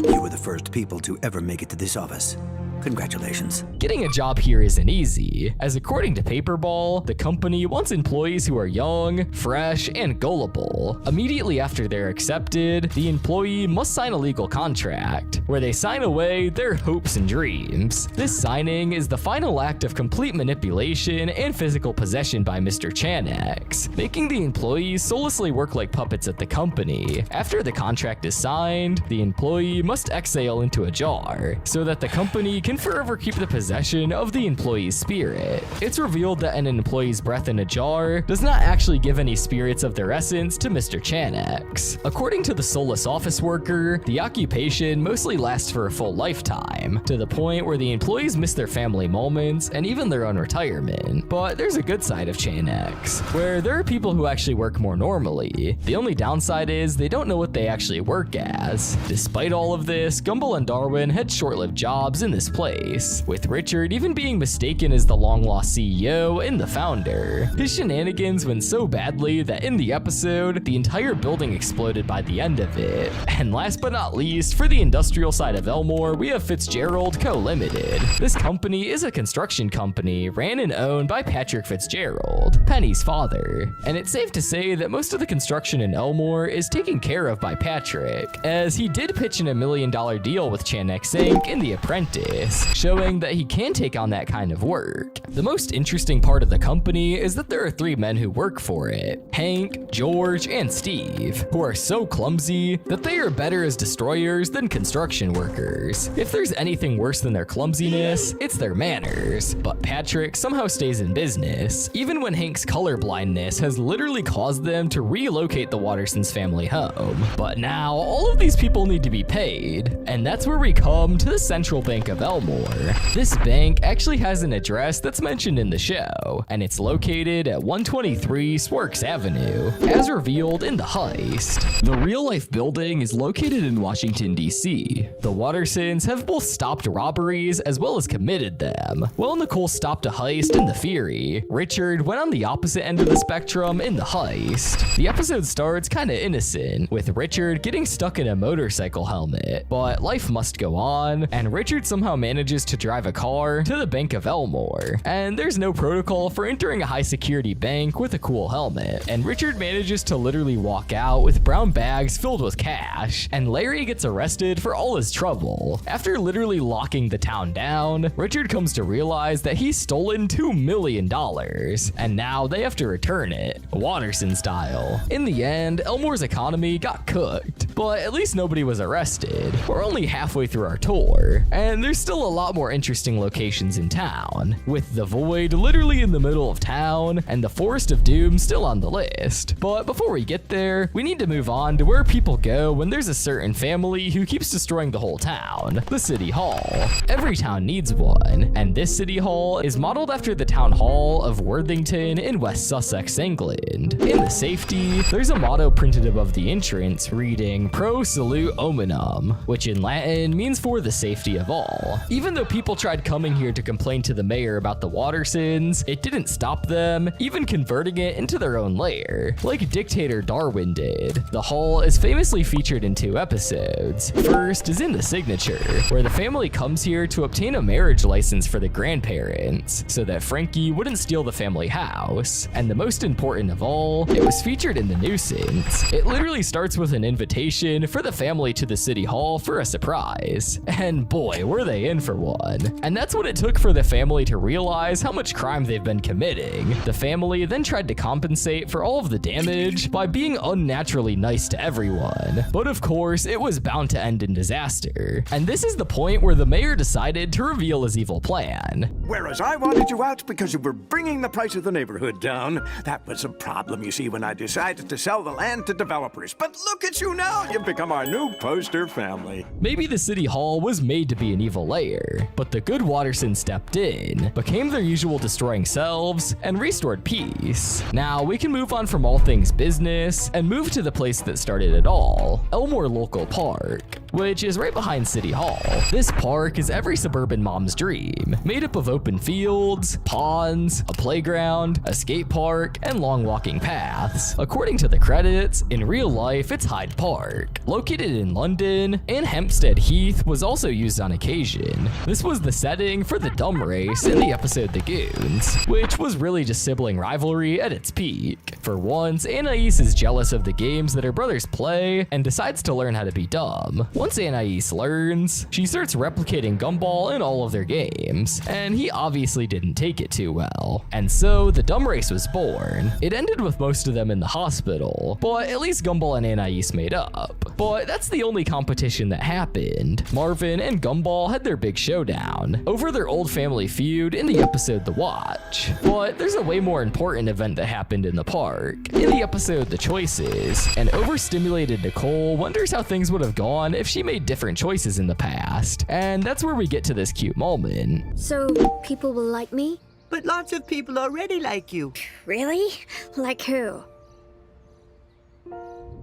You were the first people to ever make it to this office. Congratulations. Getting a job here isn't easy, as according to Paperball, the company wants employees who are young, fresh, and gullible. Immediately after they're accepted, the employee must sign a legal contract, where they sign away their hopes and dreams. This signing is the final act of complete manipulation and physical possession by Mr. Chanex, making the employees soullessly work like puppets at the company. After the contract is signed, the employee must exhale into a jar, so that the company can forever keep the possession of the employee's spirit. It's revealed that an employee's breath in a jar does not actually give any spirits of their essence to Mr. Chanex. According to the soulless office worker, the occupation mostly lasts for a full lifetime, to the point where the employees miss their family moments and even their own retirement. But there's a good side of Chanex, where there are people who actually work more normally. The only downside is they don't know what they actually work as. Despite all of this, Gumball and Darwin had short-lived jobs in this place, with Richard even being mistaken as the long-lost CEO and the founder. His shenanigans went so badly that in the episode, the entire building exploded by the end of it. And last but not least, for the industrial side of Elmore, we have Fitzgerald Co. Limited. This company is a construction company ran and owned by Patrick Fitzgerald, Penny's father. And it's safe to say that most of the construction in Elmore is taken care of by Patrick, as he did pitch in $1 million deal with Chanex Inc. in The Apprentice. this, showing that he can take on that kind of work. The most interesting part of the company is that there are 3 men who work for it, Hank, George, and Steve, who are so clumsy that they are better as destroyers than construction workers. If there's anything worse than their clumsiness, it's their manners. But Patrick somehow stays in business, even when Hank's colorblindness has literally caused them to relocate the Wattersons family home. But now, all of these people need to be paid, and that's where we come to the Central Bank of Elmore. This bank actually has an address that's mentioned in the show, and it's located at 123 Swarks Avenue, as revealed in the heist. The real-life building is located in Washington, D.C. The Wattersons have both stopped robberies as well as committed them. While Nicole stopped a heist in The Fury, Richard went on the opposite end of the spectrum in the heist. The episode starts kinda innocent, with Richard getting stuck in a motorcycle helmet, but life must go on, and Richard somehow manages to drive a car to the Bank of Elmore. And there's no protocol for entering a high-security bank with a cool helmet, and Richard manages to literally walk out with brown bags filled with cash, and Larry gets arrested for all his trouble. After literally locking the town down, Richard comes to realize that he's stolen $2 million, and now they have to return it, Watterson style. In the end, Elmore's economy got cooked, but at least nobody was arrested. We're only halfway through our tour, and there's still a lot more interesting locations in town, with the Void literally in the middle of town, and the Forest of Doom still on the list. But before we get there, we need to move on to where people go when there's a certain family who keeps destroying the whole town, the City Hall. Every town needs one, and this City Hall is modeled after the Town Hall of Worthington in West Sussex, England. In the safety, there's a motto printed above the entrance reading Pro Salute Omenum, which in Latin means for the safety of all. Even though people tried coming here to complain to the mayor about the Wattersons, it didn't stop them even converting it into their own lair, like dictator Darwin did. The hall is famously featured in 2 episodes. First is in The Signature, where the family comes here to obtain a marriage license for the grandparents, so that Frankie wouldn't steal the family house. And the most important of all, it was featured in The Nuisance. It literally starts with an invitation for the family to the City Hall for a surprise. And boy, were they in for one. And that's what it took for the family to realize how much crime they've been committing. The family then tried to compensate for all of the damage by being unnaturally nice to everyone. But of course, it was bound to end in disaster. And this is the point where the mayor decided to reveal his evil plan. Whereas I wanted you out because you were bringing the price of the neighborhood down. That was a problem, you see, when I decided to sell the land to developers. But look at you now, you've become our new poster family. Maybe the City Hall was made to be an evil lair, but the good Wattersons stepped in, became their usual destroying selves, and restored peace. Now we can move on from all things business and move to the place that started it all, Elmore Local Park, which is right behind City Hall. This park is every suburban mom's dream, made up of open fields, ponds, a playground, a skate park, and long walking paths. According to the credits, in real life it's Hyde Park. Located in London, and Hampstead Heath was also used on occasion. This was the setting for the dumb race in the episode The Goons, which was really just sibling rivalry at its peak. For once, Anais is jealous of the games that her brothers play and decides to learn how to be dumb. Once Anais learns, she starts replicating Gumball in all of their games, and he obviously didn't take it too well. And so the dumb race was born. It ended with most of them in the hospital, but at least Gumball and Anais made up. But that's the only competition that happened. Marvin and Gumball had their big showdown over their old family feud in the episode The Watch. But there's a way more important event that happened in the park. In the episode The Choices, an overstimulated Nicole wonders how things would have gone if she made different choices in the past. And that's where we get to this cute moment. So, people will like me? But lots of people already like you. Really? Like who?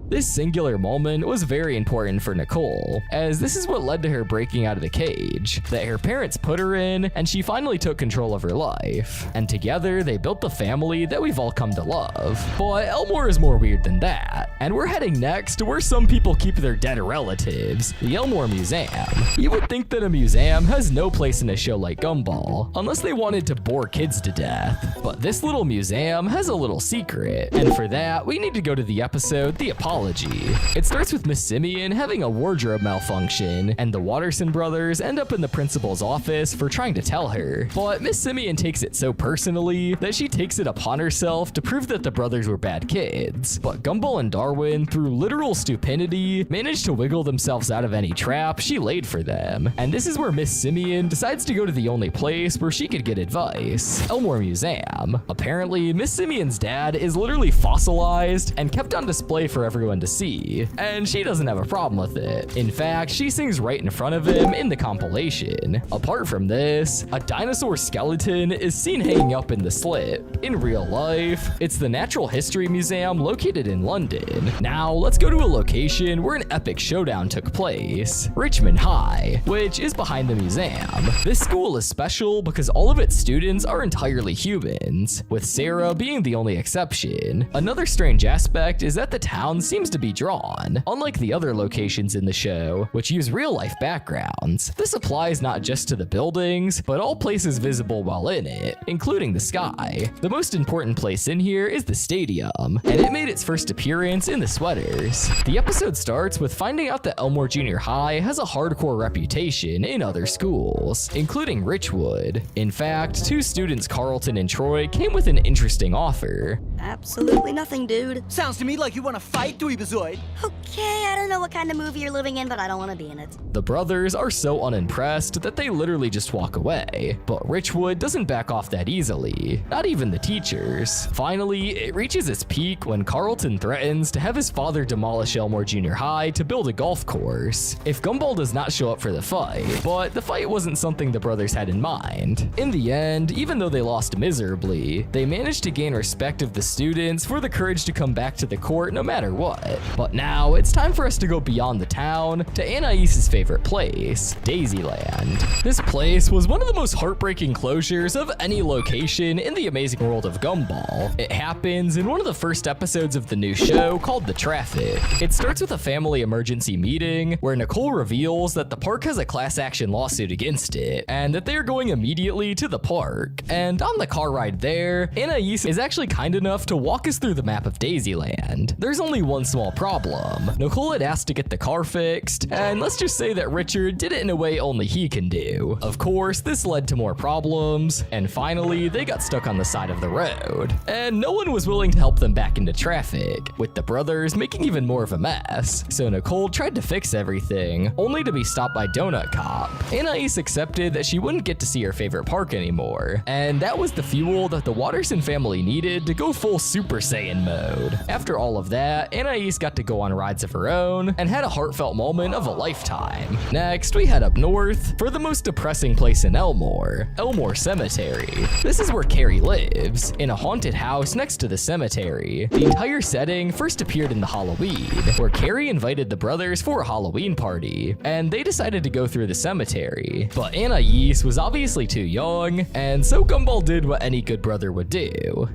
This singular moment was very important for Nicole, as this is what led to her breaking out of the cage that her parents put her in, and she finally took control of her life. And together, they built the family that we've all come to love. But Elmore is more weird than that, and we're heading next to where some people keep their dead relatives, the Elmore Museum. You would think that a museum has no place in a show like Gumball, unless they wanted to bore kids to death. But this little museum has a little secret, and for that, we need to go to the episode The Apology mythology. It starts with Miss Simeon having a wardrobe malfunction, and the Watterson brothers end up in the principal's office for trying to tell her. But Miss Simeon takes it so personally that she takes it upon herself to prove that the brothers were bad kids. But Gumball and Darwin, through literal stupidity, managed to wiggle themselves out of any trap she laid for them. And this is where Miss Simeon decides to go to the only place where she could get advice, Elmore Museum. Apparently, Miss Simeon's dad is literally fossilized and kept on display for everyone to see, and she doesn't have a problem with it. In fact, she sings right in front of him in the compilation. Apart from this, a dinosaur skeleton is seen hanging up in the slip. In real life, it's the Natural History Museum located in London. Now, let's go to a location where an epic showdown took place, Richmond High, which is behind the museum. This school is special because all of its students are entirely humans, with Sarah being the only exception. Another strange aspect is that the town seems to be drawn, unlike the other locations in the show, which use real-life backgrounds. This applies not just to the buildings, but all places visible while in it, including the sky. The most important place in here is the stadium, and it made its first appearance in the sweaters. The episode starts with finding out that Elmore Junior High has a hardcore reputation in other schools, including Richwood. In fact, two students, Carlton and Troy, came with an interesting offer. Absolutely nothing, dude. Sounds to me like you want to fight, Dweebazoid. Okay, I don't know what kind of movie you're living in, but I don't want to be in it. The brothers are so unimpressed that they literally just walk away. But Richwood doesn't back off that easily, not even the teachers. Finally, it reaches its peak when Carlton threatens to have his father demolish Elmore Junior High to build a golf course if Gumball does not show up for the fight. But the fight wasn't something the brothers had in mind. In the end, even though they lost miserably, they managed to gain respect of the students for the courage to come back to the court no matter what. But now it's time for us to go beyond the town to Anais's favorite place, Daisyland. This place was one of the most heartbreaking closures of any location in the amazing world of Gumball. It happens in one of the first episodes of the new show called The Traffic. It starts with a family emergency meeting where Nicole reveals that the park has a class action lawsuit against it and that they are going immediately to the park. And on the car ride there, Anais is actually kind enough to walk us through the map of Daisyland. There's only one small problem. Nicole had asked to get the car fixed, and let's just say that Richard did it in a way only he can do. Of course, this led to more problems, and finally, they got stuck on the side of the road. And no one was willing to help them back into traffic, with the brothers making even more of a mess. So Nicole tried to fix everything, only to be stopped by Donut Cop. Anais accepted that she wouldn't get to see her favorite park anymore, and that was the fuel that the Watterson family needed to go full Super Saiyan mode. After all of that, Anais got to go on rides of her own and had a heartfelt moment of a lifetime. Next, we head up north for the most depressing place in Elmore, Elmore Cemetery. This is where Carrie lives, in a haunted house next to the cemetery. The entire setting first appeared in the Halloween, where Carrie invited the brothers for a Halloween party, and they decided to go through the cemetery. But Anais was obviously too young, and so Gumball did what any good brother would do.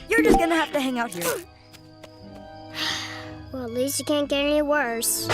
You're just gonna have to hang out here. Well, at least it can't get any worse.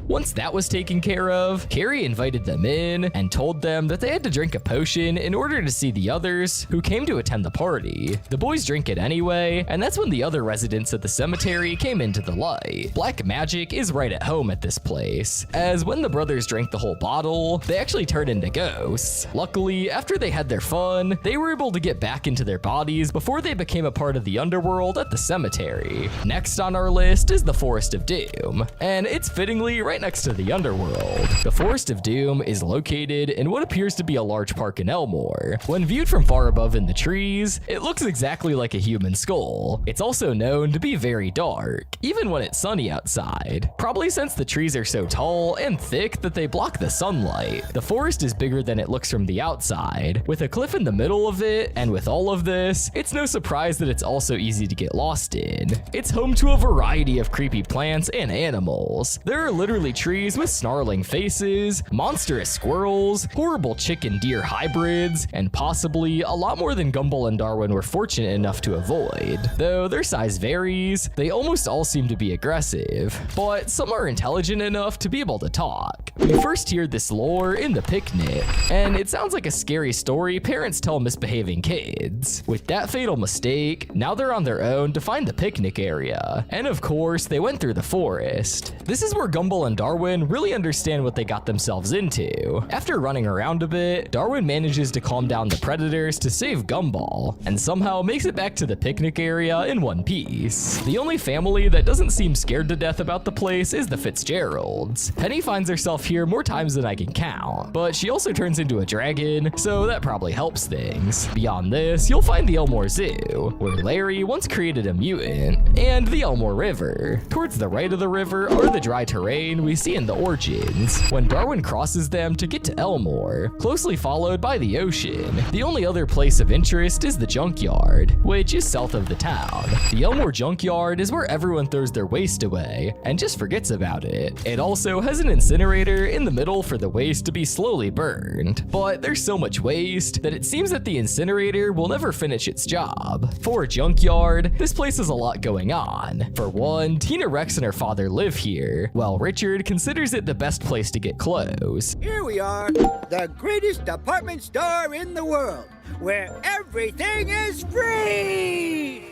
Once that was taken care of, Carrie invited them in and told them that they had to drink a potion in order to see the others who came to attend the party. The boys drink it anyway, and that's when the other residents of the cemetery came into the light. Black magic is right at home at this place, as when the brothers drank the whole bottle, they actually turned into ghosts. Luckily, after they had their fun, they were able to get back into their bodies before they became a part of the underworld at the cemetery. Next on our list is the Forest of Doom, and it's fittingly right next to the underworld. The Forest of Doom is located in what appears to be a large park in Elmore. When viewed from far above in the trees, it looks exactly like a human skull. It's also known to be very dark, even when it's sunny outside, probably since the trees are so tall and thick that they block the sunlight. The forest is bigger than it looks from the outside, with a cliff in the middle of it, and with all of this, it's no surprise that it's also easy to get lost in. It's home to a variety of creepy plants and animals. There are literally trees with snarling faces, monstrous squirrels, horrible chicken deer hybrids, and possibly a lot more than Gumball and Darwin were fortunate enough to avoid. Though their size varies, they almost all seem to be aggressive, but some are intelligent enough to be able to talk. We first hear this lore in The Picnic, and it sounds like a scary story parents tell misbehaving kids. With that fatal mistake, now they're on their own to find the picnic area. And of course, they went through the forest. This is where Gumball and Darwin really understand what they got themselves into. After running around a bit, Darwin manages to calm down the predators to save Gumball, and somehow makes it back to the picnic area in one piece. The only family that doesn't seem scared to death about the place is the Fitzgeralds. Penny finds herself here more times than I can count, but she also turns into a dragon, so that probably helps things. Beyond this, you'll find the Elmore Zoo, where Larry once created a mutant, and the Elmore River. Towards the right of the river are the dry terrain we see in the Origins, when Darwin crosses them to get to Elmore, closely followed by the ocean. The only other place of interest is the junkyard, which is south of the town. The Elmore junkyard is where everyone throws their waste away and just forgets about it. It also has an incinerator in the middle for the waste to be slowly burned, but there's so much waste that it seems that the incinerator will never finish its job. For a junkyard, this place has a lot going on. For one, Tina Rex and her father live here, while Richard considers it the best place to get clothes. Here we are, the greatest department store in the world, where everything is free!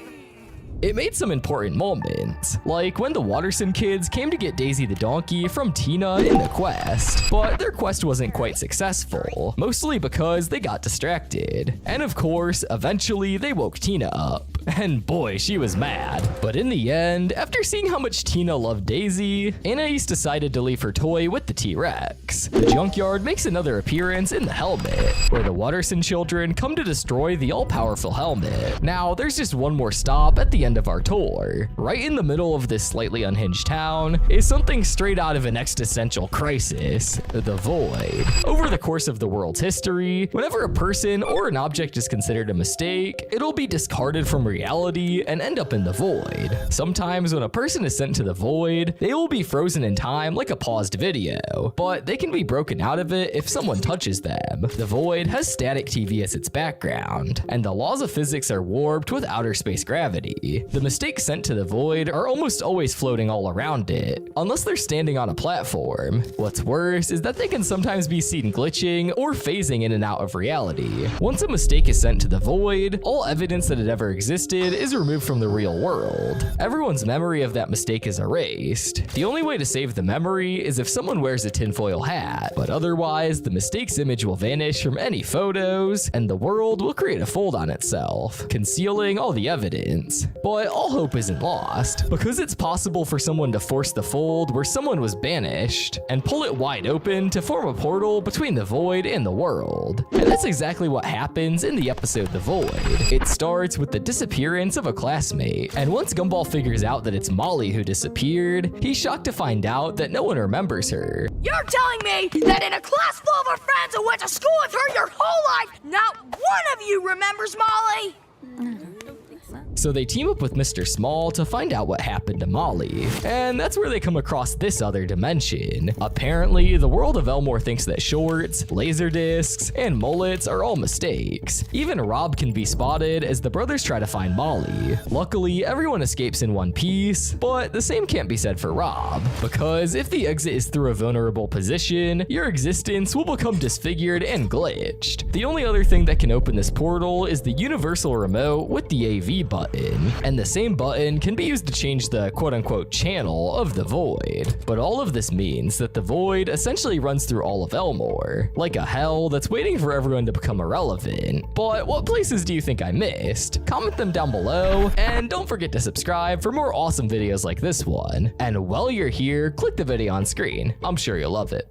It made some important moments, like when the Watterson kids came to get Daisy the donkey from Tina in the quest, but their quest wasn't quite successful, mostly because they got distracted. And of course, eventually they woke Tina up, and boy, she was mad. But in the end, after seeing how much Tina loved Daisy, Anais decided to leave her toy with the T-Rex. The junkyard makes another appearance in the helmet, where the Watterson children come to destroy the all-powerful helmet. Now, there's just one more stop at the end of our tour. Right in the middle of this slightly unhinged town is something straight out of an existential crisis, the void. Over the course of the world's history, whenever a person or an object is considered a mistake, it'll be discarded from reality and end up in the void. Sometimes when a person is sent to the void, they will be frozen in time like a paused video, but they can be broken out of it if someone touches them. The void has static TV as its background, and the laws of physics are warped with outer space gravity. The mistakes sent to the void are almost always floating all around it, unless they're standing on a platform. What's worse is that they can sometimes be seen glitching or phasing in and out of reality. Once a mistake is sent to the void, all evidence that it ever existed is removed from the real world. Everyone's memory of that mistake is erased. The only way to save the memory is if someone wears a tinfoil hat, but otherwise the mistake's image will vanish from any photos, and the world will create a fold on itself, concealing all the evidence. But all hope isn't lost, because it's possible for someone to force the fold where someone was banished, and pull it wide open to form a portal between the void and the world. And that's exactly what happens in the episode The Void. It starts with the disappearance of a classmate, and once Gumball figures out that it's Molly who disappeared, he's shocked to find out that no one remembers her. You're telling me that in a class full of her friends who went to school with her your whole life, not one of you remembers Molly? So they team up with Mr. Small to find out what happened to Molly, and that's where they come across this other dimension. Apparently, the world of Elmore thinks that shorts, laser discs, and mullets are all mistakes. Even Rob can be spotted as the brothers try to find Molly. Luckily, everyone escapes in one piece, but the same can't be said for Rob, because if the exit is through a vulnerable position, your existence will become disfigured and glitched. The only other thing that can open this portal is the universal remote with the AV button. And the same button can be used to change the quote-unquote channel of the void. But all of this means that the void essentially runs through all of Elmore, like a hell that's waiting for everyone to become irrelevant. But what places do you think I missed? Comment them down below, and don't forget to subscribe for more awesome videos like this one. And while you're here, click the video on screen. I'm sure you'll love it.